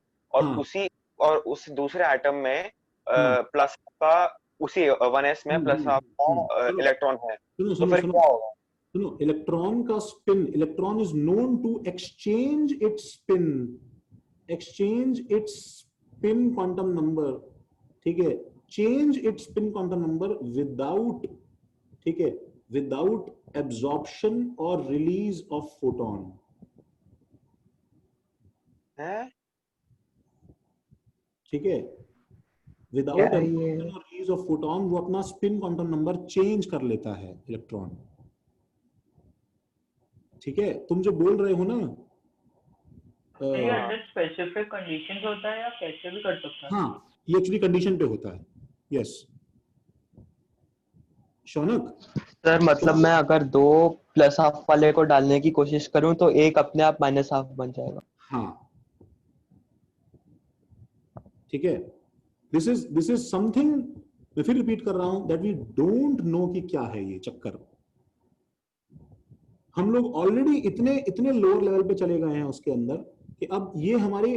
और उस दूसरे एटम में प्लस का उसी 1s में प्लस हाफ का इलेक्ट्रॉन है. तो फिर क्या होगा? सुनो, इलेक्ट्रॉन का spin, electron is known to exchange its spin quantum number. ठीक है, change its spin quantum number without, ठीक है, विदाउट एब्जॉर्प्शन और रिलीज ऑफ फोटोन. ठीक है, विदाउट एब्जॉर्प्शन और रिलीज ऑफ फोटोन वो अपना स्पिन क्वांटम नंबर चेंज कर लेता है इलेक्ट्रॉन. ठीक है, तुम जो बोल रहे हो ना, ये अंडर स्पेसिफिक कंडीशंस होता है या कैसे भी कर सकता है? हाँ, ये एक्चुअली कंडीशन पे होता है. यस शौनक. सर मतलब मैं अगर 2 प्लस हाफ वाले को डालने की कोशिश करूं तो एक अपने आप माइनस हाफ बन जाएगा. हाँ, ठीक है. दिस इज समथिंग, मैं फिर रिपीट कर रहा हूं, दैट वी डोंट नो कि क्या है ये चक्कर. हम लोग ऑलरेडी इतने लोअर लेवल पे चले गए हैं उसके अंदर कि अब ये हमारे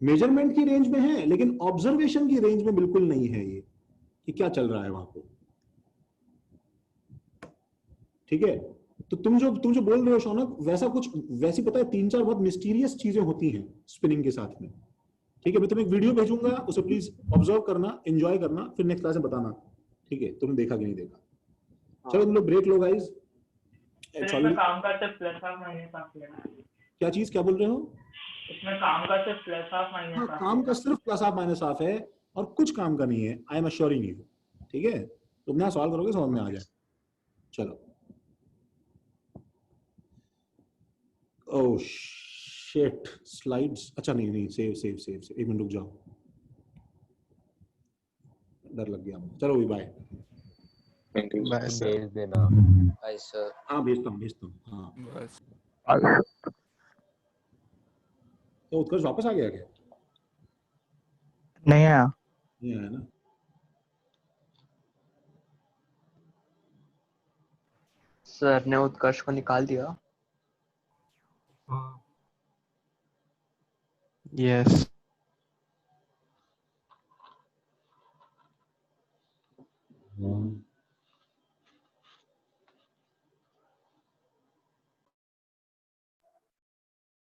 मेजरमेंट की रेंज में है, लेकिन ऑब्जर्वेशन की रेंज में बिल्कुल नहीं है ये कि क्या चल रहा है वहां पे. ठीक है, तो तुम जो बोल रहे हो शौनक, वैसी पता है 3-4 बहुत मिस्टीरियस चीजें होती हैं स्पिनिंग के साथ में. ठीक है, मैं तुम्हें एक वीडियो भेजूंगा, उसे प्लीज ऑब्जर्व करना, एंजॉय करना, फिर नेक्स्ट क्लास में बताना. ठीक है, तुमने देखा कि नहीं देखा. चलो तुम लोग ब्रेक लो गाइस. इसमें काम का सिर्फ प्लस हाफ माइनस हाफ लेना है. क्या चीज, क्या बोल रहे हो? इसमें काम का सिर्फ प्लस हाफ माइनस हाफ. हाँ, काम का सिर्फ प्लस हाफ माइनस हाफ है और कुछ काम का नहीं है. I am assuring you. ठीक है, तुम ना सॉल्व करोगे समझ में आ जाए. चलो. Oh shit, slides. अच्छा नहीं, सेव. एक मिनट रुक जाओ, डर लग गया. चलो भी बाय. भेज देना. हाँ भेजता हूँ. हाँ बस. तो उत्कर्ष वापस आ गया क्या? नहीं आया. नहीं आया ना. सर ने उत्कर्ष को निकाल दिया. यस.